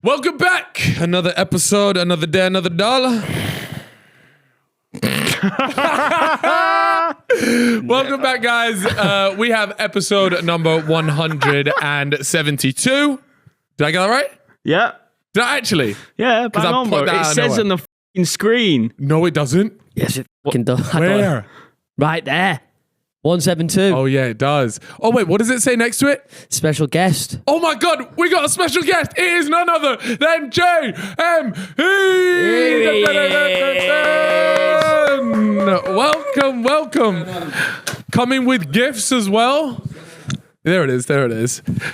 Welcome back. Another episode, another day, another dollar. Welcome back, guys. We have episode number 172. Did I get that right? Yeah. Did I actually? Yeah, bang on, bro. It says on the fucking screen. No, it doesn't. Yes, it fucking does. Where? Right there. 172. Oh, yeah, it does. Oh, wait, what does it say next to it? Special guest. Oh, my God, we got a special guest. It is none other than JME. Welcome. Coming with gifts as well. There it is.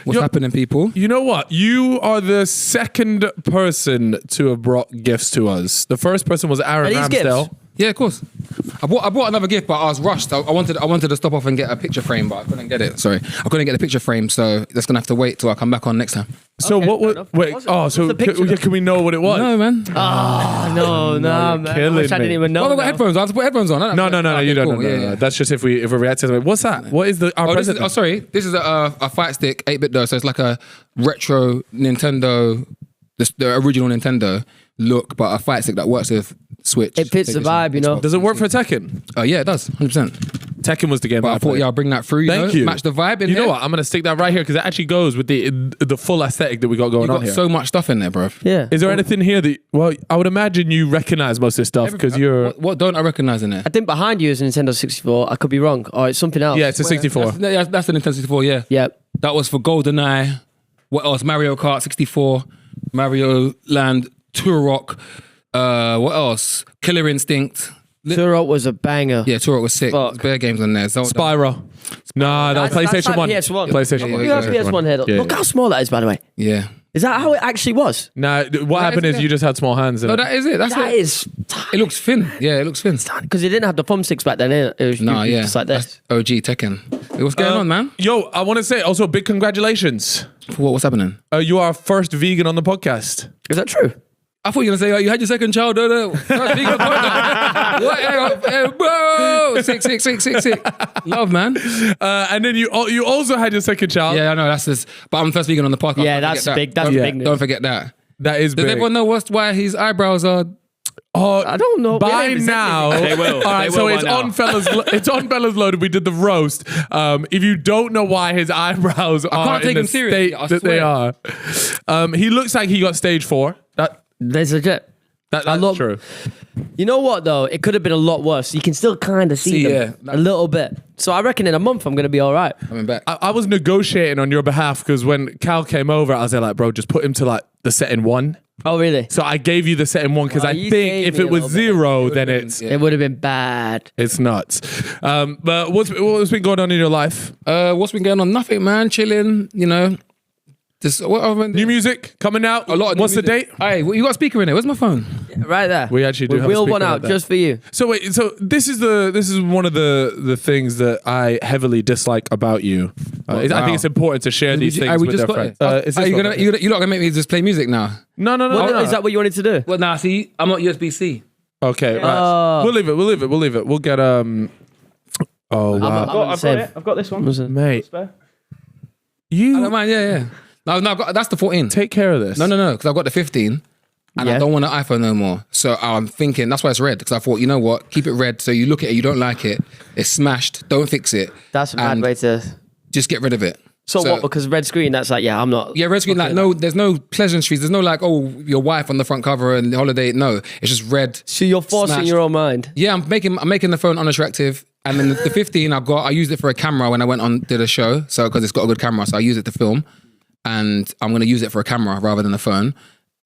What's happening, people? You know what? You are the second person to have brought gifts to us. The first person was Aaron Ramsdale. Gifts? Yeah, of course. I bought another gift, but I was rushed. I wanted to stop off and get a picture frame, but I couldn't get it. Sorry, I couldn't get the picture frame, so that's gonna have to wait till I come back on next time. So Okay, can we know what it was? No, man. No, man. I wish I didn't even know. Well, I've got headphones. I have to put headphones on. No, you don't. Cool. No. That's just if we react to something. What's that? What is our president? This is a fight stick, 8-bit though, so it's like a retro Nintendo, the original Nintendo look, but a fight stick that works with Switch. It fits the vibe, you know. Does it work for Tekken? Yeah, it does, 100%. Tekken was the game. But I thought, I'll bring that through. Thank you. Match the vibe in You here. know what? I'm gonna stick that right here because it actually goes with the full aesthetic that we got going You on got here. so much stuff in there, bro. Yeah. Is there anything here that? Well, I would imagine you recognize most of this stuff because you're. What don't I recognize in there? I think behind you is a Nintendo 64. I could be wrong. Or it's something else. Yeah, it's a 64. That's the Nintendo 64. Yeah. Yep. That was for GoldenEye. What else? Mario Kart 64, Mario Land, Turok. What else? Killer Instinct. Turok was a banger. Yeah, Turok was sick. Fuck. Bare games on there. Zelda. Spyro. Nah, that was That's PlayStation 1. like PS1. PlayStation 1. You have PS1 head up. Yeah, Look how small that is, by the way. Yeah. Is that how it actually was? Nah, what happened is it. you just had small hands. No, that is it. That's That it. is It looks thin. Yeah, it looks thin. because it didn't have the thumbsticks back then. It was Yeah. just like this. That's OG Tekken. Hey, what's going on, man? Yo, I want to say also big congratulations. What's happening? You are our first vegan on the podcast. Is that true? I thought you were going to say, you had your second child. What? Hey, bro. Sick. Love, man. And then you also had your second child. Yeah, I know. That's this. But I'm first vegan on the podcast. Yeah, Don't that's forget that. big. That's Don't- big news. Don't forget that. That is Does big. everyone know why his eyebrows are... Oh, I don't know. By Yeah, now, They will. All right, They so will it's by now. on fellas. It's on fellas loaded. We did the roast. If you don't know why his eyebrows are can't in take the him seriously, state I that they swear. are, he looks like he got stage 4. There's legit. That's true. You know what though? It could have been a lot worse. You can still kind of see them a little bit. So I reckon in a month I'm gonna be all right. Coming back. I was negotiating on your behalf because when Cal came over, I was like, bro, just put him to like the setting 1. Oh really? So I gave you the setting 1 because Wow, I you think saved if me it a was little bit. 0, then it's It would have been bad. it's nuts. But what's been going on in your life? What's been going on? Nothing, man. Chilling, you know. Just, what have I been New doing? music coming out. A lot of new What's the date? music. Hey, you got a speaker in there. Where's my phone? Right there. We actually do have a wheel speaker one like out that. just for you. So wait, so this is one of the things that I heavily dislike about you. I think it's important to share these things we with just their got friends. it. Is Are this you one? gonna you're not gonna make me just play music now? No. Is that what you wanted to do? Well, nah. See, I'm not USB-C. Okay, right. We'll leave it. We'll get Oh wow, I've got this one. mate, I don't you mind. Yeah. No, that's the 14. take care of this. No, because I've got the 15. And Yeah. I don't want an iPhone no more. So I'm thinking, that's why it's red. Because I thought, you know what? Keep it red. So you look at it, you don't like it. It's smashed. Don't fix it. That's a bad And way to. Just get rid of it. So what? Because red screen. That's like I'm not. Yeah, red screen, like, no, there's no pleasantries. There's no like, oh, your wife on the front cover and the holiday. No, it's just red. So you're forcing smashed. your own mind. Yeah, I'm making the phone unattractive. And then the 15 I used it for a camera when I went on, did a show. So, because it's got a good camera. So I use it to film. And I'm going to use it for a camera rather than a phone.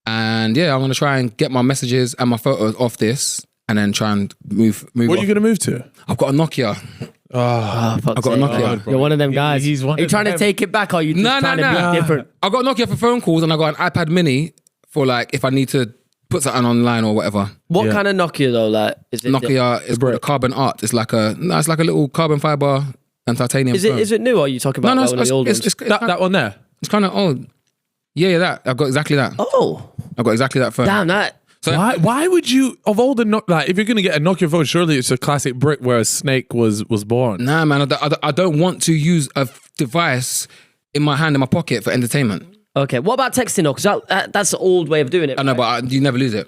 And yeah, I'm going to try and get my messages and my photos off this and then try and move What are off. you gonna move to? I've got a Nokia. Oh, fuck's I've got a sake. Nokia. You're one of them guys. He's one Are you of trying to them. take it back or are you just trying to be different? I've got a Nokia for phone calls and I got an iPad mini for like if I need to put something online or whatever. What Yeah. kind of Nokia though? Like, is it Nokia is called a carbon art. It's like a little carbon fiber and titanium phone. Is it new or are you talking about No, like one of the old ones? it's That one there. kind of old. Yeah, that. I've got exactly that. Oh, I've got exactly that phone. damn that. So Why would you, of all the like, if you're gonna get a Nokia phone, surely it's a classic brick where a snake was born. Nah, man, I don't want to use a device in my hand, in my pocket for entertainment. Okay, what about texting though? Because that's the old way of doing it. I know, but you never lose it.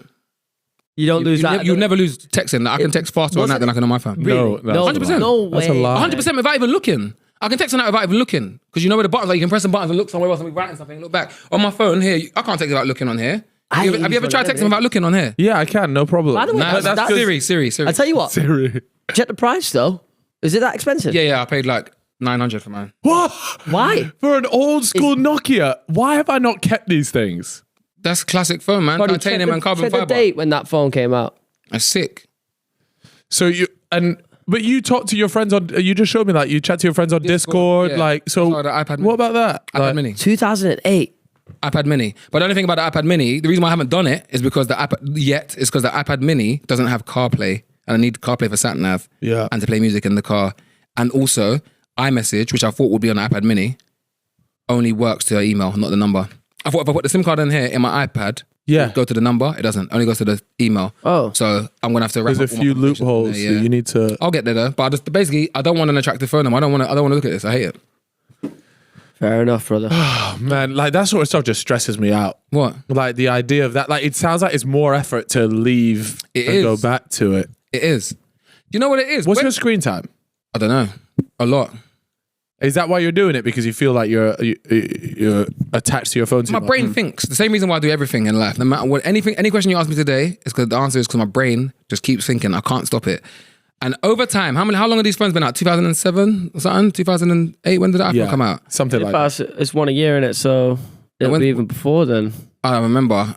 You don't lose that. You never lose texting. I can text faster on that than I can on my phone. Really? No, 100%. No way. That's a lie. 100% without even looking. I can text on that without even looking. Because you know where the buttons are. You can press the buttons and look somewhere else and be writing something and look back. On my phone here, I can't text without looking on here. Have you ever tried texting without looking on here? Yeah, I can. No problem. By the way, Nah, that's Siri. I tell you what. Siri. Check the price though. Is it that expensive? Yeah. I paid like 900 for mine. What? Why? For an old school Nokia, why have I not kept these things? That's classic phone, man. Buddy, Titanium and carbon check the fiber. date when that phone came out. That's sick. So but you talk to your friends on. You just showed me that you chat to your friends on Discord. yeah. Like, so Sorry, the iPad Mini. what about that? iPad Like, Mini. 2008. iPad Mini. But the only thing about the iPad Mini, the reason why I haven't done it is because the iPad Mini doesn't have CarPlay, and I need CarPlay for sat nav. Yeah. And to play music in the car, and also iMessage, which I thought would be on the iPad Mini, only works to your email, not the number. I thought if I put the SIM card in here in my iPad, Yeah. it would go to the number. It doesn't. It only goes to the email. Oh. So I'm gonna have to. There's a few loopholes that you need to. I'll get there though, but I don't want an attractive phone number. I don't want to look at this. I hate it. Fair enough, brother. Oh, man, like that sort of stuff just stresses me out. What? Like the idea of that, like it sounds like it's more effort to leave and go back to it. It is. You know what it is? What's your screen time? I don't know. A lot. Is that why you're doing it? Because you feel like you're attached to your phone too My much? brain thinks the same reason why I do everything in life. No matter what, any question you ask me today is because the answer is because my brain just keeps thinking. I can't stop it. And over time, how long have these phones been out? 2007 or something? 2008? When did the iPhone come out? Something like that. It's 1 year in it, so it'll be even before then. I don't remember.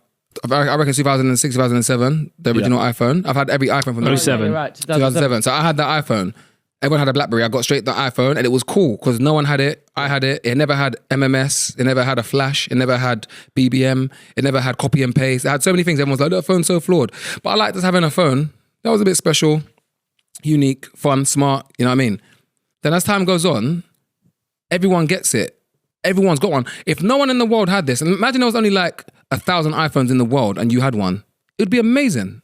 I reckon 2006, 2007, the original iPhone. I've had every iPhone from 07. You're right, 2007. So I had the iPhone. Everyone had a BlackBerry. I got straight the iPhone, and it was cool because no one had it. I had it. It never had MMS. It never had a flash. It never had BBM. It never had copy and paste. It had so many things. Everyone's like, that phone's so flawed. But I liked just having a phone. That was a bit special, unique, fun, smart. You know what I mean? Then as time goes on, everyone gets it. Everyone's got one. If no one in the world had this, and imagine there was only like 1,000 iPhones in the world and you had one, it would be amazing.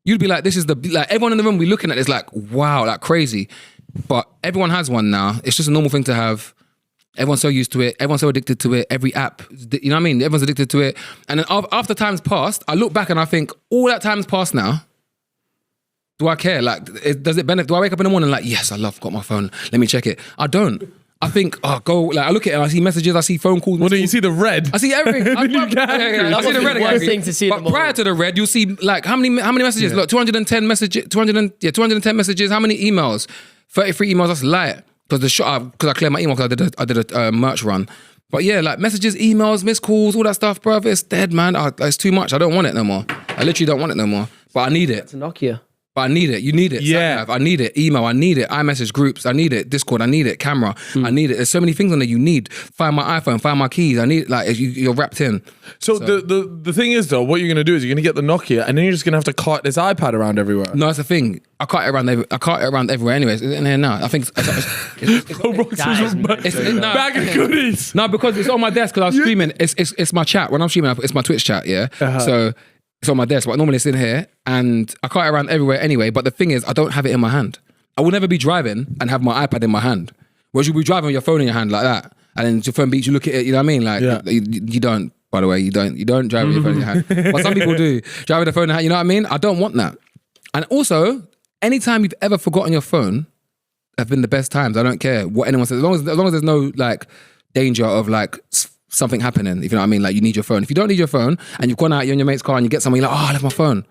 You'd be like, this is everyone in the room will be looking at this like, wow, like crazy. But everyone has one now. It's just a normal thing to have. Everyone's so used to it. Everyone's so addicted to it. Every app, you know what I mean? Everyone's addicted to it. And then after time's passed, I look back and I think, all that time's passed now. Do I care? Like, does it benefit? Do I wake up in the morning like, yes, got my phone. Let me check it. I don't. I think, I look at it and I see messages, I see phone calls. Well, then you see the red. I see everything. I see the red Worst again. thing to see in But the morning. prior to the red, you'll see like how many messages? Look, 210 messages. 210 messages. How many emails? 33 emails. That's light because I cleared my email because I did a merch run. But yeah, like messages, emails, missed calls, all that stuff, bro. It's dead, man. It's too much. I don't want it no more. I literally don't want it no more. But I need it. It's a Nokia. But I need it. You need it. Yeah. I need it. Email. I need it. iMessage groups. I need it. Discord. I need it. Camera. I need it. There's so many things on there you need. Find my iPhone. Find my keys. I need you're wrapped in. So the thing is though, what you're gonna do is you're gonna get the Nokia, and then you're just gonna have to cart this iPad around everywhere. No, that's the thing. I cart it around everywhere. Anyways, it's in here now. I think it's Bag of goodies. No, because it's on my desk. Because I was streaming. It's my chat when I'm streaming. It's my Twitch chat. Yeah. So it's on my desk, but normally it's in here, and I cart it around everywhere anyway. But the thing is, I don't have it in my hand. I will never be driving and have my iPad in my hand. Whereas you'll be driving with your phone in your hand like that, and then your phone beats. You look at it. You know what I mean? Like you don't. By the way, you don't drive with your phone in your hand. But some people do drive with the phone in your hand. You know what I mean? I don't want that. And also, anytime you've ever forgotten your phone, have been the best times. I don't care what anyone says, as long as there's no like danger of like something happening. If you know what I mean, like you need your phone. If you don't need your phone and you've gone out, you're in your mate's car and you get something, you're like, oh, I left my phone.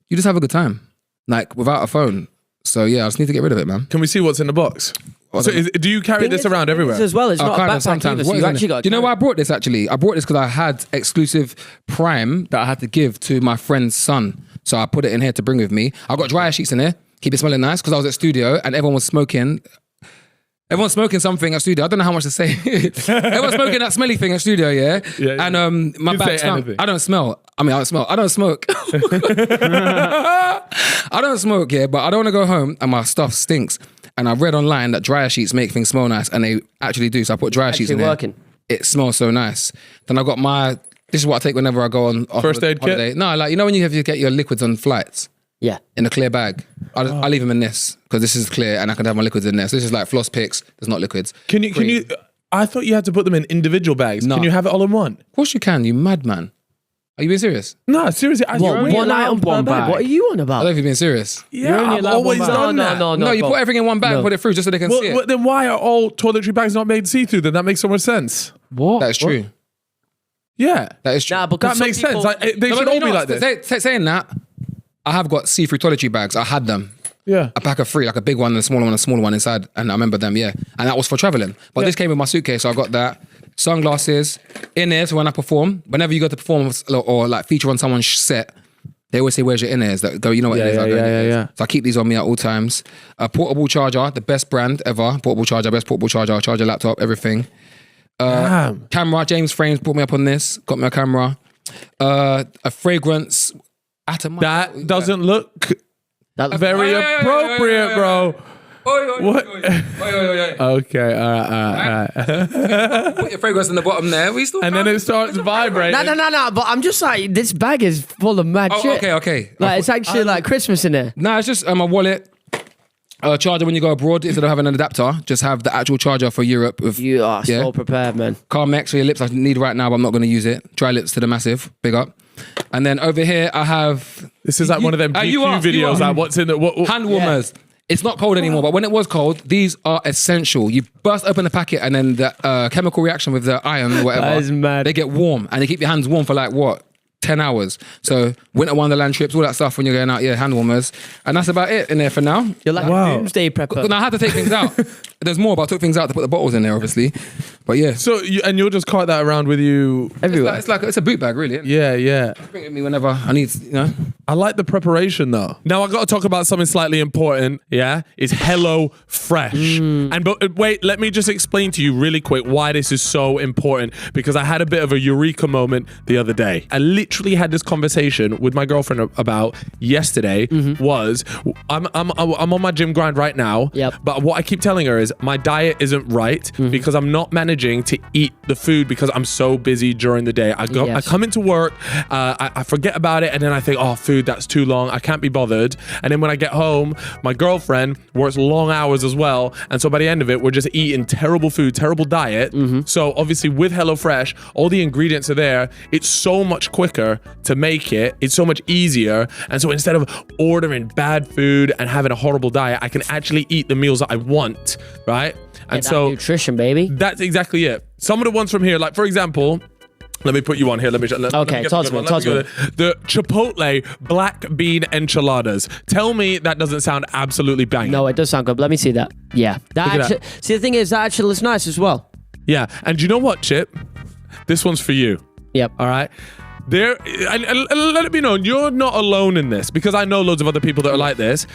You just have a good time, like without a phone. So yeah, I just need to get rid of it, man. Can we see what's in the box? So do you carry this around everywhere? As well, it's not a backpack either, so you actually got. Do you know why I brought this actually? I brought this because I had exclusive Prime that I had to give to my friend's son. So I put it in here to bring with me. I got dryer sheets in here, keep it smelling nice, because I was at studio and everyone was smoking. Everyone's smoking something at studio. I don't know how much to say. Everyone's smoking that smelly thing at studio, yeah? And my bag stunk. I don't smell. I don't smell. I don't smoke. I don't smoke, yeah, but I don't want to go home and my stuff stinks. And I read online that dryer sheets make things smell nice, and they actually do. So I put dryer sheets in there. Working. It smells so nice. Then I got this is what I take whenever I go on first aid holiday. kit? No, like, you know when you have to get your liquids on flights? Yeah. In a clear bag. I leave them in this because this is clear and I can have my liquids in there. So this is like floss picks. There's not liquids. Can you I thought you had to put them in individual bags. No. Can you have it all in one? Of course you can, you madman. Are you being serious? No, seriously. One item per bag. What are you on I about? don't know if you're being serious. Yeah, I've always done that. No, you put everything in one bag and put it through just so they can see it. Then why are all toiletry bags not made see-through? Then that makes so much sense. What? That is true. Yeah. That is true. Nah, because That makes sense. Like, they should all be like this. Saying that, I have got see-through toiletry bags. I had them. Yeah. A pack of 3, like a big one and a smaller one inside. And I remember them, yeah. And that was for traveling. But this came with my suitcase, so I got that. Sunglasses, in-ears when I perform. Whenever you go to perform or like feature on someone's set, they always say, where's your in-ears? That go, you know what in-ears are. Yeah. So I keep these on me at all times. A portable charger, the best brand ever. Portable charger, best portable charger. Charger, laptop, everything. Camera, James Frames put me up on this. Got me a camera. A fragrance. That doesn't look very appropriate, bro. What? Okay, all right. Put your fragrance in the bottom there. We still And then it starts vibrating. No. But I'm just like, this bag is full of mad shit. Okay. Like, it's actually like Christmas in there. No, it's just my wallet. Charger when you go abroad, instead of having an adapter, just have the actual charger for Europe. You are so prepared, man. Carmex for your lips. I need right now, but I'm not going to use it. Dry lips to the massive. Big up. And then over here, I have... This is like one of them GQ videos. Like, what's in it? Hand warmers. Yeah. It's not cold anymore, but when it was cold, these are essential. You burst open the packet and then the chemical reaction with the iron or whatever, that is mad. They get warm and they keep your hands warm for like, 10 hours. So winter wonderland trips, all that stuff when you're going out, hand warmers. And that's about it in there for now. You're like a doomsday prepper. No, I had to take things out. There's more, but I took things out to put the bottles in there, obviously. But yeah. So, you'll just cart that around with you everywhere. It's a boot bag, really. Isn't it? Yeah. Bring it with me whenever I need, I like the preparation though. Now I got to talk about something slightly important. Yeah, is Hello Fresh. But wait, let me just explain to you really quick why this is so important. Because I had a bit of a eureka moment the other day. I literally had this conversation with my girlfriend about yesterday. Was I'm on my gym grind right now. Yep. But what I keep telling her is my diet isn't right because I'm not managing to eat the food because I'm so busy during the day. I come into work, I forget about it, and then I think, oh, food, that's too long. I can't be bothered. And then when I get home, my girlfriend works long hours as well. And so by the end of it, we're just eating terrible food, terrible diet. So obviously with HelloFresh, all the ingredients are there. It's so much quicker to make it. It's so much easier. And so instead of ordering bad food and having a horrible diet, I can actually eat the meals that I want, right? And so nutrition, baby. That's exactly it. Some of the ones from here, like for example, let me put you on here. Let me talk to me. The Chipotle black bean enchiladas. Tell me that doesn't sound absolutely banging. No, it does sound good. Let me see that. Yeah. See, the thing is, that actually looks nice as well. Yeah. And you know what, Chip? This one's for you. Yep. All right. And let it be known, you're not alone in this, because I know loads of other people that are like this.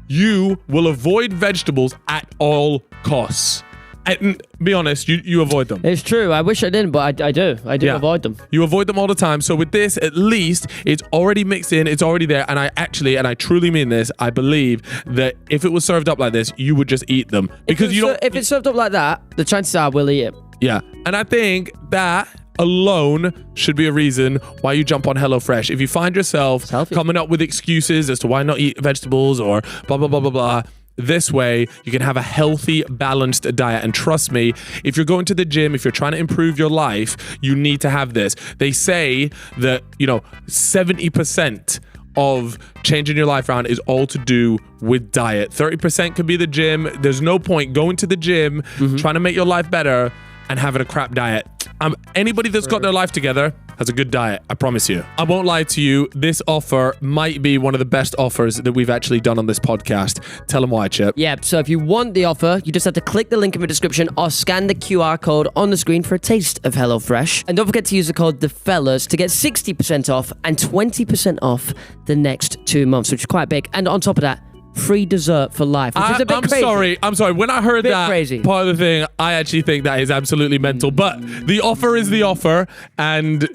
You will avoid vegetables at all costs. And be honest, you avoid them. It's true. I wish I didn't, but I do. I do avoid them. You avoid them all the time. So with this, at least it's already mixed in. It's already there. And I truly mean this. I believe that if it was served up like this, you would just eat them. Because if it's served up like that, the chances are we'll eat it. Yeah. And I think that alone should be a reason why you jump on HelloFresh. If you find yourself coming up with excuses as to why not eat vegetables or blah, blah, blah, blah, blah, this way, you can have a healthy, balanced diet. And trust me, if you're going to the gym, if you're trying to improve your life, you need to have this. They say that, 70% of changing your life around is all to do with diet. 30% could be the gym. There's no point going to the gym, trying to make your life better and having a crap diet. Anybody that's got their life together has a good diet, I promise you. I won't lie to you, this offer might be one of the best offers that we've actually done on this podcast. Tell them why, Chip. Yeah, so if you want the offer, you just have to click the link in the description or scan the QR code on the screen for a taste of HelloFresh. And don't forget to use the code TheFellas to get 60% off and 20% off the next 2 months, which is quite big. And on top of that, free dessert for life, which is a bit crazy. I'm sorry. When I heard that part of the thing, I actually think that is absolutely mental. But the offer is the offer. And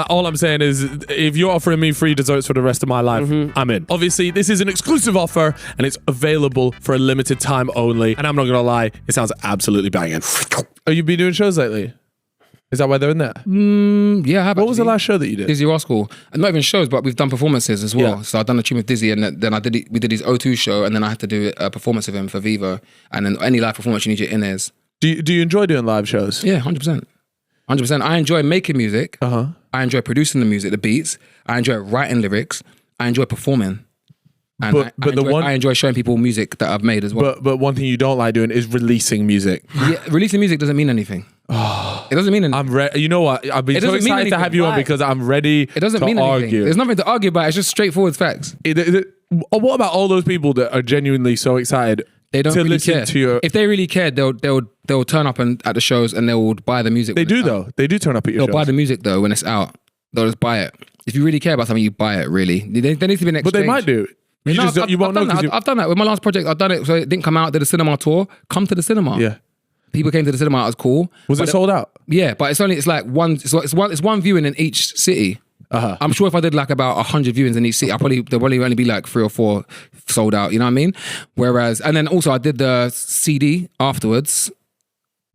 all I'm saying is, if you're offering me free desserts for the rest of my life, I'm in. Obviously, this is an exclusive offer and it's available for a limited time only. And I'm not going to lie, it sounds absolutely banging. Have you been doing shows lately? Is that why they're in there? Yeah, I have. What was the last show that you did? Dizzy Rascal. And not even shows, but we've done performances as well. Yeah. So I've done a tune with Dizzy, and then we did his O2 show, and then I had to do a performance with him for Vivo. And then any live performance, you need your in-ears. Do you enjoy doing live shows? Yeah, 100%. 100%. I enjoy making music. I enjoy producing the music, the beats. I enjoy writing lyrics. I enjoy performing. And I enjoy showing people music that I've made as well. But one thing you don't like doing is releasing music. Yeah, releasing music doesn't mean anything. It doesn't mean anything. You know what? I've been so excited to have you on because I'm ready It doesn't mean argue. anything. There's nothing to argue about. It's just straightforward facts. What about all those people that are genuinely so excited? They don't to really listen care. to your... If they really cared, they'll turn up at the shows and they'll buy the music. They do though. They do turn up at your shows. They'll buy the music though when it's out. They'll just buy it. If you really care about something, you buy it. Really, there needs to be an exchange. But they might do. You won't know. I've done that with my last project. I've done it so it didn't come out. Did a cinema tour. Come to the cinema. Yeah. People came to the cinema. It was cool. Was it sold out? Yeah, but it's like one. It's one viewing in each city. I'm sure if I did like about 100 viewings in each city, there'll probably only be like 3 or 4 sold out. You know what I mean? Whereas, and then also I did the CD afterwards.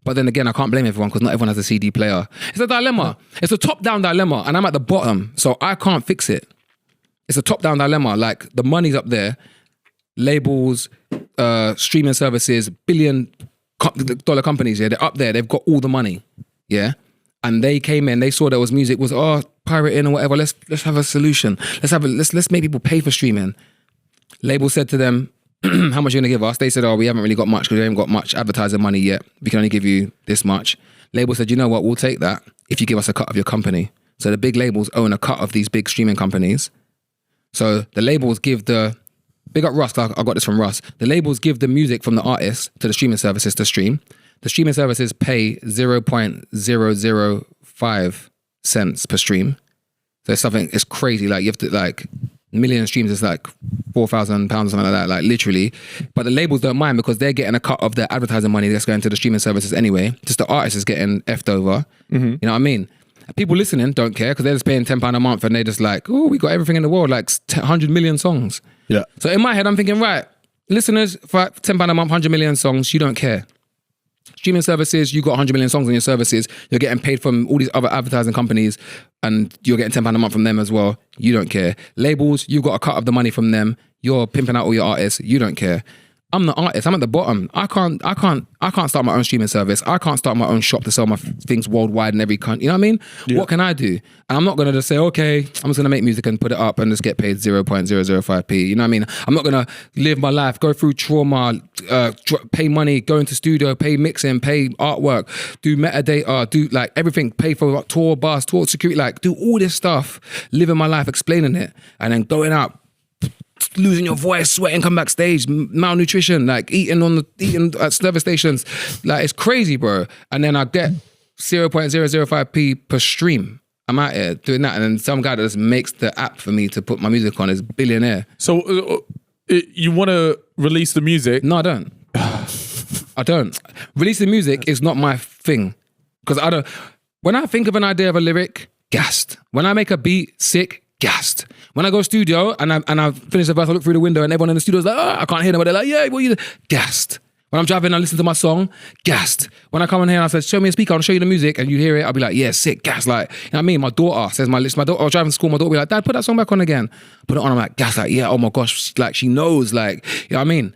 But then again, I can't blame everyone because not everyone has a CD player. It's a dilemma. It's a top-down dilemma, and I'm at the bottom, so I can't fix it. It's a top-down dilemma. Like the money's up there, labels, streaming services, billion-dollar companies. Yeah, they're up there. They've got all the money. Yeah. And they came in, they saw there was music, pirating or whatever. Let's have a solution. Let's make people pay for streaming. Label said to them, how much are you gonna give us? They said, we haven't really got much because we haven't got much advertising money yet. We can only give you this much. Label said, you know what, we'll take that if you give us a cut of your company. So the big labels own a cut of these big streaming companies. So the labels give big up Russ, I got this from Russ. The labels give the music from the artists to the streaming services to stream. The streaming services pay 0.005 cents per stream. So it's crazy. Like you have to like million streams is like £4,000 or something like that, like literally. But the labels don't mind because they're getting a cut of their advertising money that's going to the streaming services anyway. Just the artist is getting effed over. You know what I mean? People listening don't care because they're just paying £10 a month and they're just like, we got everything in the world, like 100 million songs. Yeah. So in my head, I'm thinking, right, listeners, for £10 a month, 100 million songs, you don't care. Streaming services, you got 100 million songs on your services. You're getting paid from all these other advertising companies and you're getting £10 a month from them as well. You don't care. Labels, you've got a cut of the money from them. You're pimping out all your artists. You don't care. I'm the artist. I'm at the bottom. I can't start my own streaming service. I can't start my own shop to sell my things worldwide in every country. You know what I mean? Yeah. What can I do? And I'm not going to just say, okay, I'm just going to make music and put it up and just get paid 0.005p. You know what I mean? I'm not going to live my life, go through trauma, pay money, go into studio, pay mixing, pay artwork, do metadata, do like everything, pay for tour bus, tour security, like do all this stuff, living my life, explaining it, and then going out, losing your voice, sweating, come backstage, malnutrition, like eating at service stations. Like it's crazy, bro. And then I get 0.005p per stream. I'm out here doing that. And then some guy that just makes the app for me to put my music on is billionaire. So you want to release the music? No, I don't. I don't. Releasing music is not my thing. Because when I think of an idea of a lyric, gassed. When I make a beat, sick, gassed. When I go studio and I finish the verse, I look through the window and everyone in the studio is like, I can't hear them, but they're like, yeah, what you do? Gassed. When I'm driving, I listen to my song, gassed. When I come in here and I say, show me a speaker, I'll show you the music, and you hear it, I'll be like, yeah, sick, gassed. Like, you know what I mean? My daughter says, my daughter, I was driving to school, my daughter will be like, Dad, put that song back on again. Put it on, I'm like, gassed, like, yeah, oh my gosh, like, she knows, like, you know what I mean?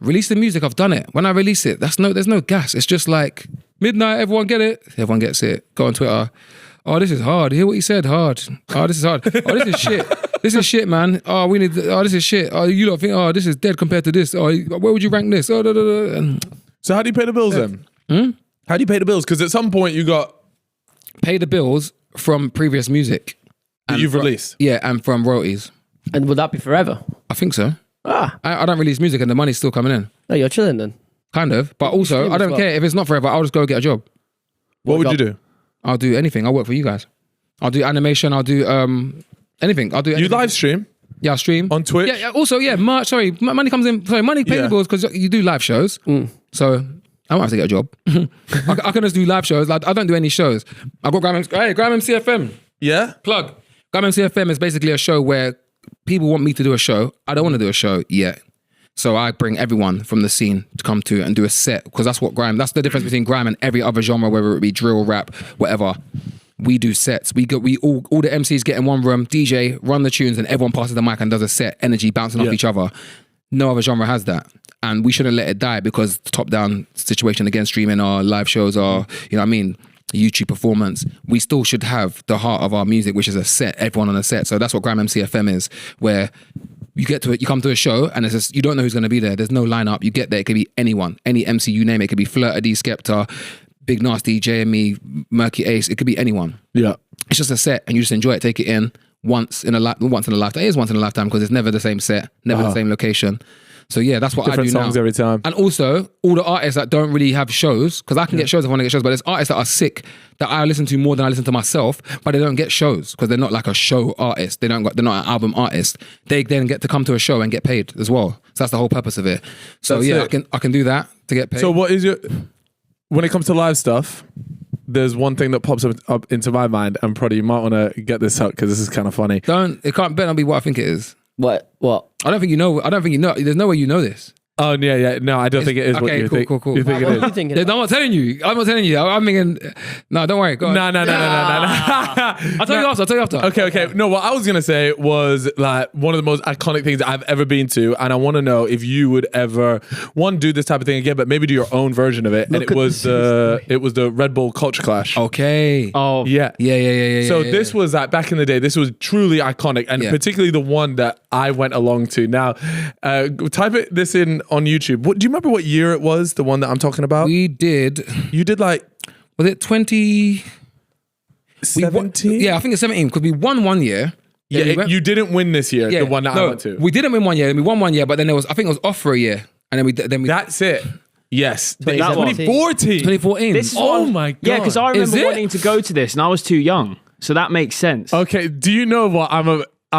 Release the music, I've done it. When I release it, there's no gas. It's just like, midnight, everyone get it? Everyone gets it. Go on Twitter. Oh, this is hard. Hear what he said? Hard. Oh, this is hard. Oh, this is shit. This is shit, man. Oh, this is shit. Oh, you don't think, this is dead compared to this. Oh, where would you rank this? Oh, da, da, da. So how do you pay the bills then? How do you pay the bills? Because at some point you got... Pay the bills from previous music. That you've released? Yeah, and from royalties. And would that be forever? I think so. I don't release music and the money's still coming in. Oh, you're chilling then? Kind of. But also, I don't care. If it's not forever, I'll just go get a job. What would you do? I'll do anything. I'll work for you guys. I'll do animation. I'll do anything. I'll do anything. You live stream? Yeah, I'll stream. On Twitch? Yeah, also, money comes in. Sorry, money pays the bills because you do live shows. So I won't have to get a job. I can just do live shows. Like, I don't do any shows. I got Graham CFM. Yeah? Plug. Graham CFM is basically a show where people want me to do a show. I don't want to do a show yet. So I bring everyone from the scene to come to and do a set because that's the difference between grime and every other genre, whether it be drill, rap, whatever. We do sets. All the MCs get in one room, DJ, run the tunes, and everyone passes the mic and does a set, energy bouncing off each other. No other genre has that. and we shouldn't let it die because the top-down situation against streaming or live shows or, you know what I mean, YouTube performance. We still should have the heart of our music, which is a set, everyone on a set. So that's what Grime MC FM is, where you get to it, you come to a show and it's just, you don't know who's going to be there. There's no lineup. You get there, it could be anyone, any MC you name it. It could be Flirta D, Skepta, Big Nasty, JME, Murky Ace. It could be anyone. Yeah. It's just a set and you just enjoy it, take it in once in a lifetime. It is once in a lifetime because it's never the same set, never the same location. So yeah, that's what Different I do songs now. every time. And also, all the artists that don't really have shows, because I can get shows if I want to get shows, but there's artists that are sick that I listen to more than I listen to myself, but they don't get shows because they're not like a show artist. They're not an album artist. They then get to come to a show and get paid as well. So that's the whole purpose of it. So that's I can do that to get paid. So what is when it comes to live stuff, there's one thing that pops up into my mind, and probably you might want to get this up because this is kind of funny. It can't better not be what I think it is. What? I don't think you know. There's no way you know this. Oh yeah. No, I don't think it is what you think. Cool. You think it What is? are you thinking? I'm not telling you. I'm thinking. No, don't worry. Go on. No. I'll tell you after. Okay. No, what I was gonna say was like one of the most iconic things I've ever been to, and I want to know if you would ever do this type of thing again, but maybe do your own version of it. And it was the Red Bull Culture Clash. Okay. Oh yeah. So this was like back in the day. This was truly iconic, and particularly the one that I went along to. Now, type this in on YouTube. Do you remember what year it was? The one that I'm talking about. We did. You did like. Was it 2017? Yeah, I think it's 17 because we won one year. Yeah, you didn't win this year. The one that I went to. We didn't win 1 year. We won 1 year, but then I think it was off for a year, and then we. That's it. Yes, 2014. 2014. Oh my God. Yeah, because I remember Is it? wanting to go to this, and I was too young, so that makes sense. Okay, do you know what I'm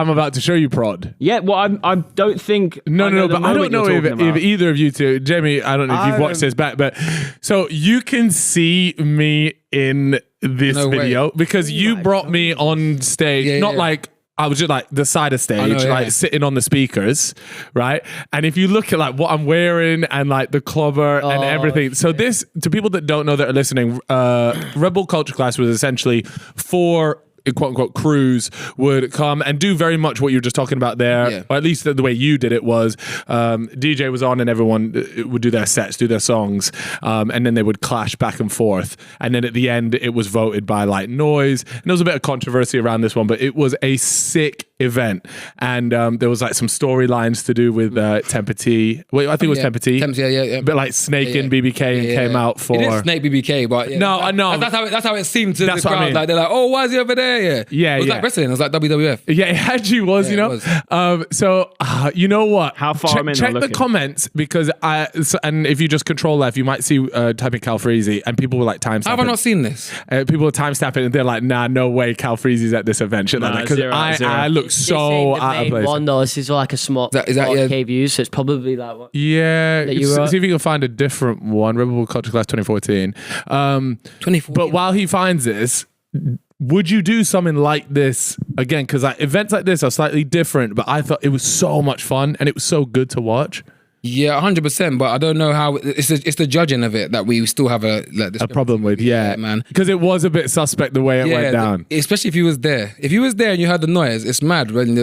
about to show you, Prod? Yeah, well, I don't think. No, but I don't know if either of you two, Jamie, I don't know if you've watched this back, but so you can see me in this video because you brought me on stage, not like I was just like the side of stage, sitting on the speakers, right? And if you look at like what I'm wearing and like the clobber and everything, so this, to people that don't know that are listening, Red Bull Culture Class was essentially 4 quote unquote crews would come and do very much what you were just talking about there, or at least the way you did it was DJ was on and everyone would do their sets, do their songs, and then they would clash back and forth, and then at the end it was voted by like noise, and there was a bit of controversy around this one, but it was a sick event, and there was like some storylines to do with Temper T. Wait, I think it was Temper T. Yeah. But like Snake and BBK and came out for. It is Snake BBK, but no. That's how it seemed to That's the what crowd. I mean. Like they're like, oh, why is he over there? It was like wrestling. It was like WWF. Yeah, it actually was. You know. So you know what? How far I'm in? Check the comments because and if you just control left, you might see typing Cal Freezy and people were like timestamping. How have I not seen this? People were timestamping and they're like, nah, no way, Cal Freezy's at this event. Shit like that because I look so out of place. One though, this is like a small. Is that K views, so it's probably like what? Yeah, see if you can find a different one. Red Bull Culture Class 2014. 2014. But while he finds this, would you do something like this again? Because like, events like this are slightly different, but I thought it was so much fun and it was so good to watch. Yeah, 100%. But I don't know how it's the judging of it that we still have a problem with. Yeah, man. Because it was a bit suspect the way it went down. Especially if you was there. If you was there and you heard the noise, it's mad. When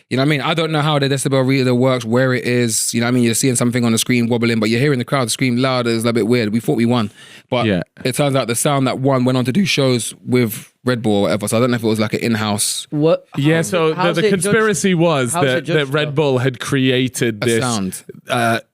you know what I mean? I don't know how the decibel reader works, where it is. You know what I mean? You're seeing something on the screen wobbling, but you're hearing the crowd scream louder. It's a bit weird. We thought we won, but it turns out the sound that won went on to do shows with Red Bull or whatever. So I don't know if it was like an in-house. What? Yeah. So the conspiracy was that Red Bull had created this sound.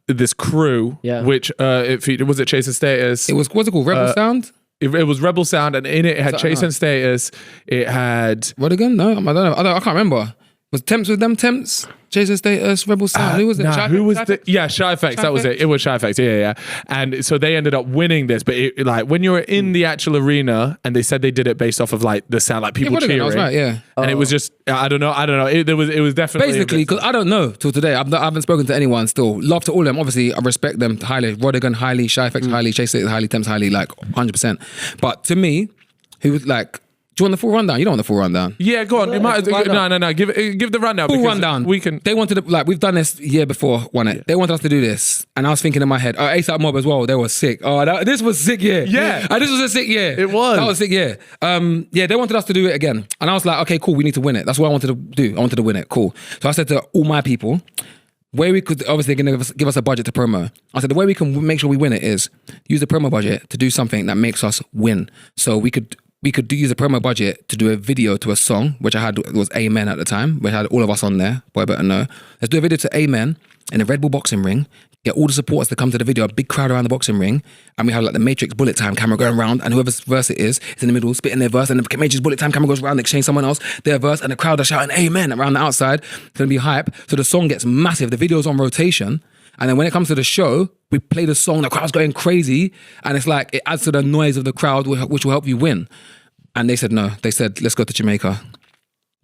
This crew, which was it Chase and Status? It was what's it called? Rebel Sound. It was Rebel Sound, and in it had Chase and Status. It had Rodigan? No, I don't know. I can't remember. Was Temps with them? Temps? Jason Status, Rebel Sound. Who was it? Who was the? Yeah, Shy Effects. That was it. It was Shy Effects. Yeah. And so they ended up winning this. But it, like when you were in the actual arena, and they said they did it based off of like the sound, like people cheering. I was right. Yeah. And it was just I don't know. It was definitely basically because I don't know till today. I haven't spoken to anyone still. Love to all of them. Obviously, I respect them highly. Rodigan highly, Shy Effects highly, Chase Status highly, Temps highly, like 100%. But to me, who was like. Do you want the full rundown? You don't want the full rundown. Yeah, go on. No. Give the rundown. Full rundown. We can. They wanted to, we've done this year before, won it. They wanted us to do this, and I was thinking in my head, ASAP Mob as well. They were sick. This was a sick year. Yeah, this was a sick year. It was. That was a sick year. They wanted us to do it again, and I was like, okay, cool. We need to win it. That's what I wanted to do. I wanted to win it. Cool. So I said to all my people, way we could, obviously they're going to give us a budget to promo. I said, the way we can make sure we win it is use the promo budget to do something that makes us win. So we could use the promo budget to do a video to a song, which I had, it was Amen at the time. We had all of us on there, boy better know. Let's do a video to Amen in a Red Bull boxing ring, get all the supporters to come to the video, a big crowd around the boxing ring, and we have like the Matrix bullet time camera going around, and whoever's verse it is in the middle, spitting their verse, and the Matrix bullet time camera goes around, exchange someone else, their verse, and the crowd are shouting Amen around the outside. It's going to be hype. So the song gets massive, the video's on rotation, and then when it comes to the show, we play the song, the crowd's going crazy, and it's like, it adds to the noise of the crowd, which will help you win. And they said no. They said, let's go to Jamaica,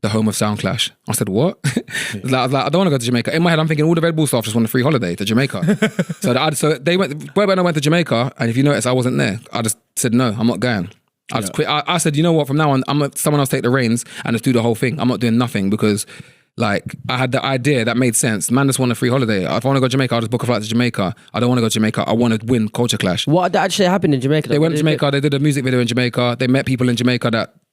the home of Sound Clash. I said, what? I was like, I don't want to go to Jamaica. In my head, I'm thinking all the Red Bull staff just want a free holiday to Jamaica. so they went, Boy and I went to Jamaica, and if you notice, I wasn't there. I just said, no, I'm not going. I just quit. I said, you know what, from now on, I'm gonna someone else take the reins and just do the whole thing. I'm not doing nothing because like I had the idea that made sense. Man just want a free holiday. If I want to go to Jamaica, I'll just book a flight to Jamaica. I don't want to go to Jamaica. I want to win Culture Clash. What actually happened in Jamaica? They went to Jamaica. They did a music video in Jamaica. They met people in Jamaica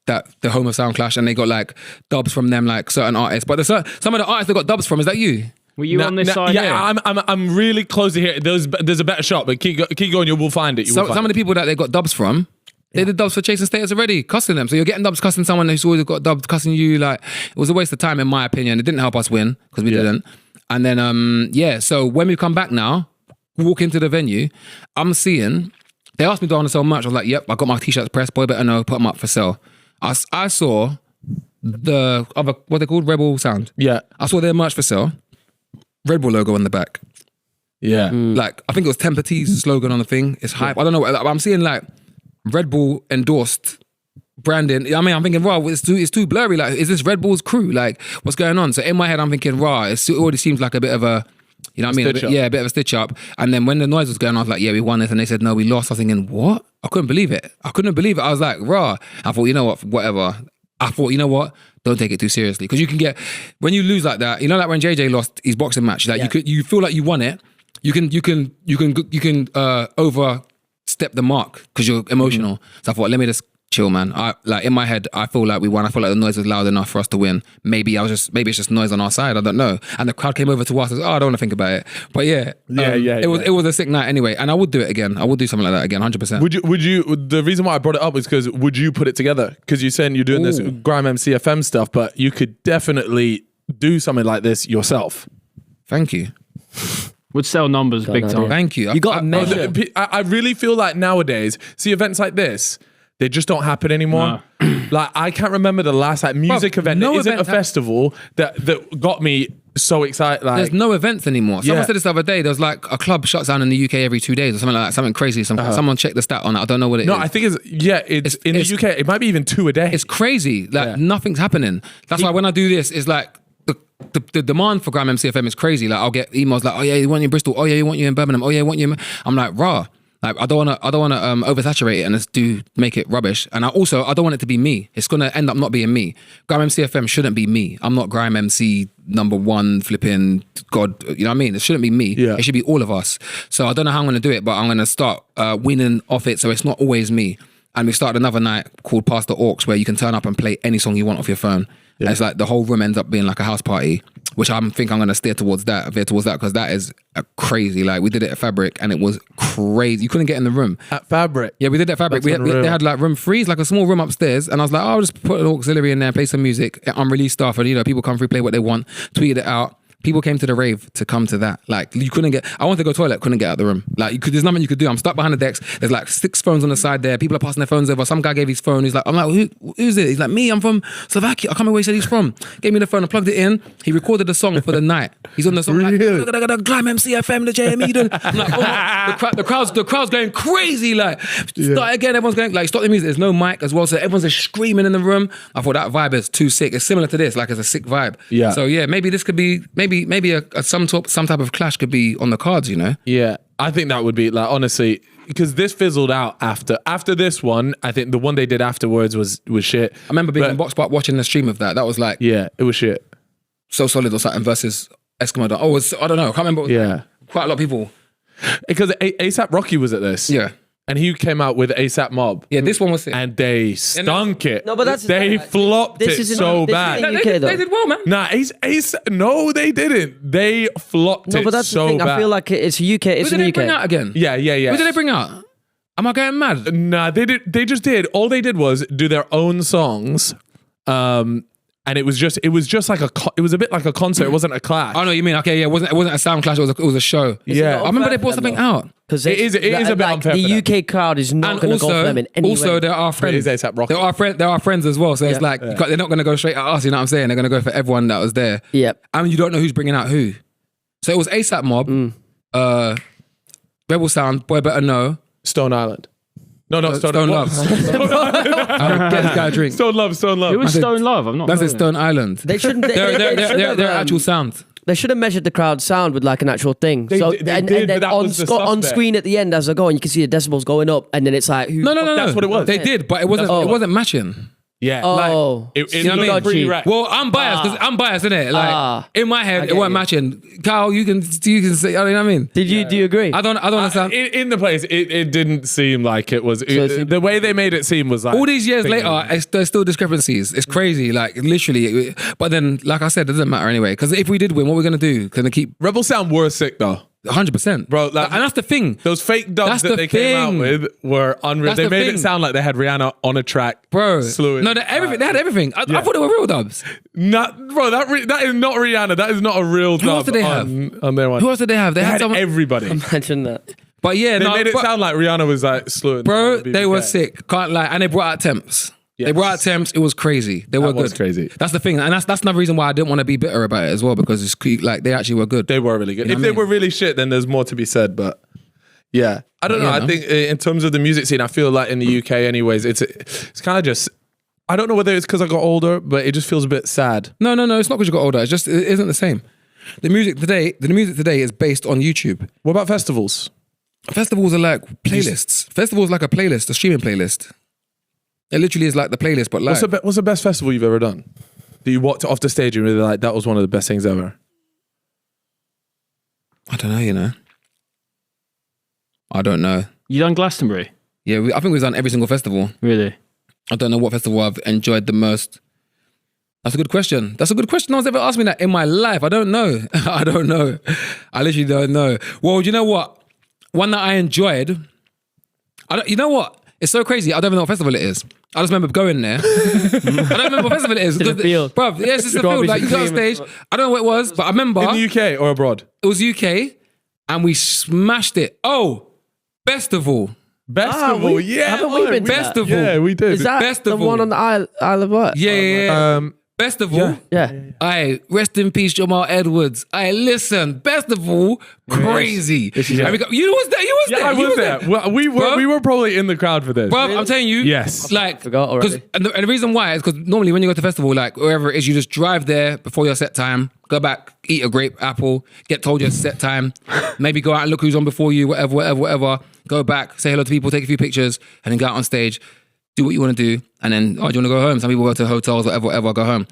that the home of Sound Clash, and they got like dubs from them, like certain artists. But some of the artists they got dubs from, is that you? Were you on this side? Yeah, I'm really close to here. There's a better shot, but keep going. You will find it. Some of the people that they got dubs from, they did dubs for Chasing Status already, cussing them. So you're getting dubs cussing someone who's always got dubs cussing you. Like, it was a waste of time in my opinion. It didn't help us win because we didn't. And then so when we come back now, walk into the venue, I'm seeing. They asked me, do I want to sell merch? I was like, yep, I got my t-shirts pressed. Boy better know, put them up for sale. I saw the other, what they called, Rebel Sound. Yeah. I saw their merch for sale. Red Bull logo on the back. Yeah. Like, I think it was Temper T's slogan on the thing. It's hype. I don't know. I'm seeing like Red Bull endorsed branding. I mean, I'm thinking, wow, it's too blurry. Like, is this Red Bull's crew? Like, what's going on? So in my head, I'm thinking, wow, it already seems like a bit of a, you know what I mean? A bit of a stitch up. And then when the noise was going on, I was like, yeah, we won this. And they said, no, we lost. I was thinking, what? I couldn't believe it. I was like, rah. I thought, you know what, whatever. I thought, you know what? Don't take it too seriously. Because you can get, when you lose like that, you know, like when JJ lost his boxing match, like you feel like you won it. You can overstep the mark because you're emotional. So I thought, let me just chill, man. Like in my head, I feel like we won. I feel like the noise was loud enough for us to win. Maybe it's just noise on our side. I don't know. And the crowd came over to us. I was, I don't want to think about it. But it was a sick night anyway. And I would do it again. I would do something like that again, 100%. Would you? The reason why I brought it up is because would you put it together? Because you're saying you're doing this Grime MCFM stuff, but you could definitely do something like this yourself. Thank you. Would sell numbers big time. Thank you. You got to measure. I really feel like nowadays, see events like this, they just don't happen anymore. No. Like, I can't remember the last music event. There isn't a festival that got me so excited. Like, there's no events anymore. Someone said this the other day. There's like a club shuts down in the UK every 2 days or something like that. Something crazy. Someone checked the stat on it. I don't know what it is. No, I think it's in the UK. It might be even 2 a day. It's crazy. Like nothing's happening. That's why when I do this, it's like the demand for Grime MCFM is crazy. Like I'll get emails like, oh yeah, you want you in Bristol? Oh yeah, you want you in Birmingham? Oh yeah, you want you in... I'm like, rah. Like I don't want to oversaturate it and just make it rubbish. And I don't want it to be me. It's gonna end up not being me. Grime MCFM shouldn't be me. I'm not Grime MC #1 flipping God. You know what I mean? It shouldn't be me. Yeah. It should be all of us. So I don't know how I'm gonna do it, but I'm gonna start winning off it. So it's not always me. And we started another night called Past the Orcs where you can turn up and play any song you want off your phone. Yeah. And it's like the whole room ends up being like a house party, which I think I'm going to veer towards that because that is crazy. Like we did it at Fabric and it was crazy. You couldn't get in the room. At Fabric? Yeah, we did it at Fabric. They had like room 3, like a small room upstairs. And I was like, I'll just put an auxiliary in there, play some music, unreleased stuff. And, you know, people come through, play what they want, tweeted it out. People came to the rave to come to that. Like you couldn't get, I wanted to go to the toilet, couldn't get out of the room. Like there's nothing you could do. I'm stuck behind the decks. There's like 6 phones on the side there. People are passing their phones over. Some guy gave his phone. He's like, I'm like, who's it? He's like, me, I'm from Slovakia. I can't remember where he said he's from. Gave me the phone, I plugged it in. He recorded the song for the night. He's on the song like, Grime MCFM, the JME. I'm like, oh, the crowd's going crazy. Like, start again. Everyone's going, like, stop the music. There's no mic as well. So everyone's just screaming in the room. I thought that vibe is too sick. It's similar to this. Like, it's a sick vibe. Yeah. So yeah, maybe this could be, maybe some type of clash could be on the cards, you know? Yeah, I think that would be, like, honestly, because this fizzled out after this one. I think the one they did afterwards was shit. I remember being in Box Park watching the stream of that. That was like, yeah, it was shit. So Solid or something versus Eskimo. I don't know. I can't remember. Yeah, quite a lot of people. Because ASAP Rocky was at this. Yeah. and he came out with ASAP Mob. Yeah, this one was sick. And they stunk it. No, but that's they flopped this it isn't- so this bad. isn't- They did well, man. Nah, Ace. No, they didn't. They flopped No, it but that's so the thing. bad. I feel like it's UK. It's Who in did the they bring UK. out again? Yeah. Who did they bring out? Am I getting mad? Nah, they did. They just did. All they did was do their own songs, and it was just like it was a bit like a concert. It wasn't a clash. I know what you mean. Okay, yeah, it wasn't a sound clash. It was a show. Yeah. I remember they brought something out. Because It is a bit unfair The for them. UK crowd is not And going to go for them in any also way. there are friends. It is A$AP Rocky. There are friends as well. So it's Yeah. like they're not going to go straight at us. You know what I'm saying? They're going to go for everyone that was there. Yep. And you don't know who's bringing out who. So it was ASAP Mob, Rebel Sound, Boy Better Know, Stone Island. No, Stone Love. Get this guy a drink. Stone Love. Who was Stone Love? I'm not. That's knowing it, Stone Island. They shouldn't. They're actual sound. They should have measured the crowd sound with like an actual thing. They did, and but then that on, was the stuff on there. screen at the end as they're going, you can see the decibels going up, and then it's like, who? No. That's what it was. They did, but it wasn't. Oh. It wasn't matching. Yeah. Oh. It You know what I mean? pre-rec. Well, I'm biased because I'm biased, innit? Like in my head, it wasn't matching. Kyle, you can say. You know what I mean? Do you agree? I don't understand. In the place, it didn't seem like it was. The way they made it seem was like All these years later, there's still discrepancies. It's crazy, like literally. But then, like I said, it doesn't matter anyway. Because if we did win, what are we gonna do? Gonna keep Rebel Sound were sick though. 100%, Bro, like- and that's the thing, Those fake dubs That's that the they came out thing. with were unreal. That's They the made thing. it sound like they had Rihanna on a track, bro. slewing. No, they had everything. I thought they were real dubs. Bro, that is not Rihanna. That is not a real dub. else did they on their one? Who else did they have? They They had had someone. everybody. Imagine that. But yeah, They no, made it but- sound like Rihanna was like slewing. bro. on the They were BBK. sick. Can't lie, and they brought out temps. They Yes. brought out temps. It was crazy. They were was good. crazy. That's the thing, and that's another reason why I didn't want to be bitter about it as well, because it's like they actually were good. They were really good. You know If what they I mean? were really shit, then there's more to be said. But yeah, I don't know. Yeah, I no. think in terms of the music scene, I feel like in the UK, anyways, it's kind of just. I don't know whether it's because I got older, but it just feels a bit sad. No, it's not because you got older. It's just it isn't the same. The music today is based on YouTube. What about festivals? Festivals are like playlists. Festivals like a playlist, a streaming playlist. It literally is like the playlist, but live. What's the best festival you've ever done? That you walked off the stage and really like that was one of the best things ever. I don't know, you know. I don't know. You done Glastonbury? Yeah, I think we've done every single festival. Really? I don't know what festival I've enjoyed the most. That's a good question. That's a good question. No one's ever asked me that in my life. I don't know. I don't know. I literally don't know. Well, you know what? One that I enjoyed. You know what? It's so crazy. I don't even know what festival it is. I just remember going there. I don't remember what festival it is. To the field. Bruv, yes, it's the field. Like you got on stage. I don't know what it was, but I remember In the UK or abroad? it was UK and we smashed it. Oh, Festival. Festival, haven't we been to that? Festival. Yeah, we did. Is that Festival. the one on the Isle of Wight? Yeah. Festival. Yeah. Aye, rest in peace, Jamal Edwards. Aye, listen, Festival, crazy. And we got, you was there. You was Yeah, there. I you was there. Well, Bro. we were probably in the crowd for this. Bro, I'm telling you. Yes. Like, Forgot already. And the reason why is because normally when you go to festival, like wherever it is, you just drive there before your set time, go back, eat a grape apple, get told your set time, maybe go out and look who's on before you, whatever. Go back, say hello to people, take a few pictures, and then go out on stage, do what you want to do, and then, oh, do you want to go home? Some people go to hotels, whatever, go home.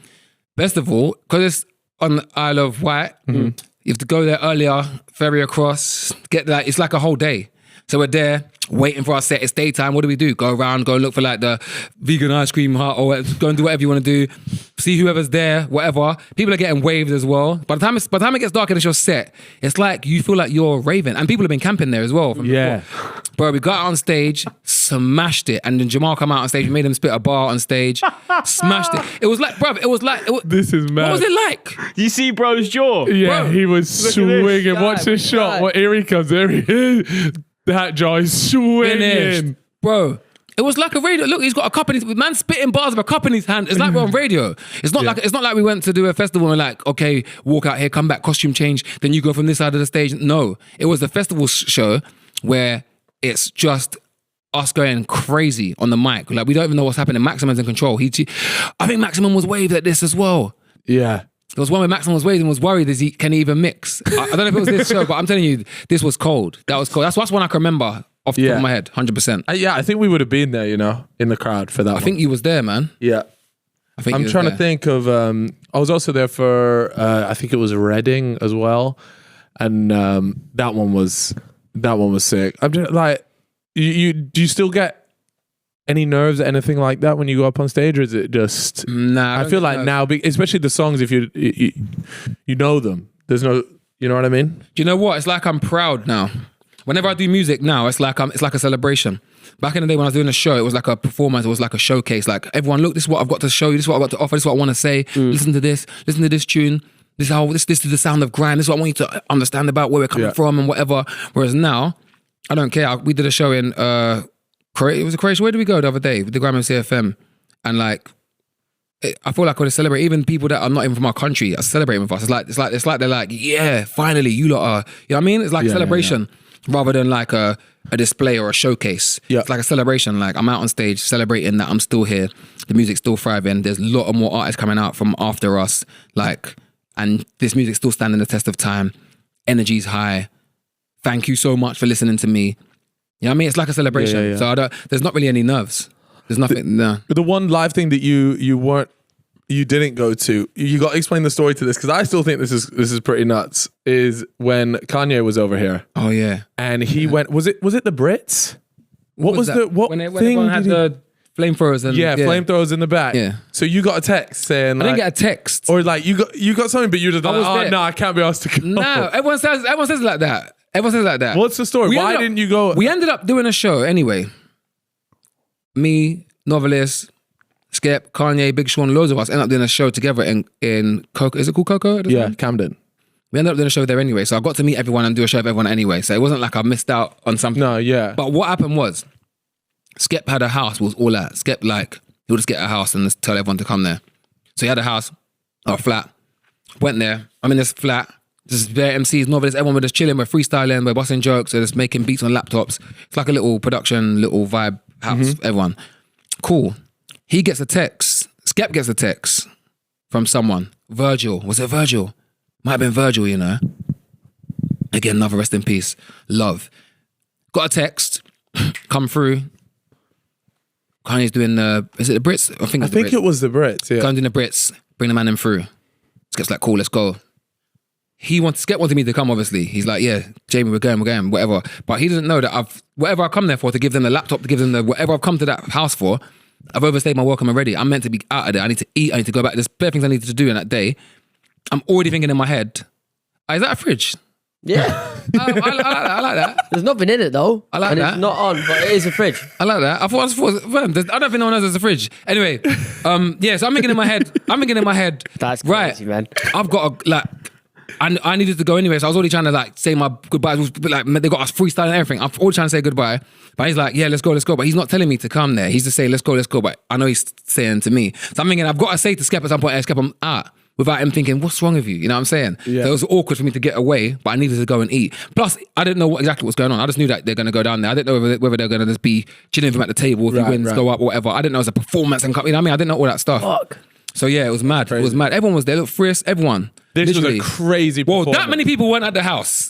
Festival, because it's on the Isle of Wight, you have to go there earlier, ferry across, get that. It's like a whole day. So we're there waiting for our set. It's daytime. What do? Go around, go look for like the vegan ice cream hut or go and do whatever you want to do. See whoever's there, whatever. People are getting waved as well. By the time it gets dark and it's your set, it's like you feel like you're raving. And people have been camping there as well. From before. Bro, we got out on stage, smashed it. And then Jamal come out on stage, we made him spit a bar on stage, smashed it. It was like, bro, This is mad. what was it like? Do you see bro's jaw? Yeah, Bro, he was look at swinging. this. Watch this shot. God. Well, here he comes. There he is. That jaw is swinging. Finished. Bro, it was like a radio. Look, he's got a cup in his man spitting bars with a cup in his hand. It's like we're on radio. It's not like we went to do a festival and we're like, okay, walk out here, come back, costume change, then you go from this side of the stage. No, it was a festival show where it's just us going crazy on the mic. Like we don't even know what's happening. Maximum's in control. I think Maximum was waved at this as well. Yeah. There was one where Maximum was waved and was worried, can he even mix? I don't know if it was this show, but I'm telling you, this was cold. That was cold. That's one I can remember off the top of my head, 100%. Yeah, I think we would have been there, in the crowd for that I think you was there, man. Yeah. I'm trying to think of, I was also there for, I think it was Reading as well. And that one was sick. I'm just like, Do you still get any nerves or anything like that when you go up on stage, or is it just? Nah, I feel like now, especially the songs, if you know them, there's no, you know what I mean? Do you know what? It's like I'm proud now. Whenever I do music now, it's like a celebration. Back in the day when I was doing a show, it was like a performance. It was like a showcase. Like, everyone, look, this is what I've got to show you. This is what I've got to offer. This is what I want to say. Listen to this tune. This is the sound of grime. This is what I want you to understand about where we're coming from and whatever. Whereas now, I don't care. We did a show in it was Croatia. Where did we go the other day with the Grime and CFM? And like, I feel like I would celebrate even people that are not even from our country are celebrating with us. It's like they're like, yeah, finally, you lot are. You know what I mean? It's like a celebration rather than like a display or a showcase. Yeah. It's like a celebration. Like, I'm out on stage celebrating that I'm still here. The music's still thriving. There's a lot of more artists coming out from after us. Like, and this music's still standing the test of time. Energy's high. Thank you so much for listening to me. You know what I mean? It's like a celebration. Yeah. So there's not really any nerves. There's nothing. No. The one live thing that you didn't go to, you got to explain the story to this, because I still think this is pretty nuts, is when Kanye was over here. Oh yeah. And he went, was it the Brits? What was that? When everyone had the flamethrowers and flamethrowers in the back. Yeah. So you got a text saying, I didn't get a text. Or like you got something, but you just like, no, I can't be asked to go. No, everyone says it like that. Everyone says it like that. What's the story? Why didn't you go? We ended up doing a show anyway. Me, Novelist, Skep, Kanye, Big Sean, loads of us ended up doing a show together in Coco. Is it called Coco? Yeah, Camden. We ended up doing a show there anyway. So I got to meet everyone and do a show with everyone anyway. So it wasn't like I missed out on something. No, yeah. But what happened was, Skep had a house, was all that. Skep, like, he would just get a house and just tell everyone to come there. So he had a house, or a flat. Went there. I'm in this flat. Just bare MCs, novelists, everyone was just chilling, we're freestyling, we're busting jokes, we're just making beats on laptops. It's like a little production, little vibe house, everyone. Cool. He gets a text, Skep gets a text from someone. Virgil. Was it Virgil? Might have been Virgil, you know. Again, another rest in peace. Love. Got a text, come through. Kanye's doing is it the Brits? I think it was the Brits, yeah. Kanye's doing the Brits, bring the man in through. Skep's like, cool, let's go. Skep wanted me to come, obviously. He's like, yeah, Jamie, we're going, whatever. But he doesn't know that whatever I come there for, to give them the laptop, to give them whatever I've come to that house for, I've overstayed my welcome already. I'm meant to be out of there. I need to eat, I need to go back. There's bare things I need to do in that day. I'm already thinking in my head, is that a fridge? Yeah. I like that. There's nothing in it though. I like that. It's not on, but it is a fridge. I like that. I don't think no one knows there's a fridge. Anyway, so I'm thinking in my head. That's right, crazy, man. I've got I needed to go anyway, so I was already trying to like say my goodbyes. Like, they got us freestyling and everything. I'm already trying to say goodbye, but he's like, yeah, let's go. But he's not telling me to come there. He's just saying, let's go. But I know he's saying to me. So I'm thinking, I've got to say to Skep at some point, hey, Skep, I'm out. Without him thinking, what's wrong with you? You know what I'm saying? Yeah. So it was awkward for me to get away, but I needed to go and eat. Plus, I didn't know exactly what's going on. I just knew that they're going to go down there. I didn't know whether they're going to just be chilling with him at the table, if he wins, go up or whatever. I didn't know it was a performance and, you know what I mean? I didn't know all that stuff. Fuck. So yeah, it was mad. Crazy. It was mad. Everyone was there. Look, Frisk, everyone. This literally. Was a crazy performance. Well, that many people weren't at the house.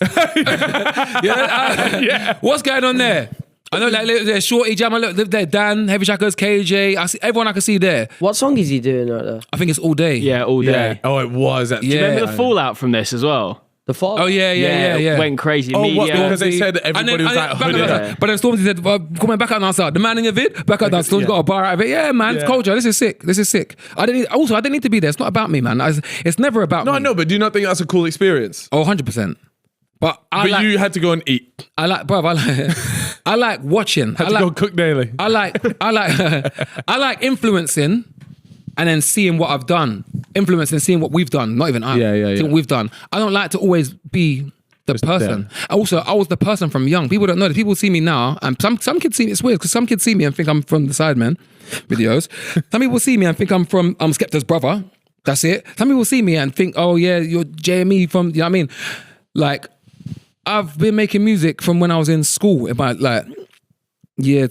Yeah. What's going on there? I know, like, there's Shorty Jam, I look there, Dan, Heavy Shackers, KJ, I see everyone I can see there. What song is he doing right there? I think it's All Day. Yeah, All Day. Yeah. Oh, it was. Do you remember the fallout from this as well? The fall? Oh, yeah. Went crazy. Oh, what? Because they said that everybody was like hooded. But then Stormzy said, come back out and answer. The man in your vid, back out now. Stormzy got a bar out of it. Yeah, man, it's culture. This is sick. I didn't need to be there. It's not about me, man. It's never about me. No, I know, but do you not think that's a cool experience? Oh, 100%. But you had to go and eat. I like watching. Had to go cook daily. I like influencing and then seeing what I've done. Influencing, seeing what we've done. Not even seeing what we've done. I don't like to always be the person. Also, I was the person from young. People don't know that. People see me now, and some kids see me. It's weird because some kids see me and think I'm from the Sidemen videos. Some people see me and think I'm from Skepta's brother. That's it. Some people see me and think, oh yeah, you're JME from. You know what I mean? Like, I've been making music from when I was in school, about like year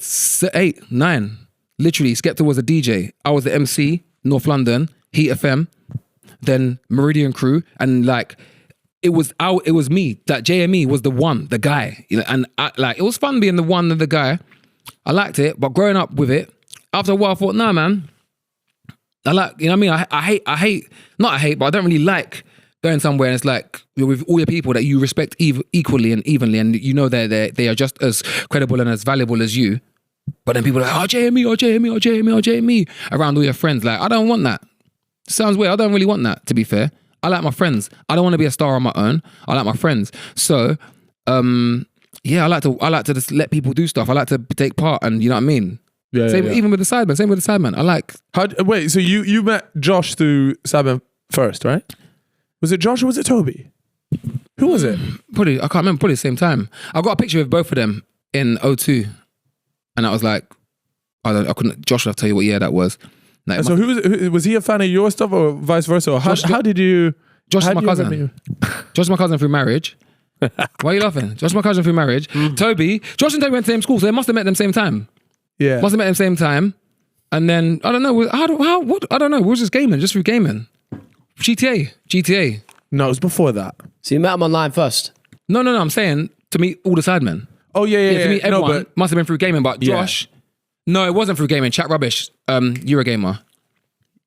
8, 9. Literally, Skepta was a DJ. I was the MC, North London, Heat FM, then Meridian Crew, and like it was me. That JME was the one, the guy, you know. And it was fun being the one and the guy. I liked it, but growing up with it, after a while, I thought, nah, man. I like, you know what I mean? I hate, not I hate, but I don't really like going somewhere and it's like you're with all your people that you respect equally and evenly, and you know they are just as credible and as valuable as you. But then people are like, oh, JME, oh, JME, oh, JME, oh, JME, around all your friends. Like, I don't want that. Sounds weird. I don't really want that, to be fair. I like my friends. I don't want to be a star on my own. I like my friends. So, yeah, I like to just let people do stuff. I like to take part, and you know what I mean? Yeah, Even with the Sidemen. I like... Wait, so you met Josh through Sidemen first, right? Was it Josh or was it Toby? Who was it? Probably, I can't remember, probably the same time. I got a picture of both of them in 02. And I was like, I couldn't. Josh will tell you what year that was. Like, so was he a fan of your stuff or vice versa? Or how did you? Josh is my cousin. Josh is my cousin through marriage. Why are you laughing? Josh is my cousin through marriage. Toby, Josh and Toby went to the same school, so they must have met them same time. Yeah, must have met them same time. And then I don't know. I don't know. We were just gaming, just through gaming. GTA. No, it was before that. So you met him online first? No. I'm saying to meet all the Sidemen. Oh yeah. To meet everyone must have been through gaming, but Josh, no, it wasn't through gaming. Chat rubbish. Eurogamer.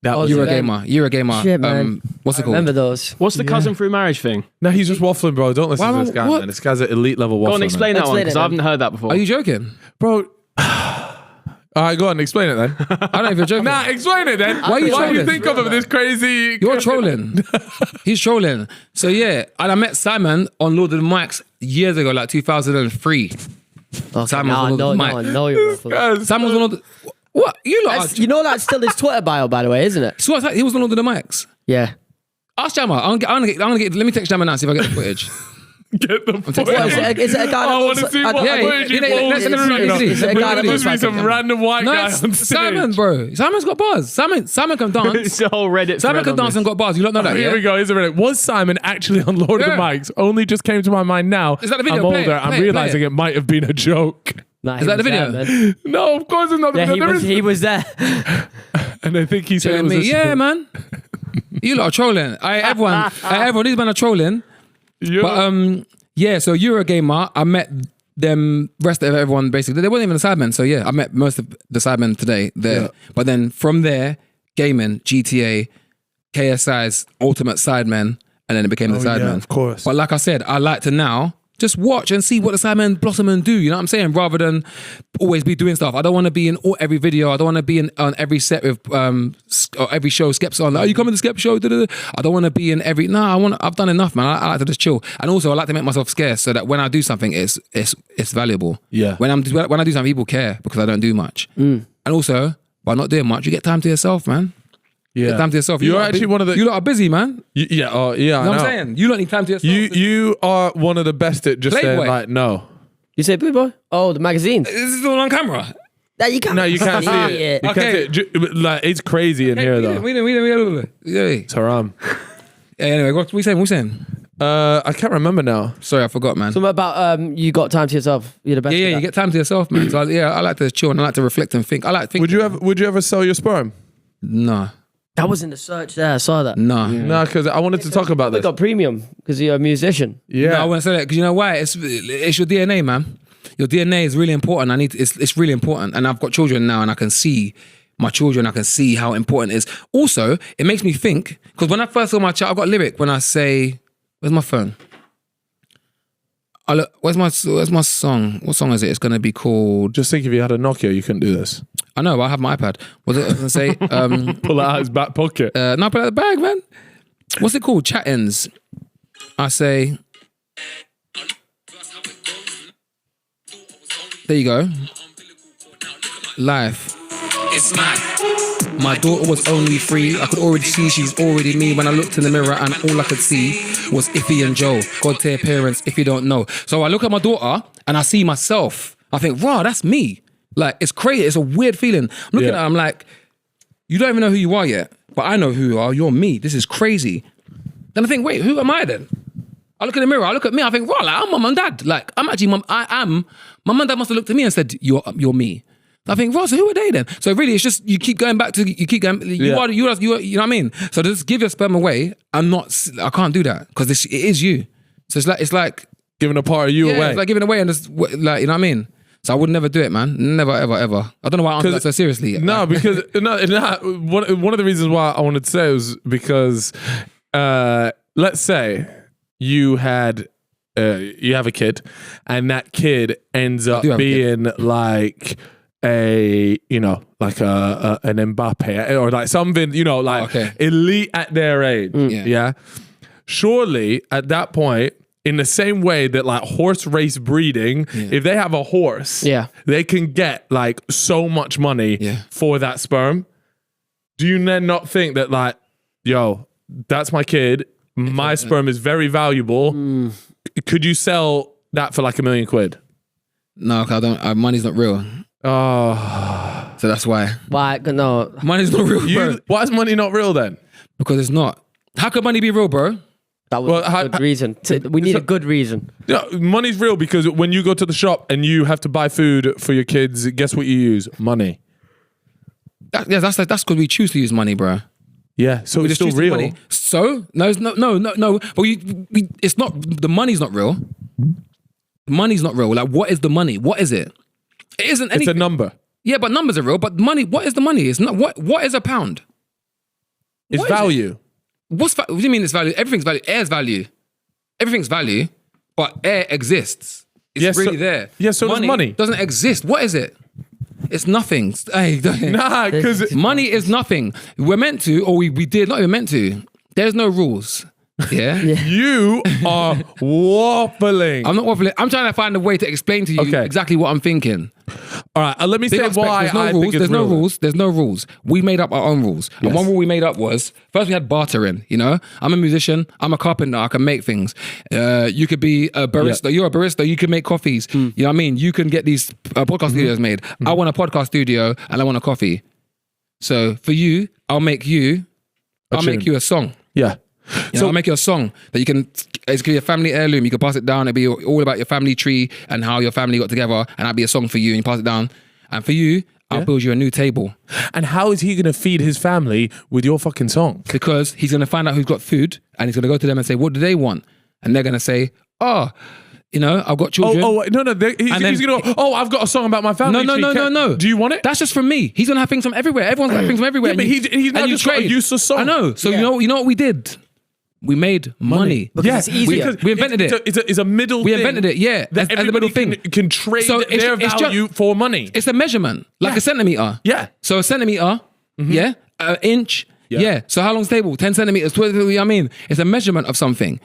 That was Eurogamer. Shit, man. What's it called? Remember those? What's the cousin through marriage thing? No, he's just waffling, bro. Don't listen to this guy, man. This guy's an elite level waffler. Go on, explain that one, because I man. haven't heard that before. Are you joking? Bro. All right, go on, explain it then. I don't know if you're joking. Nah, explain it then. Why do you think of this crazy... You're trolling. He's trolling. So yeah, and I met Simon on Lord of the Mics years ago, like 2003. Okay, Simon was on the mic. no, you're Simon was on the... What? You know that's still his Twitter bio, by the way, isn't it? So he was on Lord of the Mics. Yeah. Ask Jammer. I'm gonna get. Let me text Jammer now, see if I get the footage. Get the footage. Is it a guy that I want to see what footage you pulled. Is it a guy that Must be some random white guy on stage. Simon, bro. Simon's got bars. Simon can dance. It's a whole Reddit. Simon can dance and got bars. You don't know that, Here we go. Here's a Reddit. Was Simon actually on Lord of the Mics? Only just came to my mind now. Is that the video? I'm older. I'm realizing it might have been a joke. Nah, is that the video? There, No, of course it's not. yeah, he was there. And I think he said it was yeah, man. You lot are trolling. Everyone, these men are trolling. Yeah. But yeah, so Eurogamer, I met them, rest of everyone basically. They weren't even the Sidemen, so yeah, I met most of the Sidemen today there. Yeah. But then from there, gaming, GTA, KSI's Ultimate Sidemen, and then it became the Sidemen. Yeah, of course. But like I said, I like to now just watch and see what the Sidemen blossom and do, you know what I'm saying? Rather than always be doing stuff. I don't want to be in every video. I don't want to be on every set with, or every show Skep's on. Like, are you coming to Skep show? I don't want to be in every, I've done enough, man. I like to just chill. And also I like to make myself scarce so that when I do something, it's valuable. Yeah. When I do something, people care because I don't do much. And also, by not doing much, you get time to yourself, man. Yeah. Get time to yourself. You're actually one of the... You lot are busy, man. Yeah. You know what I'm saying? You don't need time to yourself. You are one of the best at just saying like, no. You say Playboy? Oh, the magazine. This is all on camera. No, you can't. No, you can't see it. You can't see it. Like, it's crazy in here, though. We It's haram. Anyway, what we saying? I can't remember now. Sorry, I forgot, man. Something about you got time to yourself. You're the best. Yeah, you get time to yourself, man. So I like to chill and I like to reflect and think. I like thinking. Would you ever sell your sperm? No. That was in the search there. I saw that. No. No, because I wanted to talk about this. You got premium because you're a musician. Yeah. No, I want to say that because you know why? It's your DNA, man. Your DNA is really important. It's really important. And I've got children now and I can see my children. I can see how important it is. Also, it makes me think, because when I first saw my child, I've got a lyric when I say, where's my phone? Where's my song? What song is it? It's going to be called... Just think if you had a Nokia, you couldn't do this. I know, I have my iPad. What's it I was going to say? Pull it out of his back pocket. No, pull it out of the bag, man. What's it called? Chat-ins. I say... There you go. Life. It's mad. My daughter was only 3. I could already see she's already me. When I looked in the mirror and all I could see was Iffy and Joe. God tier parents, if you don't know. So I look at my daughter and I see myself. I think, wow, that's me. Like, it's crazy. It's a weird feeling. I'm looking at her, I'm like, you don't even know who you are yet. But I know who you are. You're me. This is crazy. Then I think, wait, who am I then? I look in the mirror. I look at me. I think, wow, like, I'm mum and dad. Like, I'm actually mum. I am. Mum and dad must have looked at me and said, you're me. I think, Ross, who are they then? So really, it's just, you keep going back to, you know what I mean? So to just give your sperm away, I can't do that because it is you. So it's like giving a part of you away. It's like giving away and just, like, you know what I mean? So I would never do it, man. Never, ever, ever. I don't know why I answered that so seriously. No, because, one of the reasons why I wanted to say it was because, let's say you have a kid, and that kid ends up being like an Mbappe or like something, elite at their age. Yeah. Surely at that point, in the same way that like horse race breeding, if they have a horse, they can get like so much money for that sperm. Do you then not think that like, yo, that's my kid, my sperm is very valuable. Could you sell that for like £1 million? No, I don't. Money's not real. Oh. So that's why. Why? No. Money's not real, bro. Why is money not real then? Because it's not. How could money be real, bro? That was a good reason. We need a good reason. Yeah, money's real because when you go to the shop and you have to buy food for your kids, guess what you use? Money. That's because we choose to use money, bro. Yeah, so we it's still real. Money. So no. But it's not. The money's not real. Money's not real. Like, what is the money? What is it? It isn't anything. It's a number. Yeah, but numbers are real. But money. What is the money? It's not. What is a pound? It's what value. What do you mean it's value? Everything's value. Air's value. Everything's value, but air exists. It's really there. Yeah, so does money. Doesn't exist. What is it? It's nothing. Hey, nah, because money is nothing. We're meant to, or we did, not even meant to. There's no rules. Yeah? You are waffling. I'm not waffling. I'm trying to find a way to explain to you exactly what I'm thinking. All right, let me say why I think it's There's no real. rules. There's no rules. We made up our own rules. Yes. And one rule we made up was, first we had bartering, I'm a musician. I'm a carpenter. I can make things. You could be a barista. You're a barista. You can make coffees. You know what I mean? You can get these podcast studios made. I want a podcast studio and I want a coffee. So for you, I'll make you a song. Yeah. So I'll make you a song that you can, it's gonna be a family heirloom. You can pass it down. It'll be all about your family tree and how your family got together, and that'll be a song for you, and you pass it down. And for you, I'll build you a new table. And how is he gonna feed his family with your fucking song? Because he's gonna find out who's got food, and he's gonna go to them and say, what do they want? And they're gonna say, I've got children. No. He's gonna go, I've got a song about my family. No. Do you want it? That's just from me. He's gonna have things from everywhere. Everyone's got things from everywhere. Yeah, but he's not just got a useless song. I know. So you know what we did? We made money. Because it's easier. We invented it. It's a middle thing. We invented it, yeah. That as a middle thing. Can trade their value for money. It's a measurement, like a centimeter. Yeah. So a centimeter, an inch, So how long's the table? 10 centimeters, 12, I mean? It's a measurement of something.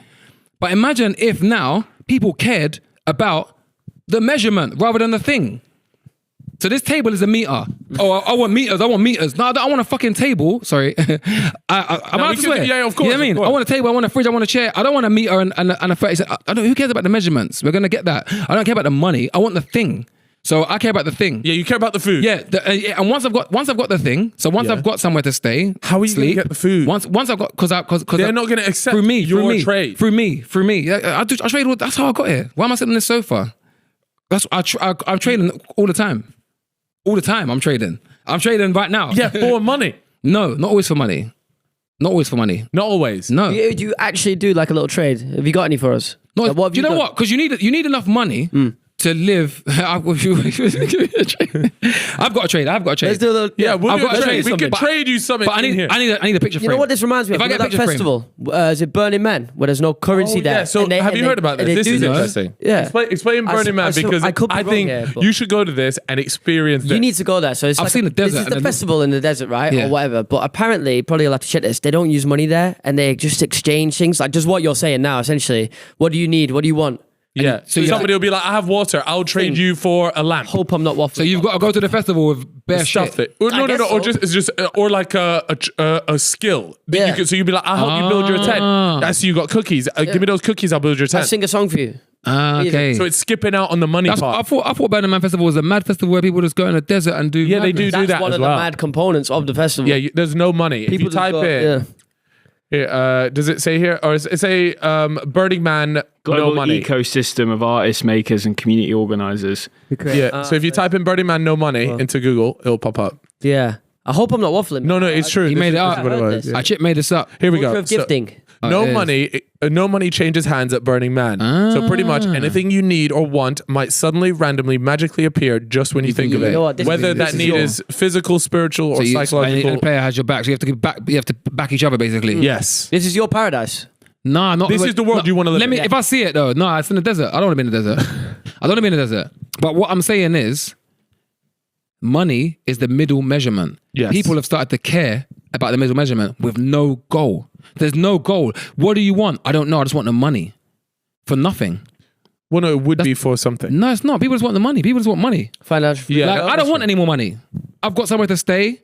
But imagine if now people cared about the measurement rather than the thing. So this table is a meter. Oh, I want meters. I want meters. No, I want a fucking table. Sorry. I'm out to swear. Yeah, of course. You know what I mean? I want a table. I want a fridge. I want a chair. I don't want a meter and a 30. Who cares about the measurements? We're going to get that. I don't care about the money. I want the thing. So I care about the thing. Yeah, you care about the food. Yeah, and once I've got the thing, so once I've got somewhere to stay, how are you going to get the food? Once I've got, because they're not going to accept your trade. Through me. I trade. That's how I got here. Why am I sitting on this sofa? I'm trading all the time. All the time I'm trading. I'm trading right now. Yeah, for money. No, not always for money. Not always for money. Not always. No. Do you actually do like a little trade? Have you got any for us? No, like, do you know what? Because you need enough money to live. I've got a trade. Let's do a little. Yeah, we'll I've do got a to trade. We could trade you something. But I need a picture frame. You know what this reminds me of? If I get that a picture festival, is it Burning Man, where there's no currency there? Yeah, so have you heard about this? This is interesting. Yeah. Explain Burning Man, because I think you should go to this and experience this. You need to go there. So it's I've seen the desert. This is the festival in the desert, right? Yeah. Or whatever. But apparently, probably you'll have to check this, they don't use money there, and they just exchange things. Like just what you're saying now, essentially. What do you need? What do you want? Yeah, so somebody will be like, I have water, I'll trade you for a lamp. Hope I'm not waffling. So you've got to go to the festival with bare shit. No, or like a skill. Yeah. So you'll be like, I'll help you build your tent. That's you got cookies. Give me those cookies, I'll build your tent. I'll sing a song for you. Okay. So it's skipping out on the money part. I thought Burning Man Festival was a mad festival where people just go in the desert and do. Yeah, they do That's that one as of well. the mad components of the festival. Yeah, there's no money. If you type in. Here, does it say here, or does it say Burning Man? Global no money. ecosystem of artists, makers, and community organizers. Yeah. So if you type in Burning Man no money into Google, it'll pop up. Yeah. I hope I'm not waffling. No, it's true. He made it up. Chip made this up. Here we go. Gifting. No money changes hands at Burning Man. So pretty much anything you need or want might suddenly, randomly, magically appear just when you think of it. know what, Whether that need is physical, spiritual, or psychological. And the player has your back, so you have to back each other basically. Yes. This is your paradise. Nah, not. This is the world you want to live in. If I see it though, no, it's in the desert. I don't want to be in the desert. I don't want to be in the desert. But what I'm saying is, money is the middle measurement. Yes. People have started to care about the middle measurement with no goal. There's no goal. What do you want? I don't know. I just want the money for nothing. Well, no, it would be for something. No, it's not. People just want the money. People just want money. Financial. Yeah. Like, I don't want any more money. I've got somewhere to stay.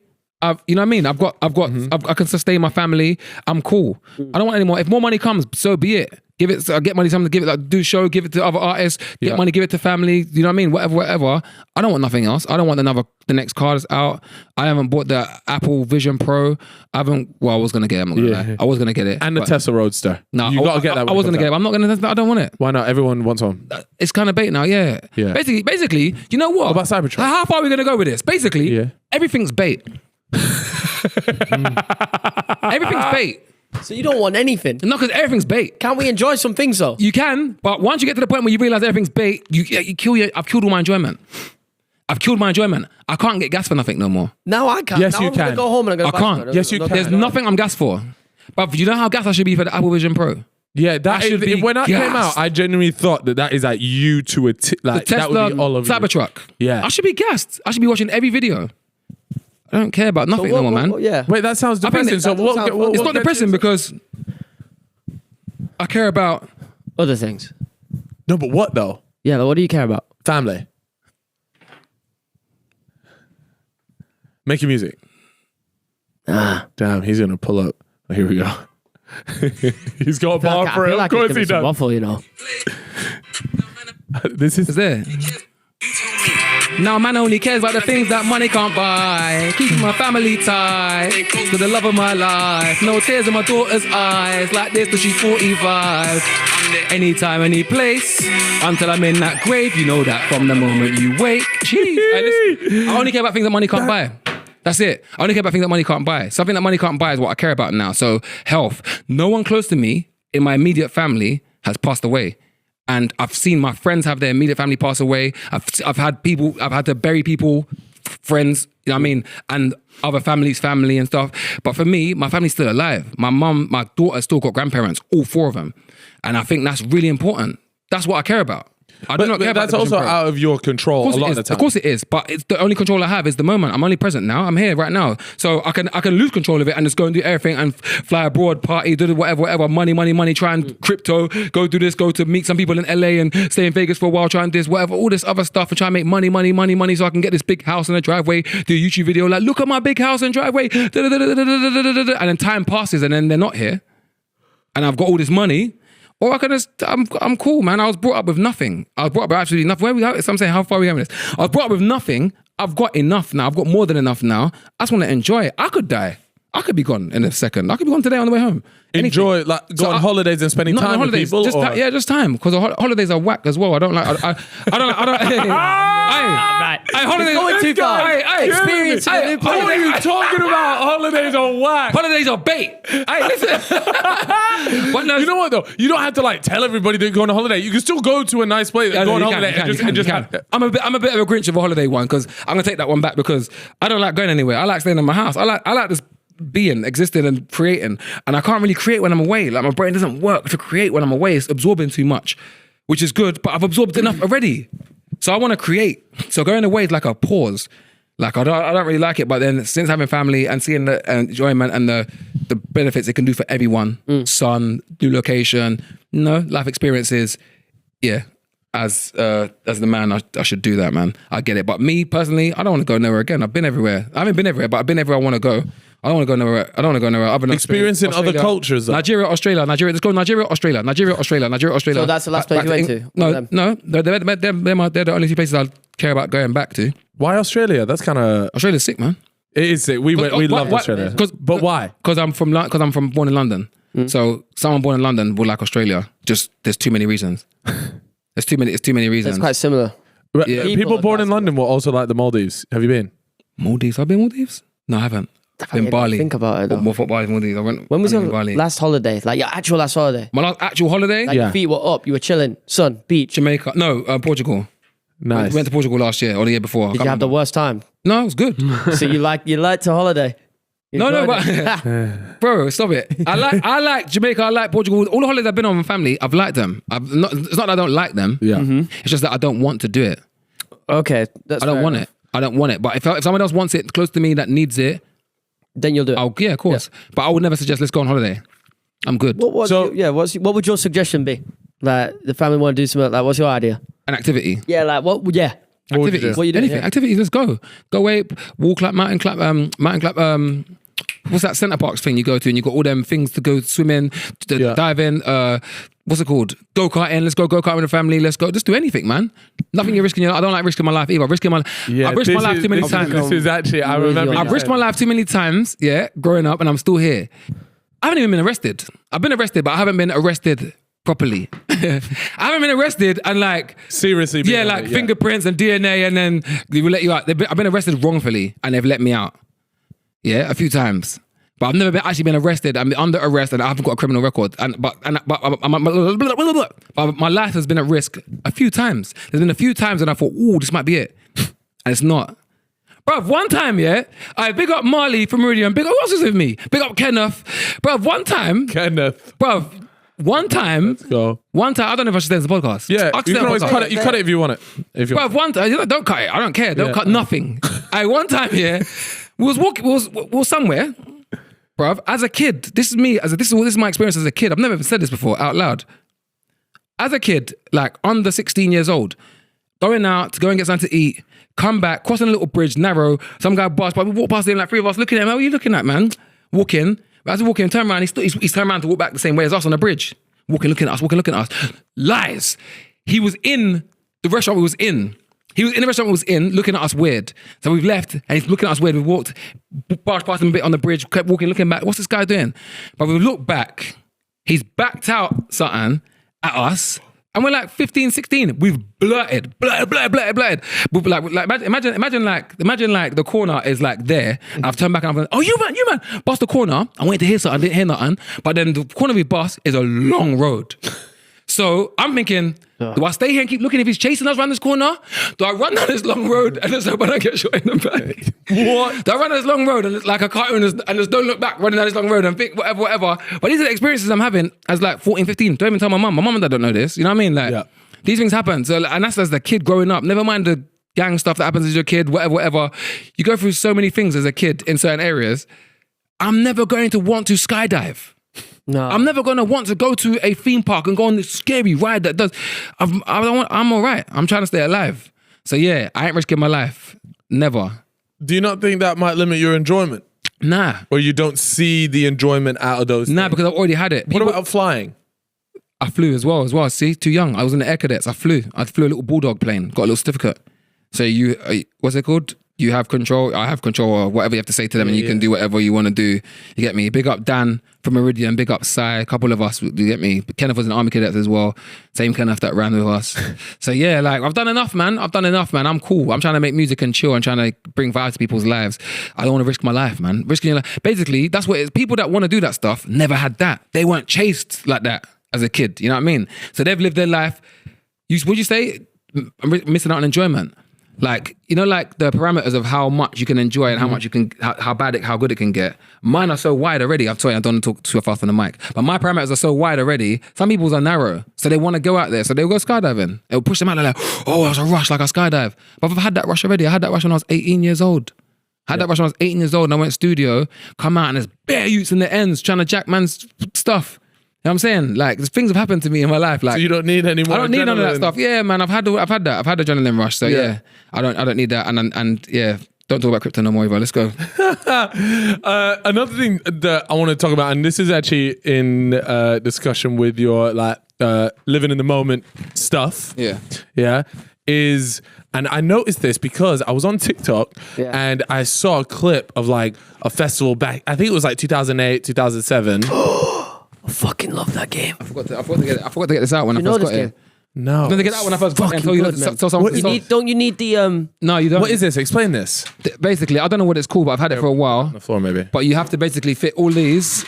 You know what I mean? I can sustain my family. I'm cool. I don't want any more. If more money comes, so be it. Give it. Get money. Something to give it. Like, do show. Give it to other artists. Get money. Give it to family. You know what I mean? Whatever. I don't want nothing else. I don't want the next car that's out. I haven't bought the Apple Vision Pro. I haven't. Well, I was gonna get it. I'm not gonna lie. I was gonna get it. And the Tesla Roadster. No, you gotta get that. I was gonna get it. I'm not gonna. I don't want it. Why not? Everyone wants one. It's kind of bait now. Yeah. Basically, you know what? What about Cybertruck? How far are we gonna go with this? Basically, everything's bait. Everything's bait. So you don't want anything? No, because everything's bait. Can't we enjoy some things though? You can, but once you get to the point where you realize everything's bait, you kill your. I've killed all my enjoyment. I've killed my enjoyment. I can't get gas for nothing no more. Now I can. Yes, now you I'm gonna can. go home and I'm gonna I can't. Yes, you can. There's nothing I'm gas for. But you know how gas I should be for the Apple Vision Pro? Yeah, that should be when that came gassed. out, I genuinely thought that is like you to a like The that Tesla would be all of you. Cybertruck. Yeah. I should be gassed. I should be watching every video. I don't care about nothing no more, man. Yeah. Wait, that sounds I think depressing. So that what? sounds- what It's not depressing because I care about. Other things. No, but what though? Yeah, but what do you care about? Family. Making music. Damn, he's gonna pull up. Oh, here we go. He's got a bar for it. Of course he does. Waffle, you know. This is It's there. Now man only cares about the things that money can't buy. Keeping my family tight to the love of my life. No tears in my daughter's eyes like this till she's 45. Anytime, any place, until I'm in that grave. You know that from the moment you wake. Jeez. Hey, listen, I only care about things that money can't buy. That's it. I only care about things that money can't buy. Something that money can't buy is what I care about now. So health. No one close to me in my immediate family has passed away. And I've seen my friends have their immediate family pass away. I've had to bury people, friends, you know what I mean? And other families' family and stuff. But for me, my family's still alive. My mum, my daughter still got grandparents, all four of them. And I think that's really important. That's what I care about. I do not care about that's also out of your control a lot of the time. Of course it is, but it's the only control I have is the moment. I'm only present now. I'm here right now, so I can lose control of it and just go and do everything and fly abroad, party, do whatever, money, try and crypto, go do this, go to meet some people in LA and stay in Vegas for a while, try and this, whatever, all this other stuff, and try and make money, so I can get this big house and a driveway, do a YouTube video like, look at my big house and driveway, and then time passes and then they're not here, and I've got all this money. Or I can just, I'm cool, man. I was brought up with nothing. I was brought up with absolutely nothing. Where we go? So I'm saying, how far are we going with this? I was brought up with nothing. I've got enough now. I've got more than enough now. I just want to enjoy it. I could die. I could be gone in a second. I could be gone today on the way home. Enjoy, like, go on holidays and spending time with people? Just just time. Because holidays are whack as well. I don't like, I don't, holidays going too far. Experience. What are you talking about? Holidays are whack. Holidays are bait. Hey, listen. You know what though? You don't have to like tell everybody that you're going on holiday. You can still go to a nice place and go on holiday and just I'm a bit of a Grinch of a holiday one because I'm gonna take that one back because I don't like going anywhere. I like staying in my house. I like this being, existing and creating, and I can't really create when I'm away. Like my brain doesn't work to create when I'm away. It's absorbing too much, which is good, but I've absorbed enough already. So I want to create. So going away is like a pause. Like I don't really like it, but then since having family and seeing the enjoyment and the benefits it can do for everyone, sun, new location, life experiences, yeah. As the man, I should do that, man. I get it. But me personally, I don't want to go nowhere again. I've been everywhere. I haven't been everywhere, but I've been everywhere I want to go. I don't want to go nowhere. I don't want to go nowhere other than experiencing Australia, other cultures. Though. Nigeria, Australia. Let's go Nigeria, Australia. So that's the last place you went to? No. They're the only two places I care about going back to. Why Australia? That's kind of Australia's sick, man. It is sick. We love Australia. But why? Because I'm from born in London. So someone born in London will like Australia. Just there's too many reasons. It's too many reasons. It's quite similar. Yeah. People born in London will also like the Maldives. Have you been? Maldives? I've been Maldives? No, I haven't. I've been Bali. Think about it though. More for Bali, Maldives. When was your last holiday? Like your actual last holiday? My last actual holiday? Like your feet were up, you were chilling, sun, beach. Jamaica. No, Portugal. Nice. Went to Portugal last year or the year before. Did you have the worst time? No, it was good. So you like to holiday? But bro, stop it. I like Jamaica. I like Portugal. All the holidays I've been on with family, I've liked them. It's not that I don't like them. Yeah. It's just that I don't want to do it. Okay, that's I don't want it. I don't want it. But if someone else wants it close to me that needs it, then you'll do it. Yeah, of course. Yeah. But I would never suggest let's go on holiday. I'm good. What would your suggestion be? Like the family want to do something like what's your idea? An activity. Yeah, like what? Yeah. Activities. What you doing? Anything. Yeah. Activities. Let's go. Go away. Walk like mountain clap. What's that centre parks thing you go to and you got all them things to go swimming, dive in. What's it called? Go karting. Let's go karting with the family. Let's go. Just do anything, man. Nothing you're risking. I don't like risking my life either. I've risked my life too many times. This is actually, I remember. I've risked my life too many times. Yeah, growing up, and I'm still here. I haven't even been arrested. I've been arrested, but I haven't been arrested properly. I haven't been arrested and like seriously. Fingerprints and DNA, and then they will let you out. I've been arrested wrongfully, and they've let me out. Yeah, a few times. But I've never actually been arrested. I'm under arrest and I haven't got a criminal record. But my life has been at risk a few times. There's been a few times and I thought, ooh, this might be it. And it's not. Bruv, one time, I big up Marley from Meridian. Who else is with me? Big up Kenneth. Bruv, one time. One time. Let's go. One time, I don't know if I should say this in the podcast. Yeah, you can always cut it. You cut it if you want it. Bruv, one time, don't cut it. I don't care. Don't cut nothing. One time, we was walking, we was somewhere. Bruv, as a kid, this is my experience as a kid. I've never even said this before out loud. As a kid, like under 16 years old, going out to go and get something to eat, come back, crossing a little bridge, narrow, some guy passed by, we walk past him, like three of us looking at him, what are you looking at, man? Walking, as we walk in, turn around, he's turned around to walk back the same way as us on the bridge. Looking at us. Lies. He was in the restaurant we was in. He was in the restaurant we was in, looking at us weird. So we've left, and he's looking at us weird. We walked, barged past him a bit on the bridge, kept walking, looking back. What's this guy doing? But we look back, he's backed out something at us, and we're like 15, 16. We've blurted. Like, imagine like the corner is like there. And I've turned back and I'm like, oh, you man. Bust the corner. I waited to hear something, I didn't hear nothing. But then the corner we bust is a long road. So I'm thinking, do I stay here and keep looking if he's chasing us around this corner? Do I run down this long road and just hope I don't get shot in the back? What? Do I run down this long road and it's like a cartoon and just don't look back running down this long road and think whatever. But these are the experiences I'm having as like 14, 15. Don't even tell my mum. My mum and dad don't know this. You know what I mean? Like these things happen. So, and that's as the kid growing up. Never mind the gang stuff that happens as your kid, whatever. You go through so many things as a kid in certain areas. I'm never going to want to skydive. No. I'm never going to want to go to a theme park and go on this scary ride that does. I'm all right. I'm trying to stay alive. So yeah, I ain't risking my life. Never. Do you not think that might limit your enjoyment? Nah. Or you don't see the enjoyment out of those things? Because I've already had it. What about flying? I flew as well. See, too young. I was in the air cadets. I flew a little bulldog plane. Got a little certificate. So what's it called? You have control, I have control, or whatever you have to say to them, and you can do whatever you want to do. You get me? Big up Dan from Meridian, big up Sai, a couple of us, you get me? Kenneth was an army cadet as well. Same Kenneth that ran with us. So yeah, like I've done enough, man. I'm cool. I'm trying to make music and chill. I'm trying to bring value to people's lives. I don't want to risk my life, man. Risking your life. Basically, that's what it is. People that want to do that stuff never had that. They weren't chased like that as a kid. You know what I mean? So they've lived their life. Would you say missing out on enjoyment? Like, you know, like the parameters of how much you can enjoy and how much you can, how good it can get. Mine are so wide already. I'm sorry, I don't talk too fast on the mic, but my parameters are so wide already. Some people's are narrow, so they want to go out there, so they'll go skydiving. It'll push them out like, oh, it was a rush, like a skydive. But I've had that rush already. I had that rush when I was 18 years old. And I went studio, come out and there's bare youths in the ends trying to jack man's stuff. You know what I'm saying? Like, things have happened to me in my life. Like, so you don't need any more. I don't need none of that stuff. Yeah, man, I've had that. I've had the adrenaline rush. So yeah, I don't need that. And yeah, don't talk about crypto no more, Eva. Let's go. Another thing that I want to talk about, and this is actually in discussion with your like living in the moment stuff. Yeah, is. And I noticed this because I was on TikTok and I saw a clip of like a festival back. I think it was like 2008, 2007. I fucking love that game. I forgot to get this out when I first got it. No. I didn't get that when I first got it until you don't you need the No, you don't. What is this? Explain this. Basically, I don't know what it's called, but I've had it for a while. On the floor, maybe. But you have to basically fit all these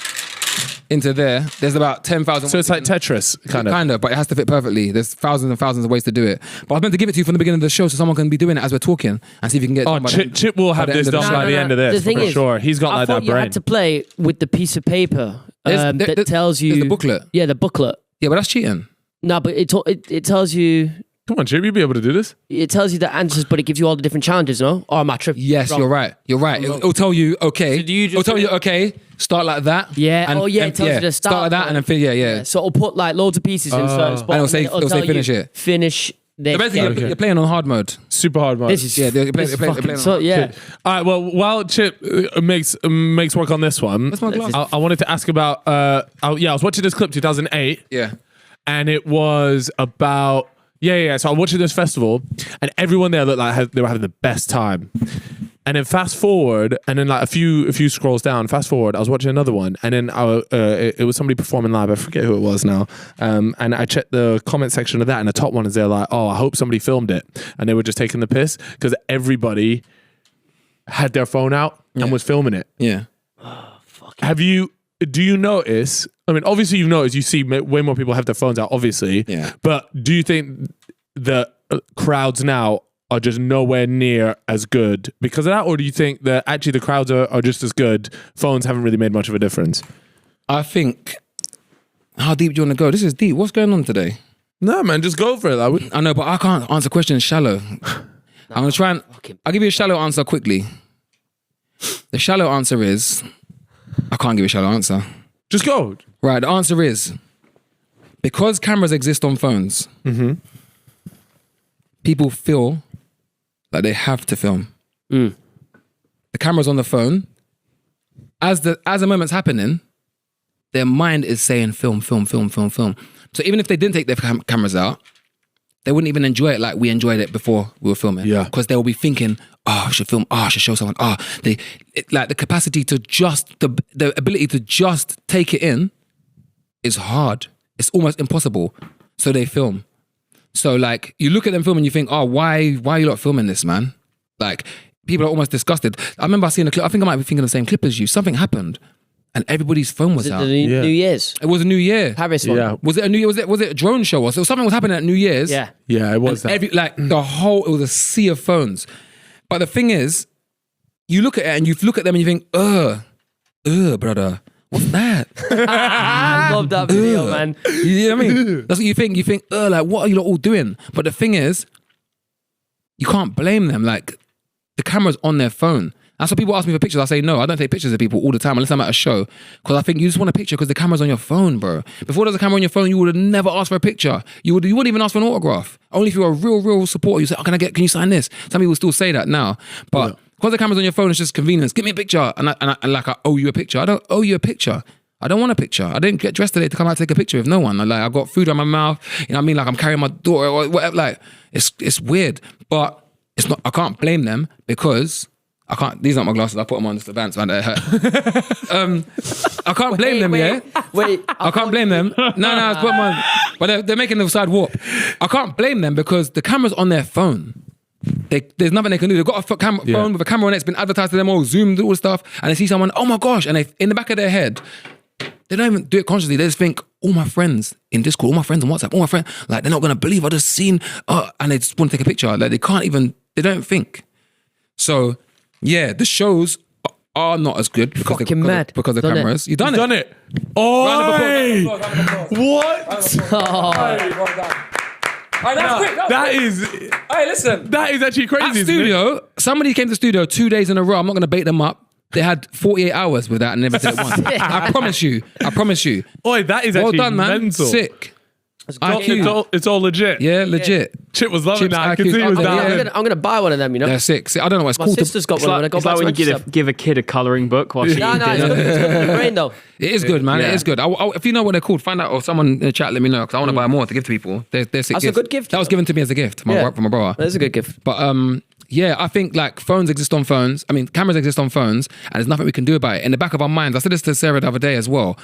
into there. There's about 10,000. So it's like Tetris, kind of. But it has to fit perfectly. There's thousands and thousands of ways to do it. But I was meant to give it to you from the beginning of the show so someone can be doing it as we're talking and see if you can get it done by Chip will have this done by the end of this, the thing for is, sure. He's got I like thought that you brain. had to play with the piece of paper that tells you... There's the booklet. Yeah, the booklet. Yeah, but that's cheating. No, but it tells you... Come on, Chip, you'll be able to do this. It tells you the answers, but it gives you all the different challenges, no? Or am I tripping? Yes, wrong? you're right. You're right. It'll tell you, okay. So do you just- it'll tell you, okay, start like that. Yeah, it tells you to start like that and then yeah. So it'll put like loads of pieces in certain spots. And it'll say tell finish you, it. Finish this. Basically, you're playing on hard mode. Super hard, man. This is they're this is playing fucking on so hard. yeah. All right, well, while Chip makes work on this one, That's my glass. I wanted to ask about, I was watching this clip, 2008, Yeah. and it was about... Yeah. So I was watching this festival, and everyone there looked like they were having the best time. And then fast forward, and then like a few scrolls down, fast forward, I was watching another one, and then it was somebody performing live. I forget who it was now. And I checked the comment section of that, and the top one is there like, oh, I hope somebody filmed it. And they were just taking the piss because everybody had their phone out and was filming it. Yeah. Do you notice? I mean, obviously you've noticed. You see way more people have their phones out, obviously. Yeah. But do you think the crowds now are just nowhere near as good because of that, or do you think that actually the crowds are just as good? Phones haven't really made much of a difference. I think. How deep do you want to go? This is deep. What's going on today? No, man, just go for it. I know, but I can't answer questions shallow. I'm gonna try and. I'll give you a shallow answer quickly. The shallow answer is. I can't give you a shallow answer. Just go. Right, the answer is because cameras exist on phones, people feel like they have to film. The camera's on the phone. As the moment's happening, their mind is saying film. So even if they didn't take their cameras out, they wouldn't even enjoy it like we enjoyed it before we were filming. Yeah. Because they'll be thinking, oh, I should film, oh, I should show someone. Oh, like the capacity to just, the ability to just take it in is hard. It's almost impossible. So they film. So like, you look at them film and you think, oh, why are you not filming this, man? Like, people are almost disgusted. I remember seeing a clip, I think I might be thinking the same clip as you. Something happened and everybody's phone was out. The New Year's. It was a New Year. Paris one. Yeah. Was it a New Year? Was it a drone show or so? Something was happening at New Year's. Yeah. Yeah, it was that. It was a sea of phones. But the thing is, you look at it and you look at them and you think, brother, what's that? I love that video, man. You know what I mean? That's what you think. You think, like, what are you lot all doing? But the thing is, you can't blame them. Like, the camera's on their phone. That's why people ask me for pictures. I say, no, I don't take pictures of people all the time unless I'm at a show. Because I think you just want a picture because the camera's on your phone, bro. Before there's a camera on your phone, you would have never asked for a picture. You wouldn't even ask for an autograph. Only if you're a real supporter. You say, oh, can you sign this? Some people still say that now. But because the camera's on your phone, it's just convenience. Give me a picture. And I owe you a picture. I don't owe you a picture. I don't want a picture. I didn't get dressed today to come out and take a picture with no one. Like, I got food on my mouth. You know what I mean? Like, I'm carrying my daughter or whatever. Like, it's weird. But it's not, I can't blame them because these aren't my glasses. I put them on just advance, man. They hurt. I can't blame them, yeah? Wait. I can't blame them. No, I put them on. But they're making the side warp. I can't blame them because the camera's on their phone. There's nothing they can do. They've got a phone with a camera on it. It's been advertised to them all, zoomed, all the stuff. And they see someone, oh my gosh. And in the back of their head, they don't even do it consciously. They just think, all my friends in Discord, all my friends on WhatsApp, all my friends, like, they're not going to believe I just seen, and they just want to take a picture. Like, they don't think. So, yeah, the shows are not as good because of cameras. You've done it. Oh, What? that is actually crazy. At studio, somebody came to the studio 2 days in a row. I'm not going to bait them up. They had 48 hours with that and never did it once. I promise you. Oi, that is Well actually done, man. mental. Sick. It's all legit. Yeah, legit. Chip was loving Chip's that. I could IQ. see he was Yeah. down. I'm gonna buy one of them, you know. They're sick. See, I don't know what it's My called. sister's got one when I got It's back like to when you Manchester. give a kid a colouring book while she No, it's good. It's good for the brain, though. It is good, man. Yeah. It is good. If you know what they're called, find out, or someone in the chat, let me know, because I want to buy more to give to people. They're sick That's a gifts. good gift. That was given to me as a gift from my brother. That's a good gift. But yeah, I think like phones exist on phones. I mean, cameras exist on phones, and there's nothing we can do about it. In the back of our minds, I said this to Sarah the other day as well.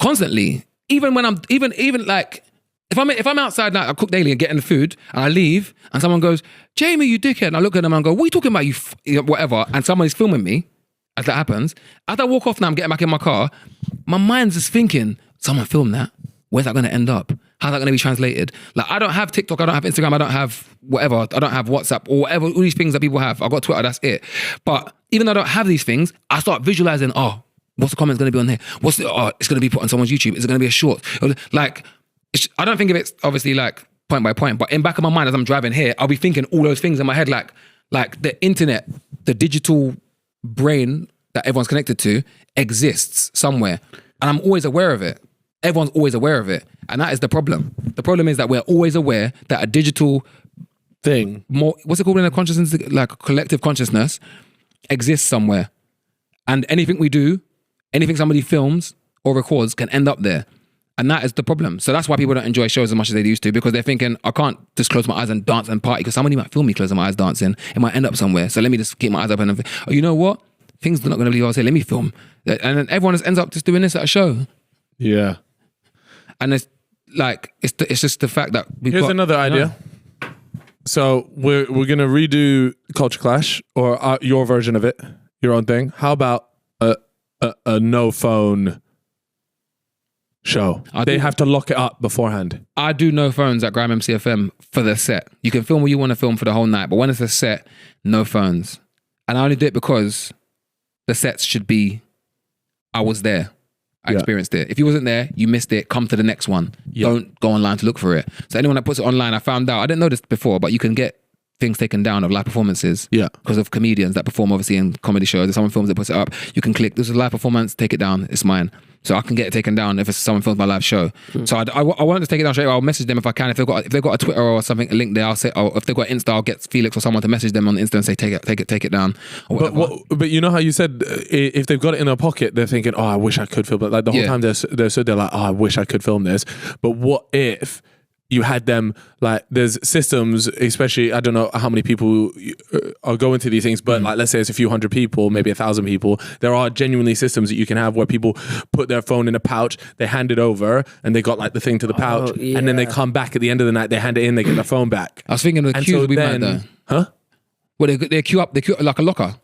Constantly, even when I'm even like, if I'm outside now, I cook daily and getting the food, and I leave, and someone goes, "JME, you dickhead," and I look at them and I go, "What are you talking about? You whatever?" And somebody's filming me, as that happens, as I walk off now, I'm getting back in my car, my mind's just thinking, someone filmed that. Where's that going to end up? How's that going to be translated? Like, I don't have TikTok, I don't have Instagram, I don't have whatever, I don't have WhatsApp or whatever, all these things that people have. I've got Twitter, that's it. But even though I don't have these things, I start visualizing, what's the comments going to be on here? It's going to be put on someone's YouTube. Is it going to be a short? Like, I don't think of it obviously like point by point, but in back of my mind as I'm driving here, I'll be thinking all those things in my head, like the internet, the digital brain that everyone's connected to exists somewhere. And I'm always aware of it. Everyone's always aware of it. And that is the problem. The problem is that we're always aware that a digital thing, more, what's it called in a consciousness, like a collective consciousness, exists somewhere. And anything we do, anything somebody films or records can end up there. And that is the problem. So that's why people don't enjoy shows as much as they used to, because they're thinking, I can't just close my eyes and dance and party because somebody might film me closing my eyes dancing. It might end up somewhere. So let me just keep my eyes open and think, you know what? Things are not going to believe what I say. Let me film. And then everyone just ends up just doing this at a show. Yeah. And it's like, it's just the fact that Here's another idea. So we're going to redo Culture Clash or your version of it, your own thing. How about a no phone show? They have to lock it up beforehand. I do no phones at Grime MCFM for the set. You can film what you want to film for the whole night, but when it's a set, no phones. And I only do it because the sets should be, I was there. I experienced it. If you wasn't there, you missed it. Come to the next one. Don't go online to look for it. So anyone that puts it online, I found out, I didn't know this before, but you can get things taken down of live performances because of comedians that perform obviously in comedy shows. If someone films it, puts it up, you can click, this is a live performance, take it down, it's mine. So I can get it taken down if someone films my live show. So I won't just take it down straight away. I'll message them if I can. If they've got a Twitter or something, a link there, I'll say, if they've got Insta, I'll get Felix or someone to message them on Insta and say, take it down. But you know how you said, if they've got it in their pocket, they're thinking, I wish I could film it. Like the whole time they're like, I wish I could film this. But what if you had them, like, there's systems, especially, I don't know how many people are going to these things, but like, let's say it's a few hundred people, maybe 1,000 people. There are genuinely systems that you can have where people put their phone in a pouch, they hand it over, and they got like the thing to the pouch, and then they come back at the end of the night, they hand it in, they get their phone back. I was thinking of the queues we might though. Huh? Well, they queue up like a locker.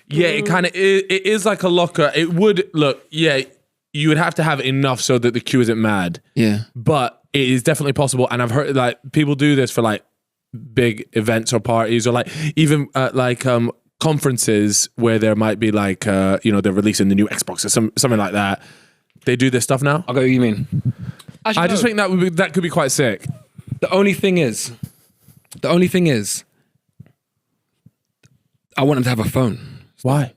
Yeah, it is like a locker. It would, look, you would have to have enough so that the queue isn't mad. Yeah. But it is definitely possible, and I've heard like people do this for like big events or parties or like even conferences where there might be like they're releasing the new Xbox or something like that. They do this stuff now. I get what you mean. Actually, I just think that could be quite sick. The only thing is, I want them to have a phone. Why?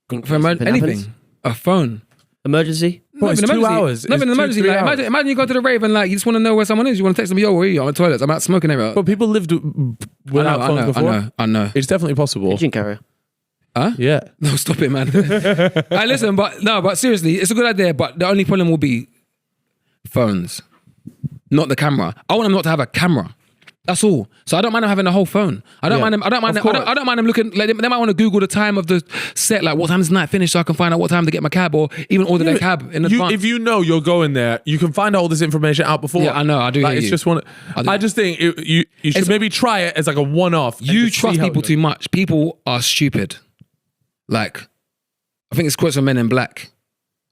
For anything, a phone. Emergency? Well, it's 2 hours. Not even an emergency. Like, imagine you go to the rave and like you just want to know where someone is. You want to text them, yo, where are you? I'm at the toilets. I'm out smoking everywhere. But people lived without phones before. I know. It's definitely possible. Pigeon carrier. Huh? Yeah. No, stop it, man. Listen, but seriously, it's a good idea. But the only problem will be phones, not the camera. I want them not to have a camera. That's all. So I don't mind them having the whole phone. I don't mind them. I don't mind them looking. Like, they might want to Google the time of the set, like what time is the night finished, so I can find out what time to get my cab, or even order their cab in advance. If you know you're going there, you can find all this information out before. Yeah, I know. I do. Like, it's just one. I just think you should maybe try it as like a one-off. You trust people too much. People are stupid. Like, I think it's quotes from Men in Black,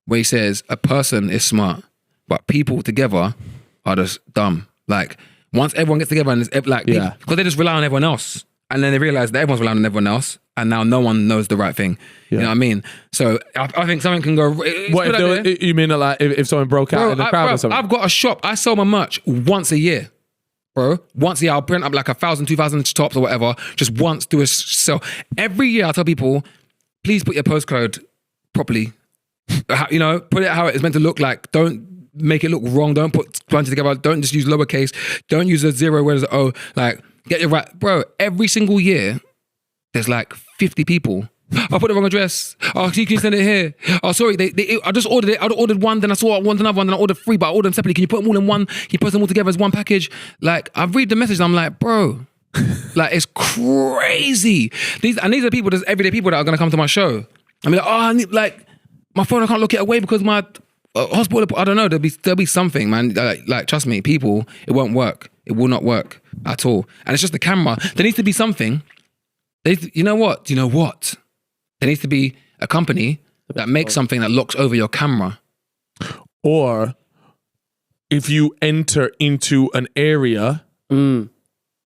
where he says a person is smart, but people together are just dumb. Like, once everyone gets together and it's like, because they just rely on everyone else, and then they realize that everyone's relying on everyone else, and now no one knows the right thing. You know what I mean? So I think something can go. What you mean like if someone broke out in the crowd or something? I've got a shop. I sell my merch once a year, bro. Once a year, I'll print up like 1,000, 2,000 tops or whatever. Just once, do a sell. Every year, I tell people, please put your postcode properly. Put it how it's meant to look like. Don't make it look wrong. Don't put bunches together. Don't just use lowercase. Don't use a 0 where there's an O. Like, get it right. Bro, every single year, there's like 50 people. I put the wrong address. Oh, you can send it here. Oh, sorry. I just ordered it. I ordered one, then I saw I wanted another one, then I ordered 3, but I ordered them separately. Can you put them all in one? Can you put them all together as one package? Like, I read the message and I'm like, bro, like, it's crazy. These are people, there's everyday people that are going to come to my show. I mean, I need, like, my phone, I can't look it away because my hospital, I don't know, there'll be something, man. Like, trust me, people, it won't work. It will not work at all. And it's just the camera. There needs to be something. You know what? There needs to be a company that makes something that locks over your camera. Or if you enter into an area,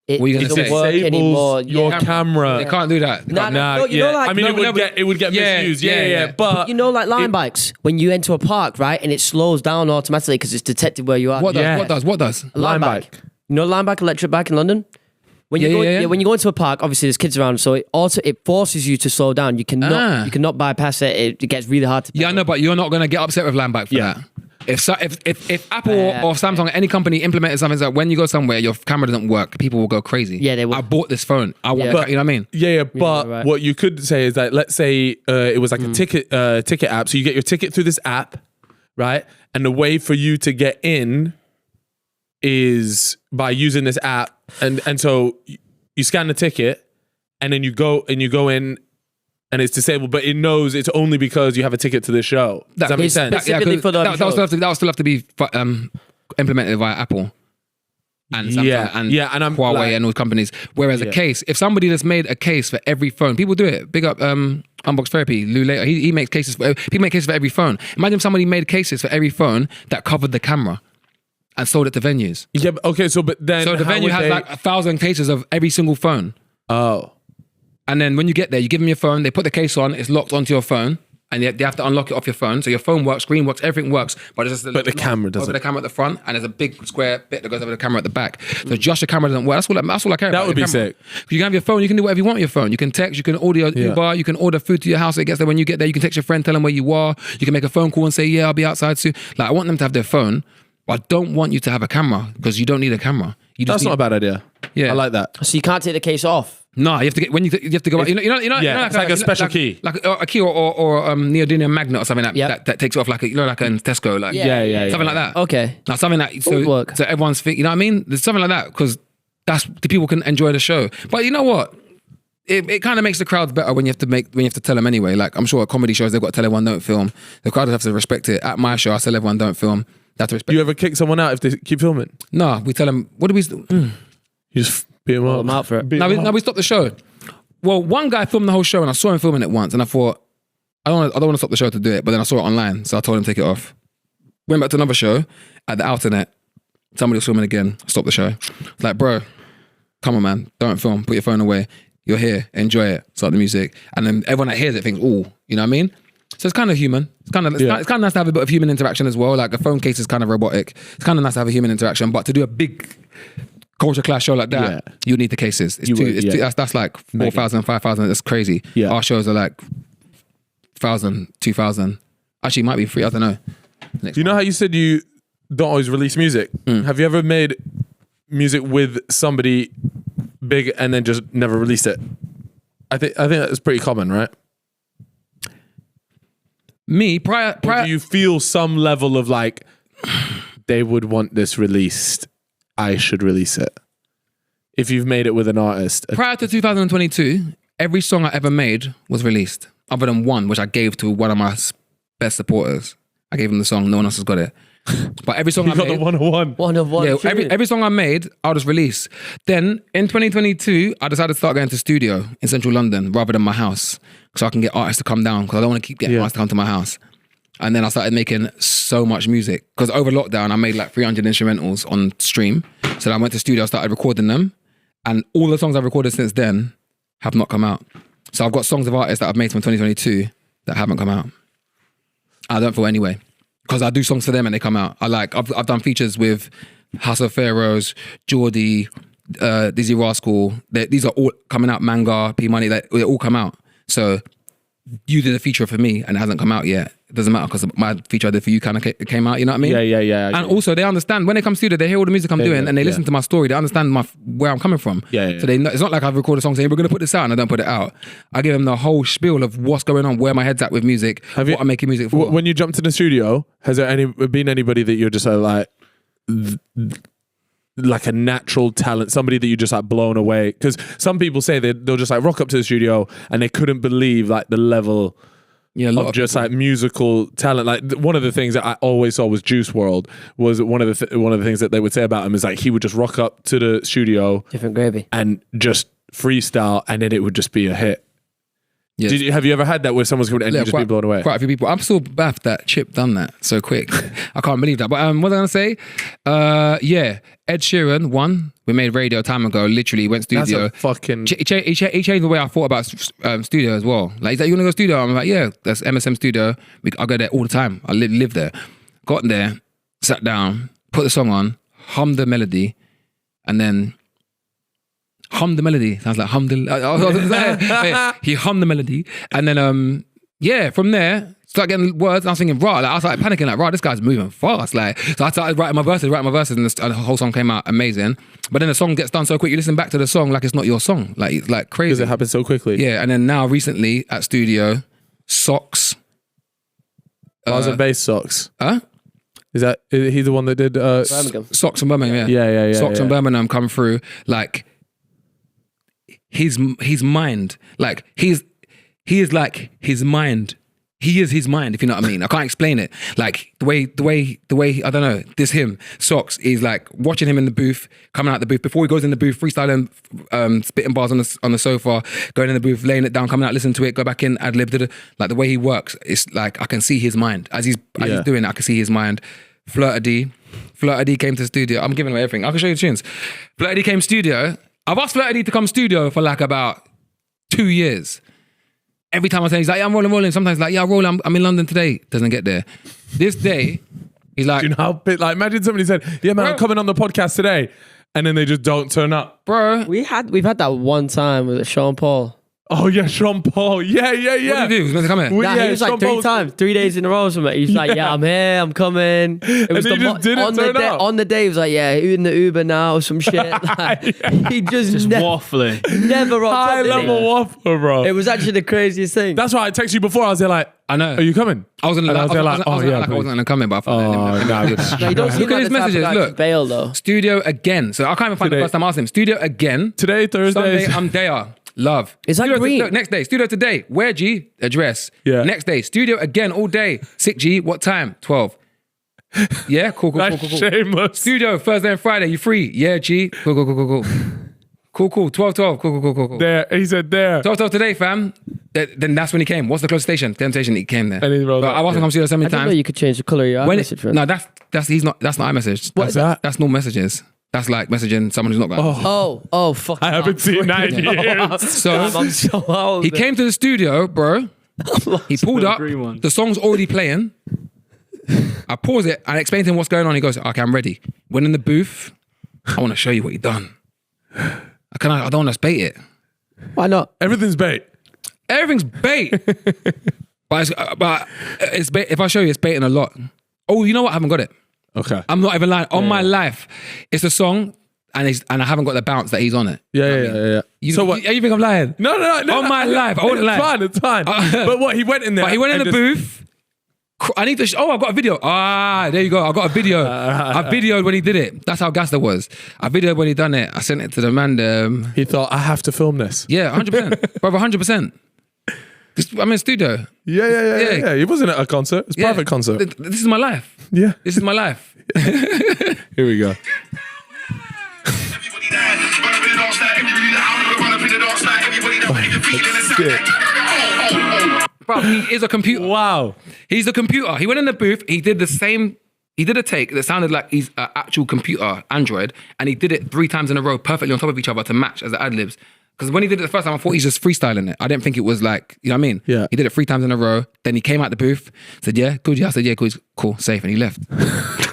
It What are you gonna doesn't say? work anymore. your camera. They can't do that. They Nah, can't- nah. No, you know, like- I mean, it would get Yeah, misused. yeah, Yeah, yeah. But You know, like line bikes, when you enter a park, right, and it slows down automatically because it's detected where you are. What Yeah. does? What does? A line bike. You know, line bike, electric bike in London. When you go, when you go into a park, obviously there's kids around, so it forces you to slow down. You cannot bypass it. It gets really hard to. Yeah, I know, but you're not gonna get upset with land bike for that. If Apple or Samsung, any company implemented something like when you go somewhere, your camera doesn't work, people will go crazy. Yeah, they will. I bought this phone. I want, Yeah. you know what I mean? Yeah, but right. what you could say is that let's say it was like a ticket app. So you get your ticket through this app, right? And the way for you to get in is by using this app, and so you scan the ticket, and then you go in. And it's disabled, but it knows it's only because you have a ticket to this show. Does that make sense? Specifically for the that will still have to be implemented via Apple and Samsung and I'm Huawei like, and all companies. Whereas a case, if somebody just made a case for every phone, people do it. Big up Unbox Therapy, Lou Later. He makes cases for people make cases for every phone. Imagine if somebody made cases for every phone that covered the camera and sold it to venues. Yeah, okay, but then So the venue has like 1,000 cases of every single phone. Oh. And then when you get there, you give them your phone, they put the case on, it's locked onto your phone, and they have to unlock it off your phone. So your phone works, screen works, everything works, but it's just the camera doesn't. Over the camera at the front, and there's a big square bit that goes over the camera at the back. So just your camera doesn't work. That's all I care about. That would be sick. You can have your phone, you can do whatever you want with your phone. You can text, you can order Uber, you can order food to your house. It gets there when you get there. You can text your friend, tell them where you are. You can make a phone call and say, yeah, I'll be outside soon. Like, I want them to have their phone, but I don't want you to have a camera because you don't need a camera. That's not a bad idea. Yeah. I like that. So you can't take the case off. No, you have to get you have to go. It's like a special key, like a key or neodymium magnet or something that takes it off like a in Tesco, like something like that. Okay, now something that so everyone's think, you know what I mean? There's something like that because that's the people can enjoy the show. But you know what? It kind of makes the crowds better when you have to tell them anyway. Like I'm sure at comedy shows they've got to tell everyone don't film. The crowd have to respect it. At my show, I tell everyone don't film. They have to respect. You ever kick someone out if they keep filming? No, we tell them. What do we? You just beat them up. I'm out for it. Now we stopped the show. Well, one guy filmed the whole show and I saw him filming it once and I thought, I don't want to stop the show to do it, but then I saw it online, so I told him to take it off. Went back to another show at the Outernet. Somebody was filming again, stopped the show. It's like, bro, come on, man, don't film, put your phone away. You're here, enjoy it, start the music. And then everyone that hears it thinks, ooh, you know what I mean? So it's kind of human. It's kind of nice to have a bit of human interaction as well. Like a phone case is kind of robotic. It's kind of nice to have a human interaction, but to do a big culture clash show like that, you need the cases. That's like 4,000, 5,000. That's crazy. Yeah. Our shows are like 1,000, 2,000. Actually, it might be 3. I don't know. You know how you said you don't always release music? Have you ever made music with somebody big and then just never released it? I think that's pretty common, right? Me prior. Or do you feel some level of like they would want this released? I should release it. If you've made it with an artist. Prior to 2022, every song I ever made was released, other than one, which I gave to one of my best supporters. I gave him the song, no one else has got it. But every song I made... You got the 101. One of one. Yeah, every song I made, I'll just release. Then, in 2022, I decided to start going to studio in central London rather than my house, so I can get artists to come down, because I don't want to keep getting artists to come to my house. And then I started making so much music. Because over lockdown, I made like 300 instrumentals on stream. So then I went to studio, I started recording them. And all the songs I've recorded since then have not come out. So I've got songs of artists that I've made from 2022 that haven't come out. I don't feel anyway. Because I do songs for them and they come out. I've done features with House of Pharaohs, Geordie, Dizzy Rascal. These are all coming out. Manga, P Money, they all come out. So you did a feature for me and it hasn't come out yet. It doesn't matter because my feature I did for you kind of came out, you know what I mean? Yeah. And also they understand, when they come to studio, they hear all the music I'm doing and they listen to my story, they understand where I'm coming from. Yeah. So they know, it's not like I've recorded a song saying, we're going to put this out and I don't put it out. I give them the whole spiel of what's going on, where my head's at with music, what I'm making music for. When you jumped in the studio, has there been anybody that you're just like a natural talent, somebody that you just like blown away? Because some people say they'll just like rock up to the studio and they couldn't believe like the level of just like musical talent. Like one of the things that I always saw was Juice WRLD was one of the things that they would say about him is like he would just rock up to the studio, different gravy, and just freestyle, and then it would just be a hit. Yes. Have you ever had that where someone's coming and you just been blown away? Quite a few people. I'm still baffed that Chip done that so quick. I can't believe that. But what was I going to say? Yeah, Ed Sheeran won. We made radio time ago. Literally went studio. That's a fucking... He changed the way I thought about studio as well. Like, he's like, you want to go studio? I'm like, yeah, that's MSM studio. I go there all the time. I live there. Got there, sat down, put the song on, hummed the melody, and then... Hum the melody. Sounds like hum the... He hummed the melody. And then, from there, start getting words. And I was thinking, right. Like, I was like panicking, like, right, this guy's moving fast. Like, so I started writing my verses, and the whole song came out amazing. But then the song gets done so quick. You listen back to the song like it's not your song. Like, it's like crazy. Because it happens so quickly. Yeah. And then now, recently, at studio, Socks. Bars and Bass Socks. Huh? Is he the one that did... Socks from Birmingham, yeah. Socks from Birmingham come through, like... His mind, like he is like his mind. He is his mind, if you know what I mean. I can't explain it. Like the way I don't know. This him Socks is like watching him in the booth, coming out the booth before he goes in the booth, freestyling, spitting bars on the sofa, going in the booth, laying it down, coming out, listening to it, go back in, ad lib. Like the way he works, it's like I can see his mind as he's doing it. I can see his mind. Flirta D came to the studio. I'm giving away everything. I can show you the tunes. Flirta D came studio. I've asked Flirta D to come studio for like about 2 years. Every time I say, he's like, yeah, I'm rolling. Sometimes like, yeah, I'm rolling. I'm in London today. Doesn't get there. This day, he's like... Do you know how bit, like, imagine somebody said, yeah, man, I'm coming on the podcast today. And then they just don't turn up. Bro. We've had that one time with Sean Paul. Oh, yeah, Sean Paul. Yeah. What did he do? He was meant to come here? He was like 3 times, 3 days in a row or something. He was like, yeah, I'm here, I'm coming. It was and he just didn't turn up. On the day, he was like, yeah, in the Uber now or some shit. Like, he just waffling. Never rocked up. High level waffle, bro. It was actually the craziest thing. That's why I texted you before. I was there like, I know. Are you coming? I was like, I wasn't going to come in, but I thought No, you don't seem look at his messages. Look, bail though. Studio again. So I can't even find the first time I asked him. Studio again. Today, Thursday. Sunday, I'm there. Love. Is that green? Look, next day, studio today. Where, G? Address. Yeah. Next day, studio again all day. Sick, G. What time? 12. Yeah, cool. Shameless. Studio Thursday and Friday. You free? Yeah, G. Cool. Cool. 12. Cool. There. He said there. 12 today, fam. Then that's when he came. What's the closest station? Temptation. He came there. And he rolled but up, I wasn't come studio so many I didn't times. know you could change the colour of your message for him. No, that's not iMessage. What's that? That's no messages. That's like messaging someone who's not got. Oh, fuck. I haven't seen that in years. So I'm so old. he came to the studio, bro. He pulled up. The song's already playing. I pause it and explain to him what's going on. He goes, okay, I'm ready. Went in the booth. I want to show you what he done. I don't want to bait it. Why not? Everything's bait. Everything's bait. but it's bait. If I show you, it's baiting a lot. Oh, you know what? I haven't got it. Okay. I'm not even lying. On my life, it's a song, and I haven't got the bounce that he's on it. Yeah. So what? You think I'm lying? No. On my life, I wouldn't lie. It's fine. But what? He went in there. But he went in the booth. I need to. I've got a video. There you go. I got a video. I videoed when he did it. That's how gassed I was. I videoed when he done it. I sent it to the man. He thought, I have to film this. Yeah, 100%, brother, 100%. I'm in studio. Yeah. He wasn't at a concert. It's a private concert. This is my life. Yeah. This is my life. Here we go. Bro, he is a computer. Wow. He's a computer. He went in the booth. He did the same. He did a take that sounded like he's an actual computer, Android, and he did it 3 times in a row, perfectly on top of each other to match as the ad-libs. Because when he did it the first time, I thought he's just freestyling it. I didn't think it was like, you know what I mean? Yeah. He did it 3 times in a row. Then he came out the booth, said, yeah, good. Yeah, I said, yeah, cool, safe. And he left.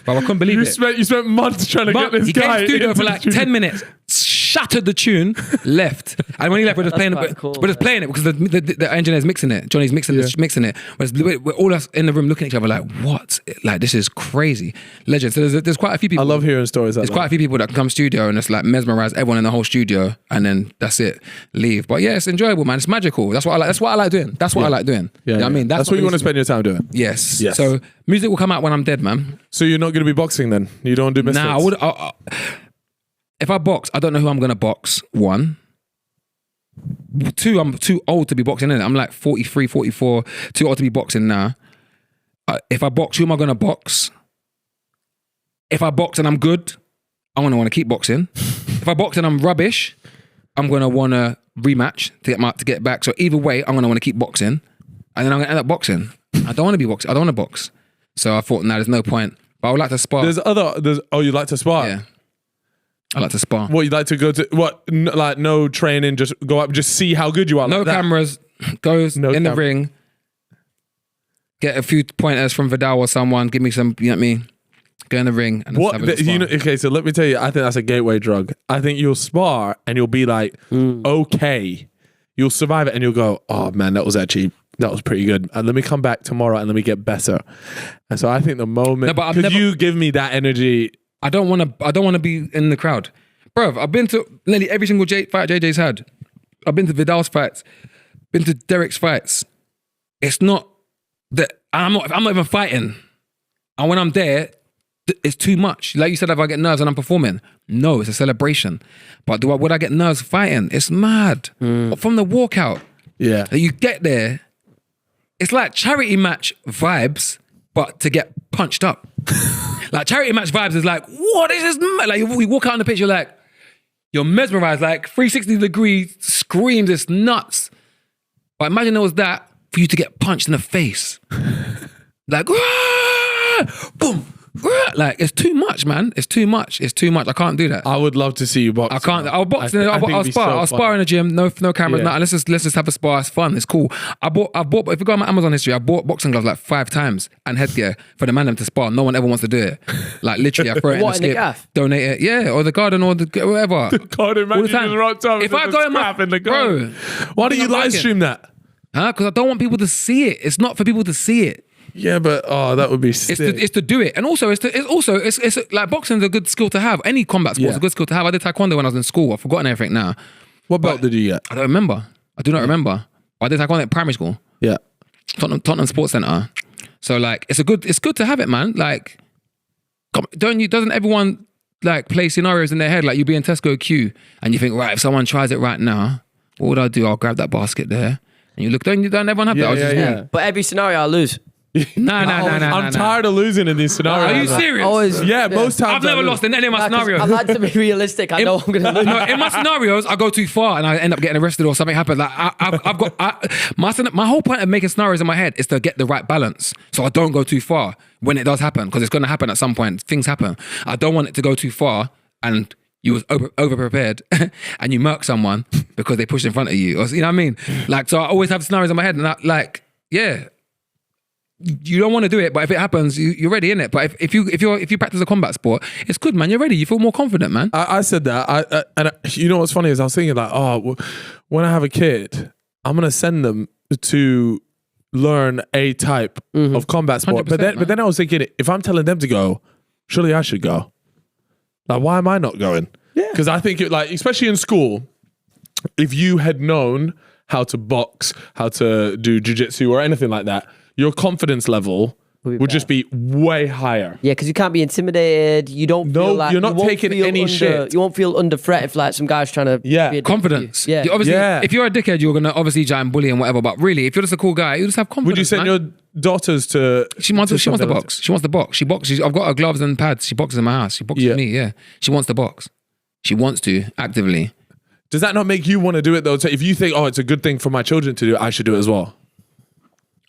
But I couldn't believe it. You spent months trying to get this he guy. He came to studio for like 10 minutes, shattered the tune, left. And when he left, we're just playing it. Cool, we're just playing it because the engineer's mixing it. Johnny's mixing it. We're all us in the room looking at each other like, what? Like, this is crazy. Legend. So there's quite a few people. I love hearing stories like that. There's quite a few people that can come studio and just like mesmerize everyone in the whole studio and then that's it. Leave. But yeah, it's enjoyable, man. It's magical. That's what I like. That's what I like doing. That's what I like doing. Yeah, you know what I mean? That's what you want to spend your time doing. Yes. So music will come out when I'm dead, man. So you're not going to be boxing then? You don't do misfits? Nah, if I box, I don't know who I'm going to box. 1. 2, I'm too old to be boxing, innit? I'm like 43, 44, too old to be boxing now. If I box, who am I going to box? If I box and I'm good, I'm going to want to keep boxing. If I box and I'm rubbish, I'm gonna want to rematch to get back. So either way, I'm gonna want to keep boxing, and then I'm gonna end up boxing. I don't want to be boxing. I don't want to box. So I thought, there's no point. But I would like to spar. You like to spar? Yeah. I like to spar. What, you like to go to, like no training, just go up, just see how good you are? No like cameras, goes in the ring, get a few pointers from Vidal or someone, give me some, you know what I mean? Go in the ring. And okay, so let me tell you, I think that's a gateway drug. I think you'll spar and you'll be like, okay. You'll survive it and you'll go, oh man, that was pretty good. And let me come back tomorrow and let me get better. And so I think the moment, could you give me that energy? I don't want to be in the crowd. Bro, I've been to nearly every single fight JJ's had. I've been to Vidal's fights, been to Derek's fights. It's not that I'm not even fighting. And when I'm there, it's too much. Like you said, if I get nerves and I'm performing, no, it's a celebration. But would I get nerves fighting? It's mad. From the walkout, you get there, it's like charity match vibes, but to get punched up. Like charity match vibes is like, what is this? Like we walk out on the pitch, you're mesmerized, like 360 degree screams, it's nuts. But imagine there was that for you to get punched in the face. Like, boom. Like it's too much, man. It's too much. I can't do that. I would love to see you box. I can't. I'll box. I'll spar. I'll spar in the gym. No cameras. Nothing. Let's just have a spar. It's fun. It's cool. I've bought. If you go on my Amazon history, I bought boxing gloves like 5 times and headgear for the man them to spar. No one ever wants to do it. Like literally, I throw it in the skip, donate it. Yeah, or the garden or the whatever. The garden, man. If I go in the garden, why don't you live stream that? Because I don't want people to see it. It's not for people to see it. Yeah, but that would be sick. It's to do it, and also it's like boxing's a good skill to have. Any combat sport's a good skill to have. I did taekwondo when I was in school. I've forgotten everything now. What belt did you get? I don't remember. I do not remember. I did taekwondo at primary school. Yeah, Tottenham Sports Centre. So like, it's good to have it, man. Like, doesn't everyone like play scenarios in their head? Like you be in Tesco queue and you think, right, if someone tries it right now, what would I do? I'll grab that basket there, and you look. Don't everyone have that? Yeah. But every scenario I lose. No. I'm tired of losing in these scenarios. Are you serious? Most times. I've never lost in any of my scenarios. I like to be realistic. I know I'm going to lose. No, in my scenarios, I go too far and I end up getting arrested or something happens. Like my whole point of making scenarios in my head is to get the right balance, so I don't go too far when it does happen, because it's going to happen at some point. Things happen. I don't want it to go too far and you was over prepared and you murk someone because they pushed in front of you. Or, you know what I mean? Like, so I always have scenarios in my head, and you don't want to do it, but if it happens, you're ready, innit? But if you practice a combat sport, it's good, man. You're ready. You feel more confident, man. I said that. And you know what's funny is I was thinking like, when I have a kid, I'm gonna send them to learn a type of combat sport. But then I was thinking, if I'm telling them to go, surely I should go. Like, why am I not going? Yeah. Because I think especially in school, if you had known how to box, how to do jiu-jitsu or anything like that, your confidence level would just be way higher. Yeah, because you can't be intimidated. You don't feel like... you're not taking any shit. You won't feel under threat if like some guy's trying to... Yeah, confidence. Yeah. If you're a dickhead, you're going to obviously try and bully and whatever, but really, if you're just a cool guy, you just have confidence. Would you send your daughters to... She wants to box. She wants to box. She boxes. I've got her gloves and pads. She boxes in my house. She boxes with me, yeah. She wants to box. She wants to, actively. Does that not make you want to do it though? So if you think, it's a good thing for my children to do, I should do it as well.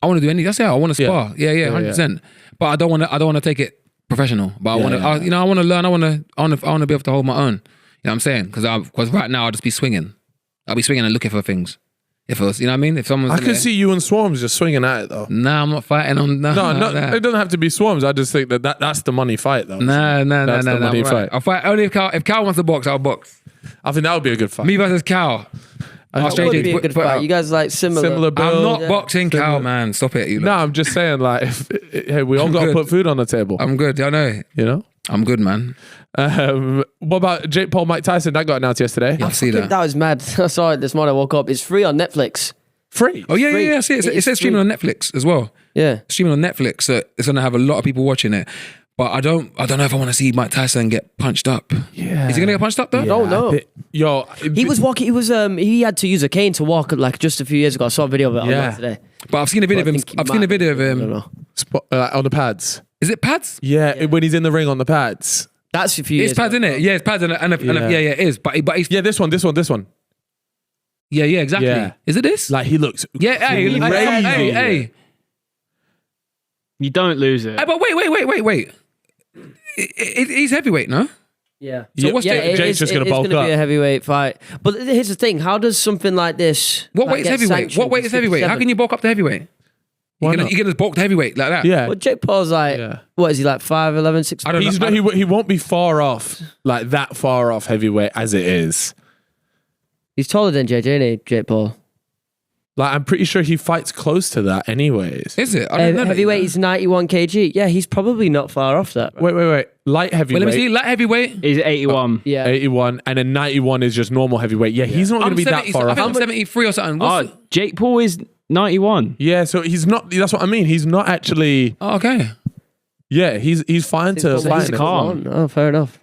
I want to do anything. That's it. I want to spar. Yeah, 100%. But I don't want to take it professional. But I want to, I want to learn. I want to be able to hold my own. You know what I'm saying? Because right now I'll just be swinging. I'll be swinging and looking for things. If it was, you know what I mean? If someone's I can see you and Swarms just swinging at it though. Nah, I'm not fighting on. No, it doesn't have to be Swarms. I just think that's the money fight though. No. Money fight. I'll fight only if Cal wants to box. I'll box. I think that would be a good fight. Me versus Cal. That would be a good fight. You guys like similar build. I'm not boxing Cal, man. Stop it. No, I'm just saying hey, we all got to put food on the table. I'm good. I know. You know? I'm good, man. What about Jake Paul, Mike Tyson? That got announced yesterday. Yeah, I see that. That was mad. I saw it this morning. I woke up. It's free on Netflix. Free? Oh, yeah. I see it. It says streaming on Netflix as well. Yeah. Streaming on Netflix. So it's going to have a lot of people watching it. But I don't know if I want to see Mike Tyson get punched up. Yeah. Is he gonna get punched up though? Yeah. No. He was walking. He had to use a cane to walk like just a few years ago. I saw a video of it online today. But I've seen a video of him. I've seen a video of him on the pads. Is it pads? Yeah, when he's in the ring on the pads. That's a few years It's pads, ago. Isn't it? Yeah, it's pads and it is. But he's this one. Yeah, exactly. Yeah. Is it this? Like he looks. Yeah, hey. You don't lose it. Hey, but wait. He's heavyweight, no? Yeah. So what's Jake's just going to bulk It's going to be a up. heavyweight fight. But here's the thing. How does something like this... What like, weight is get heavyweight? sanctioned What weight is heavyweight? How can you bulk up to heavyweight? Why You're not? going to bulk to heavyweight like that? Yeah. Well, Jake Paul's like, what is he, like 5'11", 6'? I don't He's know. not, he won't be far off, like that far off heavyweight as it is. He's taller than JJ, isn't he, Jake Paul? Like I'm pretty sure he fights close to that anyways. Is it? I don't know. Heavyweight is 91 kg. Yeah, he's probably not far off that. Right? Wait. Light heavyweight. Wait, let me see. Light heavyweight. He's 81. Yeah. 81 and then 91 is just normal heavyweight. Yeah, he's not going to be that far I off. think I'm 73 or something. Oh, Jake Paul is 91. Yeah, so he's not. That's what I mean. He's not actually. Oh, okay. Yeah, he's fine to He's fight. calm. Oh, fair enough.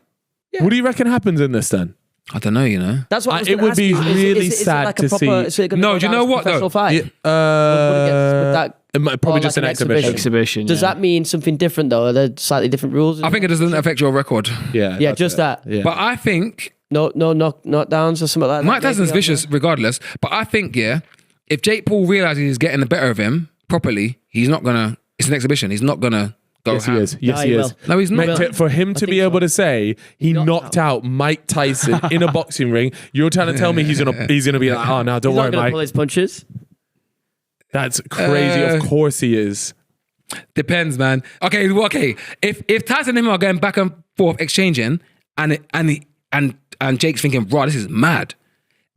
What do you reckon happens in this then? I don't know, you know. That's what I was It gonna would ask be you. really is it sad like to a proper, see. No, do you know what, though? Fight? Would Probably or just like an an exhibition. Exhibition. Does that mean something different though? Are there slightly different rules? I think it doesn't affect your record. Yeah, Yeah, that's just it. that. Yeah. But I think No knockdowns or something like that. Mike Tyson's maybe? vicious regardless. But I think, if Jake Paul realizes he's getting the better of him properly, he's not going to... It's an exhibition. He's not going to go Yes, he ham. is. Yes, No, he he is. will. No, he's not. Mate, for him to think be able so. to say he knocked out Mike Tyson in a boxing ring, you're trying to tell me he's gonna be like, oh no, don't He's worry, not going to pull Mike. his punches. That's crazy. Of course he is. Depends, man. Okay. If Tyson and him are going back and forth exchanging, and Jake's thinking, "Bro, this is mad,"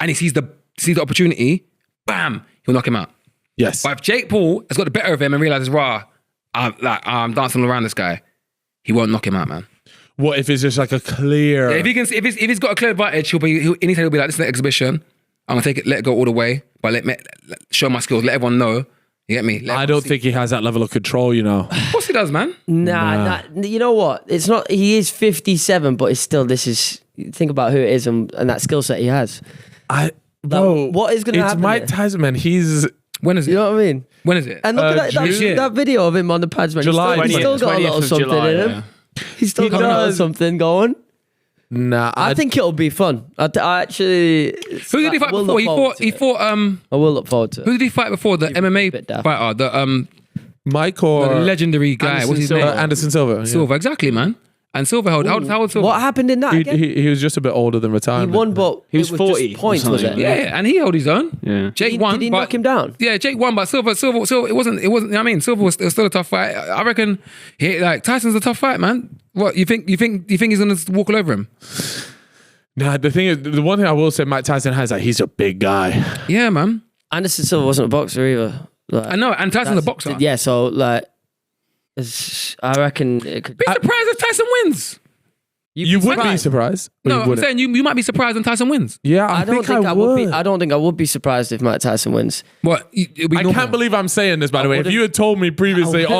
and he sees the opportunity, bam, he'll knock him out. Yes. But if Jake Paul has got the better of him and realizes, "Rah, I'm dancing around this guy," he won't knock him out, man. What if it's just like a clear? If he's got a clear advantage, he'll be like, "This is an exhibition. I'm gonna take it, let it go all the way, but let show my skills, let everyone know." You get me? I don't think he has that level of control. You know. Of course he does, man. Nah. You know what? It's not. He is 57, but it's still. This is. Think about who it is and that skill set he has. Bro, what is gonna it's happen Mike here? Tyson, man. He's When is it? You know what I mean? When is it? And look at June. that video of him on the pads, man. July He's still got a 20th little of something July, in him. yeah. He's still got a little something going. nah. I think it'll be fun. I actually. Who did he fight before? He fought. I will look forward to it. Who did he fight before? The MMA bit daft. fighter, the Mike or legendary guy. What's his name? Anderson Silva. Yeah. Silva, exactly, man. And Silva held. How old Silva? What happened in that again? He was just a bit older than He retirement. won, but He was it 40 just points, or was it? something. Yeah, and he held his own. Yeah. Jake won. Did he but- knock him down? Yeah, Jake won, but Silva. It wasn't. You know what I mean, Silva was still a tough fight. I reckon. Tyson's a tough fight, man. What you think? You think he's gonna walk all over him? Nah, the thing is, the one thing I will say Mike Tyson has, like, he's a big guy. Yeah, man. Anderson Silva wasn't a boxer either. Like, I know, and Tyson's a boxer. Yeah, so like, I reckon it could. Be surprised if Tyson wins. You would be surprised. Or No, you I'm wouldn't? saying you might be surprised when Tyson wins. Yeah, I don't think I would be. I don't think I would be surprised if Mike Tyson wins. What? I can't believe I'm saying this, by the way. If wouldn't- you had told me previously, Yeah,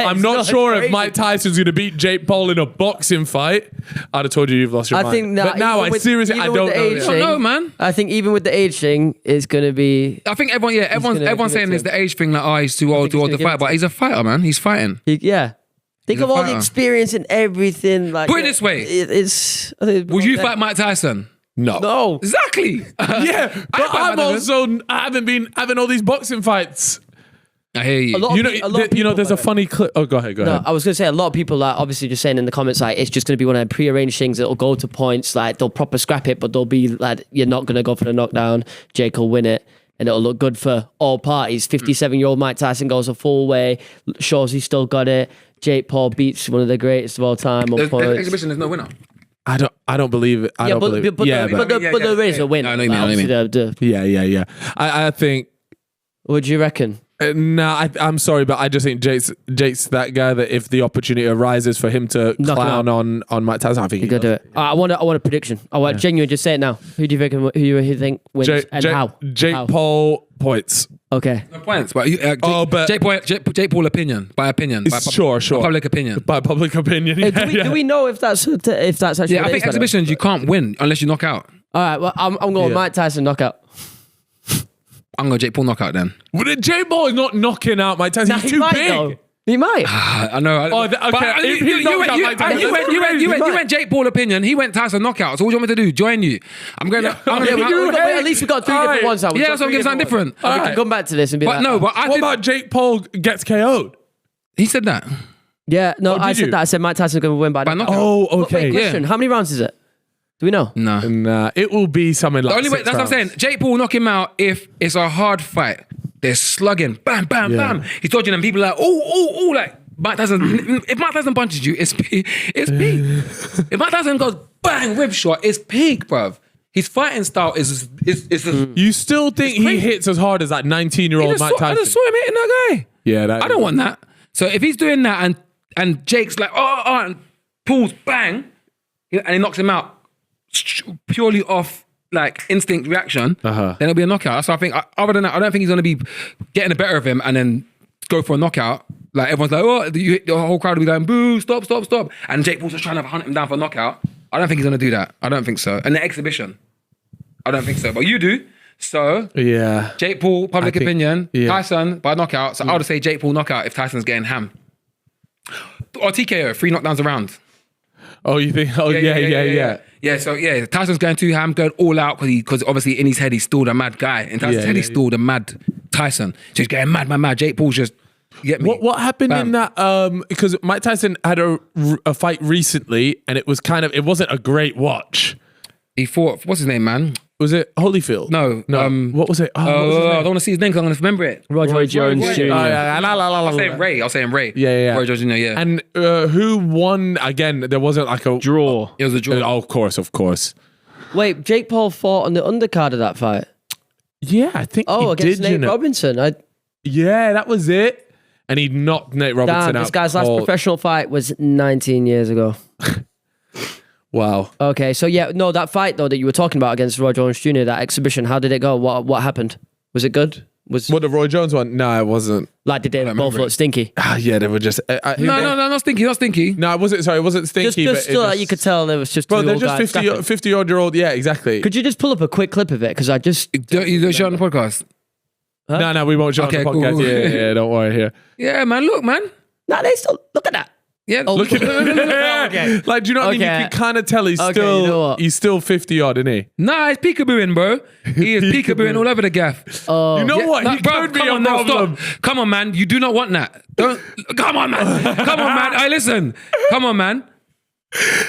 I'm it's not not sure if crazy. Mike Tyson's going to beat Jake Paul in a boxing fight, I'd have told you you've lost your mind. think But now, I seriously, I even don't with the know. age this. I don't know, man. I think even with the age thing, it's gonna be. I think everyone's give saying it it's to the age thing. Like, he's too old he's to gonna give fight, it but he's a fighter, man. He's fighting. Yeah. Think He's of a all the fighter. experience and everything. Like, Put it this way. It's. I think Would you fight Mike Tyson? No. No. Exactly. Yeah, but fight I'm Mike Tyson. also, I haven't been having all these boxing fights. I hear you. A lot of You know, pe- a lot of people there's a fight. funny clip. Oh, go ahead. No, I was gonna say a lot of people are obviously just saying in the comments like it's just gonna be one of the pre-arranged things that'll go to points. Like they'll proper scrap it, but they'll be like you're not gonna go for the knockdown. Jake will win it, and it'll look good for all parties. 57-year-old Mike Tyson goes a full way, shows he's still got it. Jake Paul beats one of the greatest of all time on There's points. exhibition. There's no winner. I don't believe it. I don't believe it. but there is a win. I know what you mean, I know what you mean. Yeah. I think. What do you reckon? I'm sorry, but I just think Jake's that guy that if the opportunity arises for him to Knock him clown on Mike Tyson, I think You gotta do it. I want a prediction. I want genuine. Just say it now. Who do you think? Who you think wins and how? Jake How? Paul points. Okay. No points, but Jake Paul opinion by opinion. By Sure. public opinion. By public opinion. Do we know if that's actually? Yeah, what I it think is, by the way? exhibitions you can't win unless you knock out. All right. Well, I'm going Mike Tyson knockout. I'm going Jake Paul knockout then. Well, Jake Paul is not knocking out Mike Tyson. Nah, He's he too might, big. though. He might. I know. You went Jake Paul opinion. He went Tyson knockout. So what do you want me to do? Join you? I'm going to. At least we got 3 different ones. So I'm giving something different. We can come back to this and be like, what about Jake Paul gets KO'd? He said that. Yeah, no, I said that. I said Mike Tyson's going to win by knockout. Oh, okay. Wait, question. How many rounds is it? Do we know? No. Nah, it will be something like The only way, that's what I'm saying. Jake Paul knock him out if it's a hard fight. They're slugging. Bam, bam, bam. He's dodging them. People are like, oh, like, Mike Tyson. If Mike Tyson punches you, it's peak. If Mike Tyson goes bang, rib shot, it's peak, bruv. His fighting style is You still think he hits as hard as that 19-year-old Mike Tyson? I just saw him hitting that guy. Yeah, I don't want that. So if he's doing that and Jake's like, and pulls, bang, and he knocks him out purely off like instinct reaction, then it'll be a knockout. So I think, other than that, I don't think he's going to be getting the better of him and then go for a knockout. Like everyone's like, the whole crowd will be going, boo, stop. And Jake Paul's just trying to hunt him down for a knockout. I don't think he's going to do that. I don't think so. And the exhibition, I don't think so. But you do. So, yeah. Jake Paul, public opinion, Tyson by knockout. So I would say Jake Paul knockout if Tyson's getting ham. Or TKO, 3 knockdowns around. Oh, you think? Oh, yeah. Yeah, so Tyson's going too ham, going all out because obviously in his head he's still the mad guy. In Tyson's head he's still the mad Tyson. So he's getting mad. Jake Paul's just, you get me? What happened in that? Because Mike Tyson had a fight recently and it wasn't a great watch. He fought, what's his name, man? Was it Holyfield? No. What was it? I don't want to see his name because I'm going to remember it. Roy Jones Jr. I'll say him Ray. Yeah. Roy Jones Jr., yeah. And who won? Again, there wasn't like a draw. It was a draw. Oh, of course. Wait, Jake Paul fought on the undercard of that fight? Yeah, I think he against did, Nate Robinson. Yeah, that was it. And he knocked Nate Robinson out. This guy's last professional fight was 19 years ago. Wow. Okay, so that fight though that you were talking about against Roy Jones Jr., that exhibition, how did it go? What happened? Was it good? What, the Roy Jones one? No, it wasn't. Like, did they both look stinky? Yeah, they were just... No, not stinky. No, it wasn't stinky. Just like you could tell there was just... Bro, they're just 50-odd-year-old. Yeah, exactly. Could you just pull up a quick clip of it? Because I just... You don't show it on the podcast? Huh? No, we won't show it on the podcast. Cool. Yeah, don't worry here. Yeah, man, look, man. No, they still... Look at that. Yeah, look at okay. Like, do you know what I mean? You can kind of tell he's still 50-odd, isn't he? Nah, he's peekabooing, bro. He is peekabooing all over the gaff. You know what? He could be a problem. Come on, man. You do not want that. Come on, man. Hey, listen. Come on, man.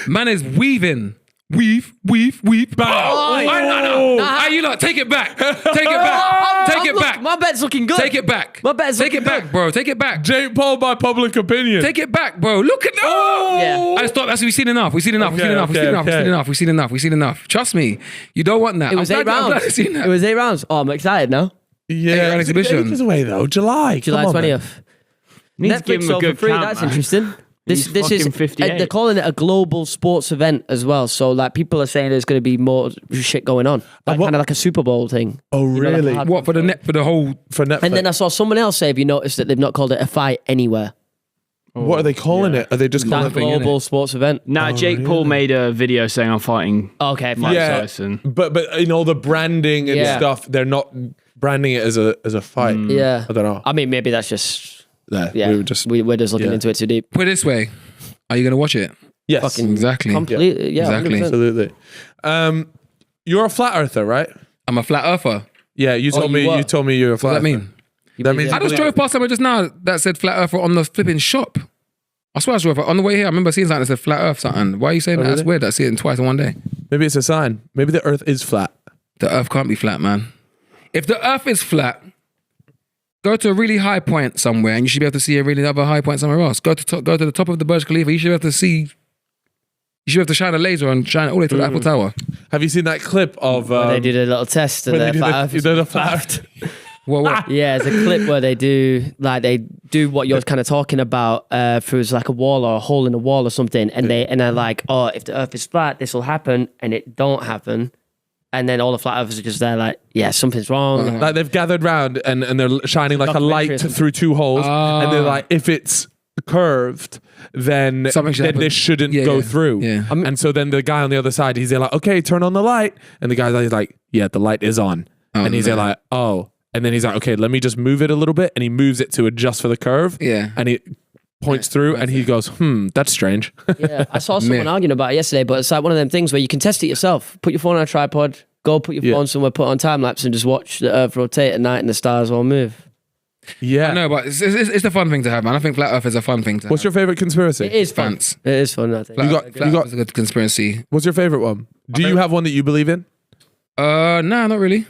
Man is weaving. Weave. Bang. No. Hey, you lot, take it back. Take it back. My bet's looking good. Take it back. My bet's looking good. Take it back, bro. Take it back. Jake Paul by public opinion. Take it back, bro. Look at that. Yeah. Stop. We've seen enough. We've seen enough. Trust me. You don't want that. It was 8 rounds. It was 8 rounds. Oh, I'm excited now. Yeah. Exhibition. It's away though. July 20th. Netflix over free. That's interesting. This is 58. They're calling it a global sports event as well. So like people are saying there's going to be more shit going on, kind of like a Super Bowl thing. Oh really? What for the whole for Netflix? And then I saw someone else say, "Have you noticed that they've not called it a fight anywhere?" What are they calling it? Are they just calling it a global sports event? Nah, Jake Paul made a video saying I'm fighting. Okay, Mike Tyson. But in all the branding and stuff, they're not branding it as a fight. Yeah, I don't know. I mean, maybe that's just we're just looking into it too deep. Put it this way. Are you going to watch it? Yes. Fucking exactly. Completely. Yeah, exactly. 100%. Absolutely. You're a flat earther, right? I'm a flat earther. Yeah, you told me you're a flat earther. What does that mean? That means I just drove past somewhere just now that said flat earther on the flipping shop. I swear I drove on the way here. I remember seeing something that said flat earth something. Why are you saying that? Really? That's weird. I see it twice in one day. Maybe it's a sign. Maybe the earth is flat. The earth can't be flat, man. If the earth is flat, go to a really high point somewhere and you should be able to see a really other high point somewhere else. Go to the top of the Burj Khalifa. You should be able to see. You should have to shine a laser and shine it all the way to the Eiffel Tower. Have you seen that clip of... they did a little test of the flat earth. What? Yeah, it's a clip where they do what you're kind of talking about through like a wall or a hole in a wall or something, and they're like, oh, if the earth is flat, this will happen, and it don't happen. And then all the flat earthers are just there like, yeah, something's wrong. Like they've gathered round and they're shining like a light through 2 holes. And they're like, if it's curved, then this shouldn't go through. Yeah. And so then the guy on the other side, he's there like, okay, turn on the light. And the guy's like, yeah, the light is on. And he's there like, oh. And then he's like, okay, let me just move it a little bit. And he moves it to adjust for the curve. Yeah. And points through and he goes, that's strange. Yeah, I saw someone arguing about it yesterday, but it's like one of them things where you can test it yourself. Put your phone on a tripod, go put your phone somewhere, put it on time lapse, and just watch the Earth rotate at night and the stars all move. Yeah. I know, but it's a fun thing to have, man. I think Flat Earth is a fun thing to have. What's your favorite conspiracy? It is fun. Fans. It is fun, I think. Flat Earth is a good conspiracy. What's your favorite one? Do you have one that you believe in? Nah, not really.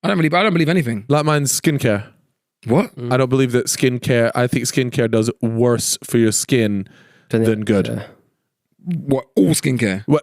I don't believe anything. Like mine's skincare. What? I don't believe that skincare, I think skincare does worse for your skin than good. What? All skincare? Well,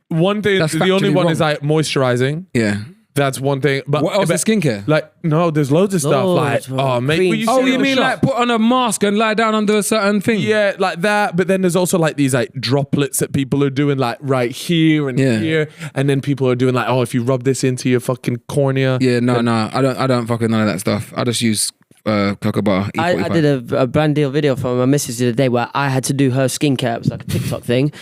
one thing, That's the only factually one wrong. is like moisturizing. Yeah. That's one thing. But What else is skincare? Like, no, there's loads of stuff. Loads, Like, bro. mate, Cream. will you Oh, sit you on the mean shop? like put on a mask and lie down under a certain thing? Yeah, like that. But then there's also like these like droplets that people are doing like right here and here, and then people are doing like, oh, if you rub this into your fucking cornea. Yeah, no, I don't fuck with none of that stuff. I just use cocoa butter. I did a brand deal video for my missus the other day where I had to do her skincare. It was like a TikTok thing.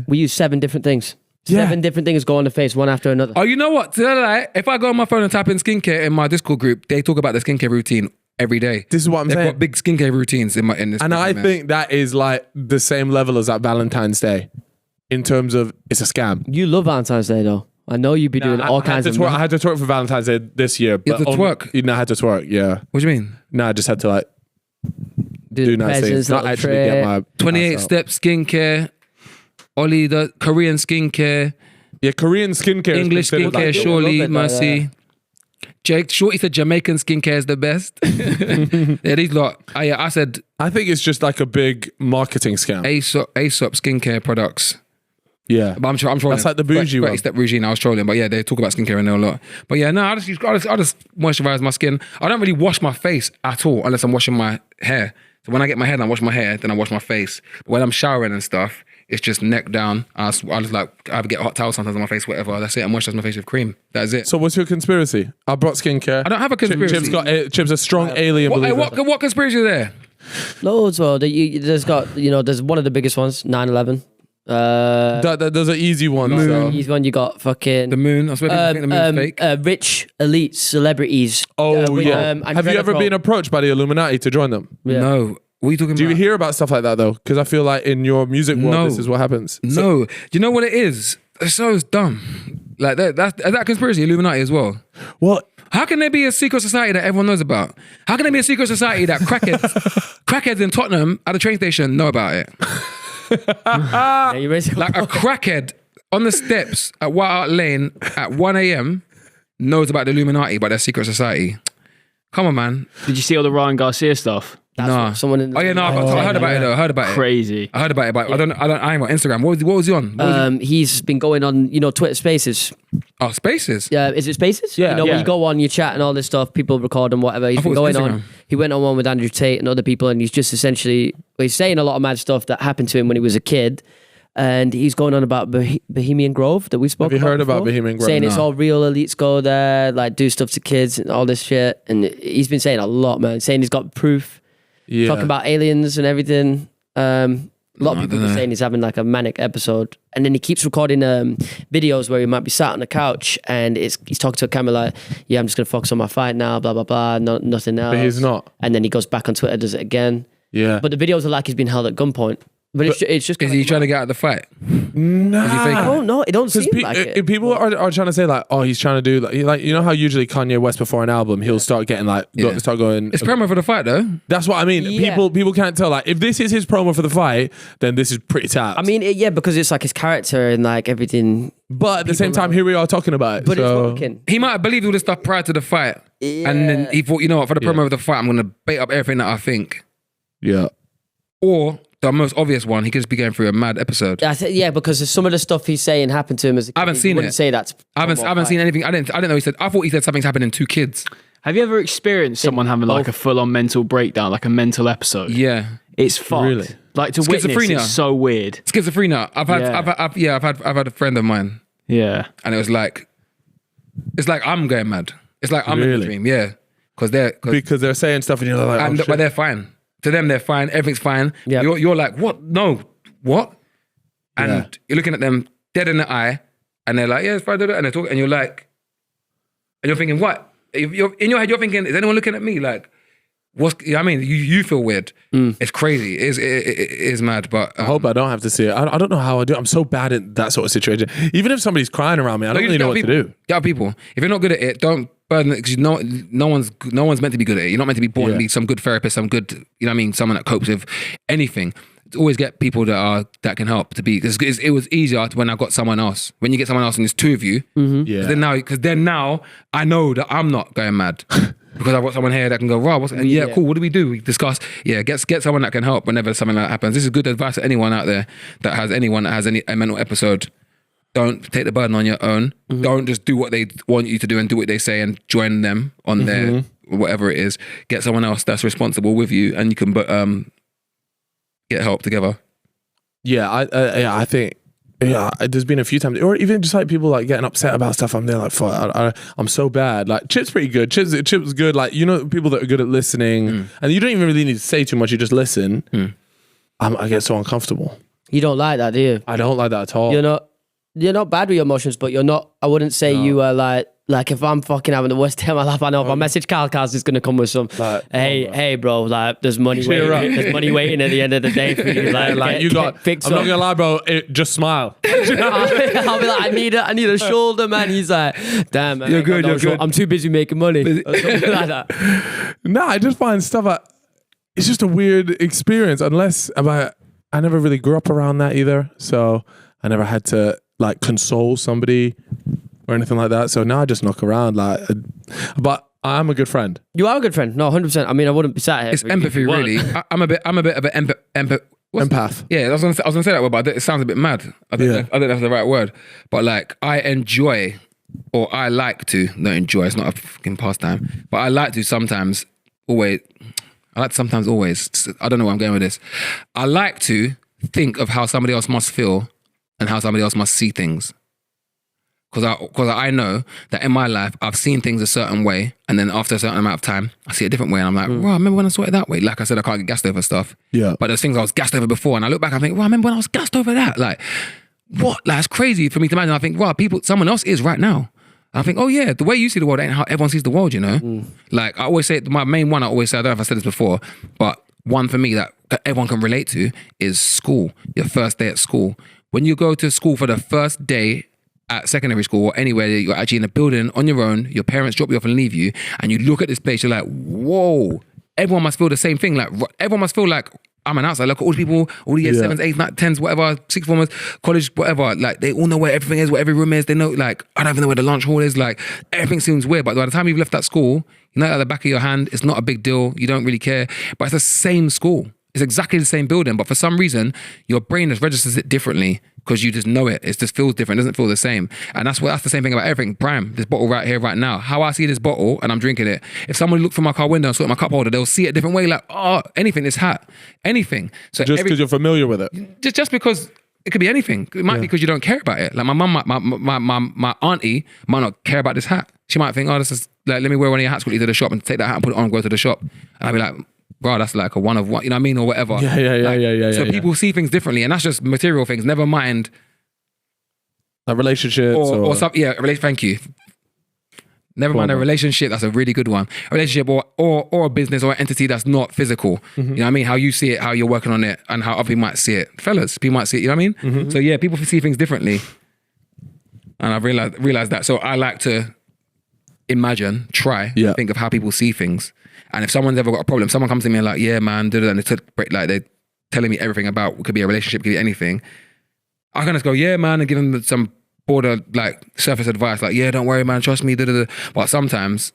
We used 7 different things. 7 different things go on the face, one after another. Oh, you know what? If I go on my phone and type in skincare in my Discord group, they talk about the skincare routine every day. This is what I'm They've saying. got big skincare routines in this. And I man. think that is like the same level as at Valentine's Day in terms of it's a scam. You love Valentine's Day though. I know you'd be doing all kinds of... I had to twerk for Valentine's Day this year. You had to twerk? No, I had to twerk, yeah. What do you mean? No, I just had to like do nice things. presents, Not little actually tray. get my 28 ass out. step skincare. Ollie, the Korean skincare. Yeah, Korean skincare. English is considered skincare, like- surely, love it, Mercy. Jake, Shorty said Jamaican skincare is the best. Yeah, these lot. I said I think it's just like a big marketing scam. Aesop skincare products. Yeah. But I'm trolling. That's like the bougie one. Step routine. I was trolling, but yeah, they talk about skincare in there a lot. But yeah, no, I just moisturize my skin. I don't really wash my face at all unless I'm washing my hair. So when I get my hair done, I wash my hair, then I wash my face. But when I'm showering and stuff, it's just neck down. I just like I get a hot towel sometimes on my face, whatever. That's it. I moisturize my face with cream. That's it. So what's your conspiracy? I brought skincare. I don't have a conspiracy. Chip's a strong alien believer. What conspiracy is there? Loads, well. There's one of the biggest ones, 9/11. Those are easy ones. So. Easy one. You got fucking The moon. I was thinking the moon's fake. rich elite celebrities. Yeah. And Have you ever been approached by the Illuminati to join them? Yeah. No. What are you talking Do about? you hear about stuff like that though? Because I feel like in your music world, No. this is what happens. No. Do you know what it is? It's so dumb. Like is that conspiracy, Illuminati as well? Well, How can there be a secret society that everyone knows about? How can there be a secret society that crackheads in Tottenham at the train station know about it? Yeah, you raise Like a crackhead on the steps at White Hart Lane at 1 a.m. knows about the Illuminati, about their secret society. Come on, man. Did you see all the Ryan Garcia stuff? Nah. someone in the, Oh yeah, no, I heard about it though. I heard about it. Crazy. I heard about it, but I ain't on Instagram. What was he on? he's been going on, Twitter Spaces. Oh, Spaces. Yeah, is it Spaces? Yeah. When Yeah. you go on, you chat and all this stuff, people record and whatever. He's thought been it was going Instagram. on. He went on one with Andrew Tate and other people, and he's just essentially he's saying a lot of mad stuff that happened to him when he was a kid. And he's going on about Bohemian Grove that we spoke about. Have you heard about before. Bohemian Grove? Saying it's No. all real elites go there, like do stuff to kids and all this shit. And he's been saying a lot, man. Saying he's got proof. yeah. Talking about aliens and everything. A lot of I people dunno. are saying he's having like a manic episode, and then he keeps recording videos where he might be sat on the couch and he's talking to a camera like, "Yeah, I'm just gonna focus on my fight now, blah blah blah, nothing else." But he's not. And then he goes back on Twitter, does it again. Yeah. But the videos are like he's been held at gunpoint. But it's just. Is he trying to get out of the fight? Nah. Is he fake? I don't know. It don't seem like it. People are trying to say like, oh, he's trying to do like you know how usually Kanye West before an album he'll start getting like start going. It's promo for the fight though. That's what I mean. Yeah. People can't tell like if this is his promo for the fight, then this is pretty tapped. I mean, yeah, because it's like his character and like everything. but at the same time, here we are talking about it. But so. it's working. He might have believed all this stuff prior to the fight, and then he thought, you know what, for the promo of the fight, I'm gonna bait up everything that I think. Yeah. Or the most obvious one, he could just be going through a mad episode. Yeah, because some of the stuff he's saying happened to him as a kid. I haven't seen wouldn't it. say that's. I haven't seen anything. I didn't know he said. I thought he said something's happening to kids. Have you ever experienced someone having like a full-on mental breakdown, like a mental episode? Yeah, It's fucked. Really? Like to witness, Schizophrenia. it's so weird. schizophrenia. I've Yeah. had a friend of mine, Yeah. and it was like, it's like I'm going mad. It's like I'm in Really? a dream. Yeah, because Because they're saying stuff and you're like, oh, but shit. they're fine. To them, they're fine. Everything's fine. Yeah. You're like, what? No, what? And Yeah. you're looking at them dead in the eye, and they're like, yeah, it's fine. And they're talking, and you're like, and you're thinking, what? You're in your head, you're thinking, is anyone looking at me? Like, I mean, you feel weird. It's crazy. It is mad. But I hope I don't have to see it. I don't know how I do. I'm so bad at that sort of situation. Even if somebody's crying around me, I don't really know what to do. Get out people. If you're not good at it, don't burden it, because no one's meant to be good at it. You're not meant to be born to be some good therapist, some good, you know what I mean, someone that copes with anything. Always get people that can help to be. Because it was easier when I got someone else. When you get someone else and there's two of you, because then now I know that I'm not going mad. Because I've got someone here that can go, right, cool, what do we do? We discuss. Yeah, get someone that can help whenever something like that happens. This is good advice to anyone out there that has a mental episode. Don't take the burden on your own. Don't just do what they want you to do and do what they say and join them on their whatever it is. Get someone else that's responsible with you, and you can get help together. Yeah, I think. Yeah, there's been a few times, or even just like people like getting upset about stuff. I'm there like, fuck, I'm so bad. Like Chip's pretty good. Chip's good. Like, you know, people that are good at listening, and you don't even really need to say too much. You just listen. I get so uncomfortable. You don't like that, do you? I don't like that at all. You're not bad with your emotions, but you're not. I wouldn't say you are like if I'm fucking having the worst day of my life, I know if I message Carl's is gonna come with some, hey bro, like there's money waiting. There's money waiting at the end of the day for you. Like I'm not gonna lie, bro. Just smile. I'll be like, I need a shoulder, man. He's like, damn, man, you're good. I'm too busy making money. Or something like that. No, I just find stuff. It's just a weird experience. I never really grew up around that either, so I never had to like console somebody or anything like that. So now I just knock around, like, but I'm a good friend. You are a good friend. No, 100%. I mean, I wouldn't be sat here. It's empathy, really. I'm a bit of an empath. Yeah, I was gonna say that word, but it sounds a bit mad. I don't know if that's the right word. But like, I enjoy, or I like to, not enjoy, it's not a fucking pastime, but I like to sometimes always, I don't know where I'm going with this. I like to think of how somebody else must feel and how somebody else must see things. Because I know that in my life, I've seen things a certain way, and then after a certain amount of time, I see it a different way, and I'm like, I remember when I saw it that way. Like I said, I can't get gassed over stuff. Yeah. But there's things I was gassed over before, and I look back, I think, I remember when I was gassed over that. Like, what? Like, it's crazy for me to imagine. I think, someone else is right now. I think, oh yeah, the way you see the world ain't how everyone sees the world, you know? Like, I always say, my main one, I don't know if I said this before, but one for me that everyone can relate to is school, your first day at school. When you go to school for the first day at secondary school or anywhere, you're actually in a building on your own, your parents drop you off and leave you, and you look at this place, you're like, whoa, everyone must feel the same thing. Like, everyone must feel like, I'm an outsider. Look at all the people, all the year 7s, 8s, 9s, 10s, whatever, 6th formers, college, whatever. Like, they all know where everything is, where every room is. They know, like, I don't even know where the lunch hall is. Like, everything seems weird. But by the time you've left that school, you know, at the back of your hand, it's not a big deal. You don't really care. But it's the same school. It's exactly the same building, but for some reason, your brain just registers it differently because you just know it. It just feels different. It doesn't feel the same. And that's the same thing about everything. Prime, this bottle right here, right now. How I see this bottle and I'm drinking it. If someone looked from my car window and saw it in my cup holder, they'll see it a different way. Like, oh, anything, this hat, anything. So just because you're familiar with it. Just because it could be anything. It might be because you don't care about it. Like my mum, my auntie might not care about this hat. She might think, oh, this is like, let me wear one of your hats quickly to the shop and take that hat and put it on and go to the shop. And I'll be like, bro, that's like a one of one, you know what I mean, or whatever. Yeah. So people see things differently, and that's just material things. Never mind a relationship or something. Yeah, thank you. Never mind a relationship. That's a really good one. A relationship or a business or an entity that's not physical. You know what I mean? How you see it, how you're working on it, and how other people might see it. Fellas, people might see it. You know what I mean? So yeah, people see things differently, and I've realized that. So I like to imagine, think of how people see things. And if someone's ever got a problem, someone comes to me and like, yeah, man, and they're telling me everything about, it could be a relationship, could be anything. I can just go, yeah, man, and give them some border, like, surface advice, like, yeah, don't worry, man, trust me, But sometimes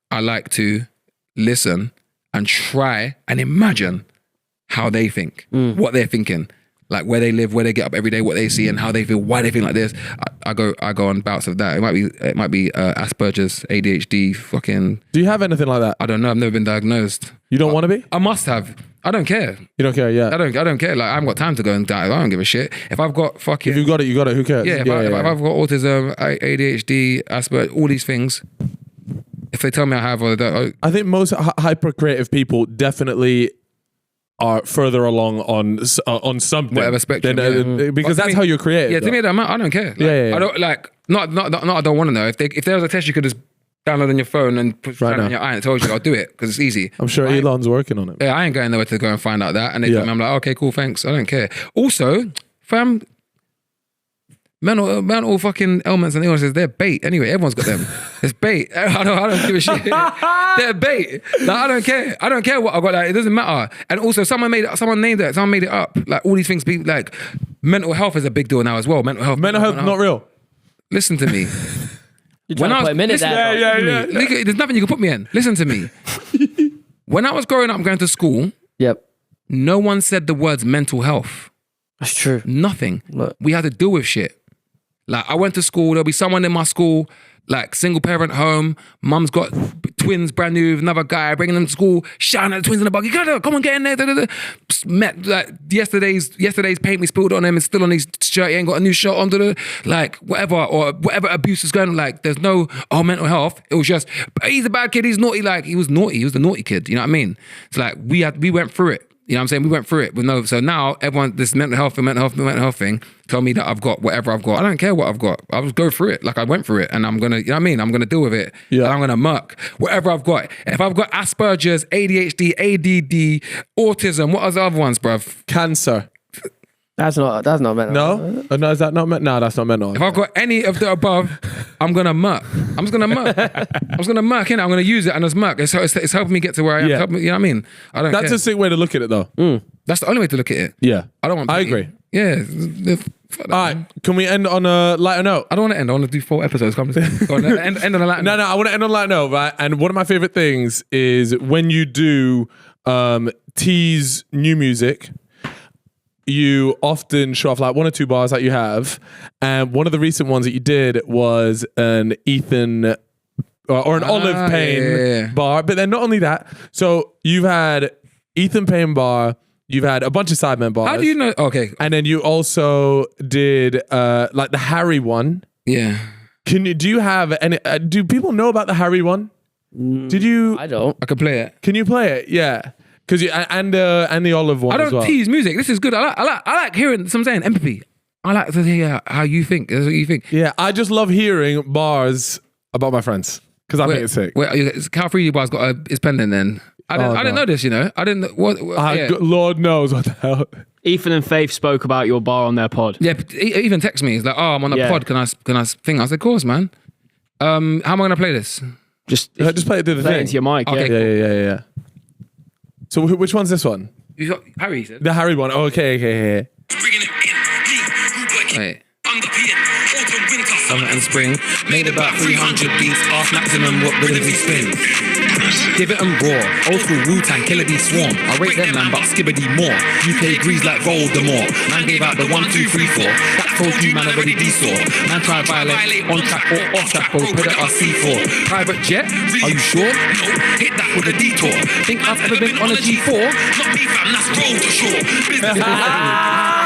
I like to listen and try and imagine how they think, what they're thinking, like where they live, where they get up every day, what they see, and how they feel, why they feel like this. I go on bouts of that. It might be Asperger's, ADHD, fucking. Do you have anything like that? I don't know. I've never been diagnosed. You don't want to be? I must have. I don't care. You don't care, yeah. I don't care. Like, I haven't got time to go and die. I don't give a shit. If I've got fucking. If you got it, you got it. Who cares? Yeah. If I've got autism, ADHD, Asperger's, all these things. If they tell me I have, or they don't, I think most hyper creative people definitely are further along on something, whatever spectrum, because that's how you're creative. Yeah, to me, I don't care. Like, I don't like. Not. I don't want to know. If there was a test, you could just download on your phone and put Right it now. on your eye and it tells you, I'll do it because it's easy. I'm sure Elon's working on it. Yeah, I ain't going nowhere to go and find out that. And they tell me, I'm like, okay, cool, thanks. I don't care. Also, fam, mental fucking ailments and illnesses, they're bait. Anyway, everyone's got them. It's bait. I don't give a shit. They're bait. Like, I don't care. I don't care what I got. Like, it doesn't matter. And also, someone named it. Someone made it up. Like, all these things, people, like, mental health is a big deal now as well. Mental health, not real. Listen to me. You're trying to put a minute there. Yeah. There's nothing you can put me in. Listen to me. When I was growing up, going to school, Yep. no one said the words mental health. That's true. Nothing. Look. We had to deal with shit. Like, I went to school, there'll be someone in my school, like, single parent home, mum's got twins, brand new, another guy, bringing them to school, shouting at the twins in the buggy, come on, get in there. Met, like, yesterday's paint we spilled on him, it's still on his shirt, he ain't got a new shirt on, like, whatever, or whatever abuse is going on, like, there's no, mental health. It was just, he's a bad kid, he's naughty, like, he was the naughty kid, you know what I mean? It's like, we went through it. You know what I'm saying? We went through it with so now everyone, this mental health thing, tell me that I've got whatever I've got. I don't care what I've got. I'll just go through it. Like, I went through it and I'm gonna, you know what I mean? I'm gonna deal with it. Yeah. And I'm gonna muck whatever I've got. If I've got Asperger's, ADHD, ADD, autism, what are the other ones, bruv? Cancer. That's not mental. No? No, is that not meant? No, that's not mental. If I've got any of the above, I'm gonna muck. I'm just gonna muck. I'm just gonna muck, innit? I'm gonna use it and just muck. It's helping me get to where I am. Yeah. You know what I mean? I don't That's care. a sick way to look at it, though. That's the only way to look at it. Yeah. I don't want I pity. agree. Yeah. All right, can we end on a lighter note? I don't want to end. I want to do 4 episodes. Come on, end on a lighter No, I want to end on a lighter note, right? And one of my favorite things is when you do tease new music, you often show off like 1 or 2 bars that you have. And one of the recent ones that you did was an Ethan or an Olive Payne bar. But then not only that, so you've had Ethan Payne bar, you've had a bunch of Sidemen bars. How do you know? Okay. And then you also did like the Harry one. Yeah. Do you have any? Do people know about the Harry one? Did you? I don't. I can play it. Can you play it? Yeah, because and the Olive one. I don't as well. tease music. This is good. I like hearing. So I'm saying empathy. I like to hear how you think. That's what you think. Yeah, I just love hearing bars about my friends because I think it's sick. Wait, Cal 3D bar's got his pending then. I didn't know this. You know, I didn't. What? Yeah. Lord knows what the hell. Ethan and Faith spoke about your bar on their pod. Yeah, but he even text me. He's like, "Oh, I'm on a pod. Can I think?" I said, "Of course, man. How am I gonna play this?" Just play it through the play it thing. into your mic. Okay. Yeah. So which one's this one? You got Harry. He said. The Harry one. Oh, okay. Wait. Summer and spring, made about 300 beats, off maximum what ability spin. Give it and roar, old school Wu-Tang, killer bee swarm. I rate them man, but skibbity more. UK grease like Voldemort. Man gave out the 1, 2, 3, 4. That told you man already D-saw. Man try violate, on track or off track, bro, put it on C4. Private jet, are you sure? No, hit that with a detour. Think I've ever been on a G4? Not me fam, that's road to shore. Business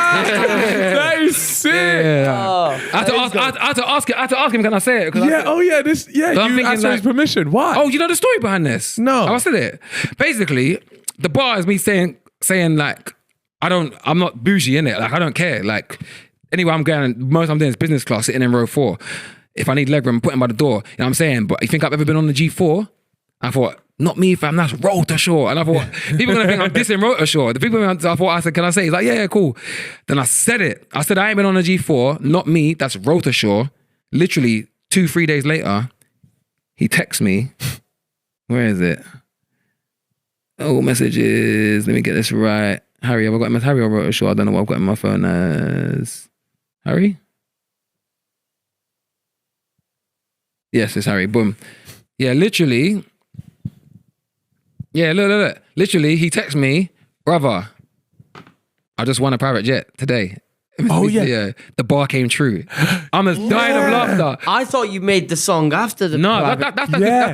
That is sick. I had to ask him, can I say it? Yeah. Oh yeah. This. Yeah. So I'm you thinking asked for his like- permission. Why? Oh, you know the story behind this? No. Oh, I said it. Basically, the bar is me saying like, I'm not bougie in it. Like, I don't care. Like, anyway, I'm going, most I'm doing is business class, sitting in row 4. If I need leg room, put him by the door. You know what I'm saying? But you think I've ever been on the G4? I thought, not me fam, that's road to shore. And I thought, people are gonna think I'm dissing road to shore. The people, I said, can I say? He's like, yeah, cool. Then I said it. I said, I ain't been on a G4, not me, that's road to shore. Literally 2-3 days later, he texts me. Where is it? Oh, messages. Let me get this right. Harry, have I got him as Harry or road to shore? I don't know what I've got in my phone as. Harry? Yes, it's Harry. Boom. Yeah, literally. Yeah, look. Literally, he texts me, brother, I just won a private jet today. Oh, yeah. Yeah, the bar came true. I'm just dying of laughter. I thought you made the song after the. No, private-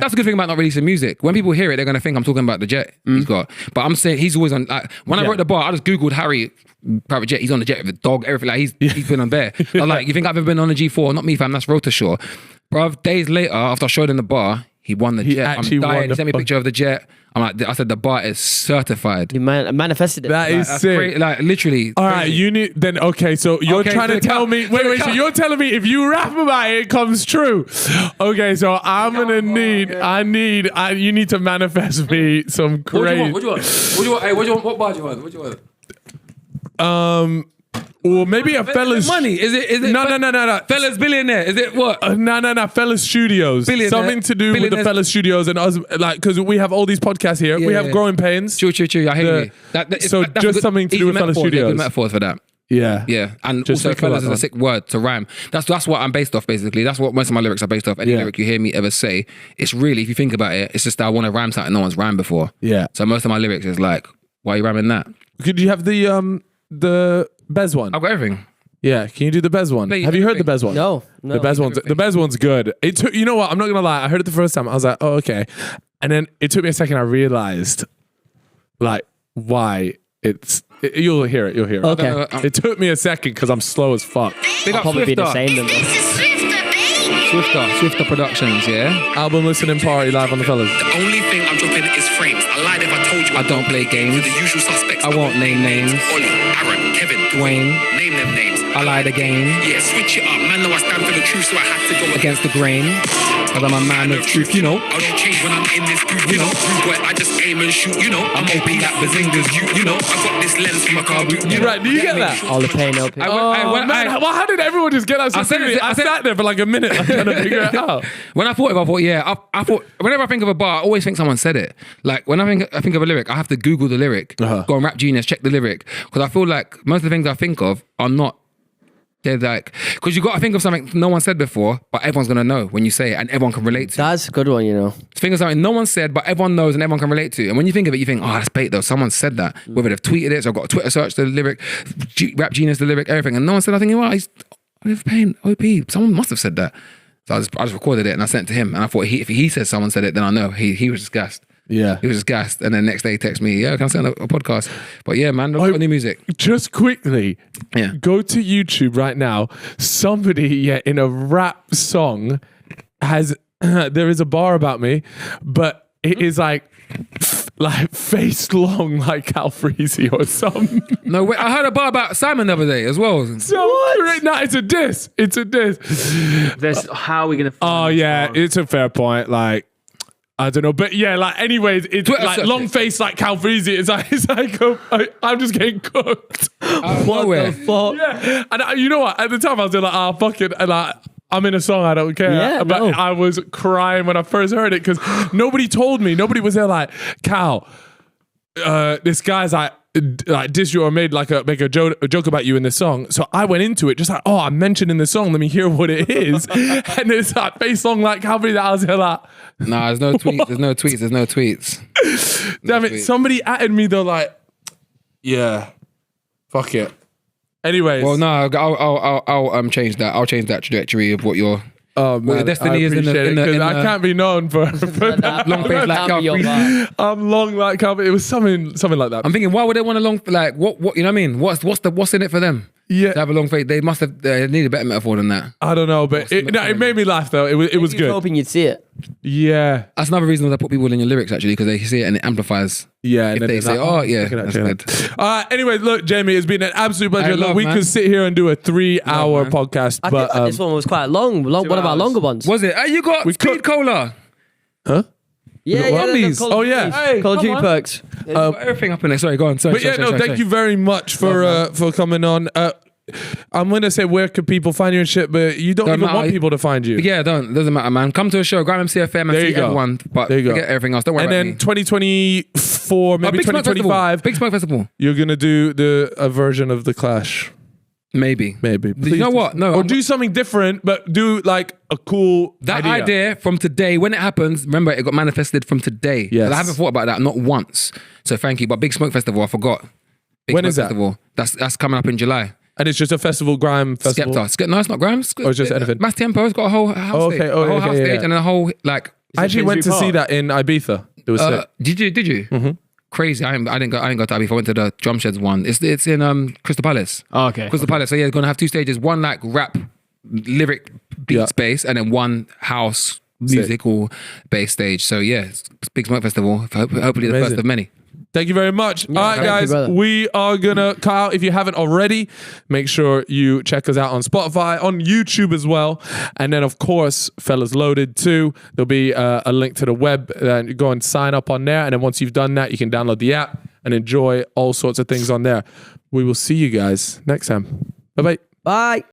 that's a good thing about not releasing music. When people hear it, they're going to think I'm talking about the jet he's got. But I'm saying he's always on, like, when I wrote the bar, I just Googled Harry, private jet. He's on the jet with the dog, everything. Like, he's been on there. I'm like, you think I've ever been on a G4? Not me, fam. That's road to shore. Bruv, days later, after I showed him the bar, He won the He jet. I'm actually won dying. the He sent me a fuck- picture of the jet. I said the bar is certified. You manifested it. That is That's sick. crazy. Like literally. All right, crazy. you need then. Okay, so you're Okay, trying so to the tell count- me. so Wait, the wait. So count- you're telling me if you rap about it, it comes true. Okay, so I'm gonna need. You need to manifest me some crazy. What do you want? Hey, what bar do you want? What do you want? Or maybe a fellas. Money? Is it? No. Fellas billionaire? Is it what? No. Fellas Studios. Billionaire. Something to do with the Billionaires. Fellas Studios and us, like, because we have all these podcasts here. We have yeah. Growing Pains. True. I hate you. So just something to do with Fellas Studios. Good metaphors for that. Yeah. Yeah, and Just also think fellas about is a sick word to rhyme. That's what I'm based off, basically. That's what most of my lyrics are based off. Any Yeah. lyric you hear me ever say, it's really, if you think about it, it's just that I want to rhyme something no one's rhymed before. Yeah. So most of my lyrics is like, why are you rhyming that? Could you have the Bez one? I've got everything. Yeah. Can you do the Bez one? Play Have you heard the everything. Bez one? No. The Bez one's good. It took, you know what? I'm not gonna lie. I heard it the first time. I was like, oh, okay. And then it took me a second. I realized, like, why it's. You'll hear it. Okay. It took me a second because I'm slow as fuck. Big up Probably be the Swifter. same then. Swifter Productions, yeah? Album listening party live on the Fellas. The only thing I'm dropping is frames. I lied if I told you I don't play games. The usual suspects. I won't name names. Ollie, Aaron, Kevin, Dwayne. Name them names. I lied again. Yeah, switch it up. Man, know I stand for the truth, so I had to go Against the grain. Cause I'm a man of truth, you know. I don't change when I'm in this group, you know. Rude boy, I just aim and shoot, you know. I'm OP like Bazinga's, you know. I got this lens from a car boot, you know. Right? Do you get that? All the pain, LP. Well, how did everyone just get that? So seriously? I sat there for like a minute trying to figure it out. When I thought, I thought, whenever I think of a bar, I always think someone said it. Like when I think of a lyric, I have to Google the lyric, go on Rap Genius, check the lyric, because I feel like most of the things I think of are not. They're like, because you got to think of something no one said before, but everyone's gonna know when you say it, and everyone can relate to. That's a good one, you know. Think of something no one said, but everyone knows and everyone can relate to. And when you think of it, you think, oh, that's bait though. Someone said that. Whether they've tweeted it, so I've got a Twitter search the lyric, Rap Genius the lyric, everything, and no one said. I think, well, he's paying OP. Someone must have said that. So I just recorded it and I sent it to him, and I thought if he said someone said it, then I know he was just gassed. Yeah. He was just gassed. And then next day he texted me, yeah, can I send a podcast? But yeah, man, look at new music. Just quickly, Yeah. go to YouTube right now. Somebody in a rap song has there is a bar about me, but it is like face long like Cal Freezy or something. No, wait, I heard a bar about Simon the other day as well. No, it's a diss. It's a diss. How are we gonna? Oh yeah, it's a fair point. Like, I don't know, but yeah, like, anyways, it's Twitter like search long it. face face like Cal Freezy. It's like I'm just getting cooked. nowhere. Yeah, and you know what? At the time, I was like, "Ah, fuck it," and I'm in a song. I don't care. Yeah, but no. I was crying when I first heard it because nobody told me. Nobody was there. Like, Cal, this guy's like diss you or make a joke about you in this song. So I went into it just like, oh, I'm mentioned in the song. Let me hear what it is. And it's like face long like Cal Freezy. I was here like, Nah, there's no tweets. There's no tweets. damn it. Somebody added me though. Like, yeah, fuck it. Anyways, Well, no, I'll change that. I'll change that trajectory of what your oh, man, your destiny I is in the- appreciate in it, the- 'cause in I the- can't be known for that. long face like Cal Freezy. I'm long like Cal. It was something like that. I'm thinking, why would they want a long like what you know what I mean? What's in it for them? Yeah. To have a long face, they must have they need a better metaphor than that. I don't know, but it made me laugh though. It was He was good. hoping you'd see it. Yeah, That's another reason why they put people in your lyrics actually, because they see it and it amplifies. yeah. If and they then say, like, oh yeah, check it out, that's check it good. out. All right. Anyway, look, Jamie, it's been an absolute pleasure. Hey, Look, love, we man. could sit here and do a 3-hour man. podcast, I but feel like this one was quite long. One of our hours. longer ones. Was it? Hey, you got Speed Cola. huh? Yeah, got Rumbies. Call of Oh, Duty. yeah. Hey, Call of come Duty on. perks. You got everything up in there. Sorry, go on. Sorry, But yeah, sorry, thank you very much for coming on. I'm gonna say where could people find you and shit, but you don't Don't even matter. want people to find you. Yeah, doesn't matter, man. Come to a show, Grime MCFM, and There see you go. everyone. But There you go. forget everything else. Don't worry And about then me. 2024, maybe Big Smoke 2025, Festival. Big Smoke Festival. you're gonna do a version of the Clash. Maybe. Maybe. You know what? No. Or do something different, but do like a cool That idea from today, when it happens, remember it got manifested from today. Yes. 'Cause I haven't thought about that, not once. So thank you. But Big Smoke Festival, I forgot. Big When Smoke is that? Festival. That's coming up in July. And it's just a festival, grime festival. Skepta. No, it's not Grams. Or just anything? Mass Tempo. It's got a whole house Oh, okay. stage. Oh, a whole okay, house yeah, stage yeah. and a whole like. I actually went to see that in Ibiza. It was sick. Did you? Mm-hmm. Crazy. I didn't go to Ibiza. I went to the Drum Sheds one. It's in Crystal Palace. Oh, okay. Crystal Palace. So yeah, it's gonna have two stages. One like rap lyric beat Yeah. space, and then one house musical based stage. So yeah, Big Smoke Festival. Hopefully the Amazing. first of many. Thank you very much. All right, thank you, guys, brother. we are gonna cut out. If you haven't already, make sure you check us out on Spotify, on YouTube as well, and then of course, Fellas Loaded too. There'll be a link to the web, and you go and sign up on there. And then once you've done that, you can download the app and enjoy all sorts of things on there. We will see you guys next time. Bye bye. Bye.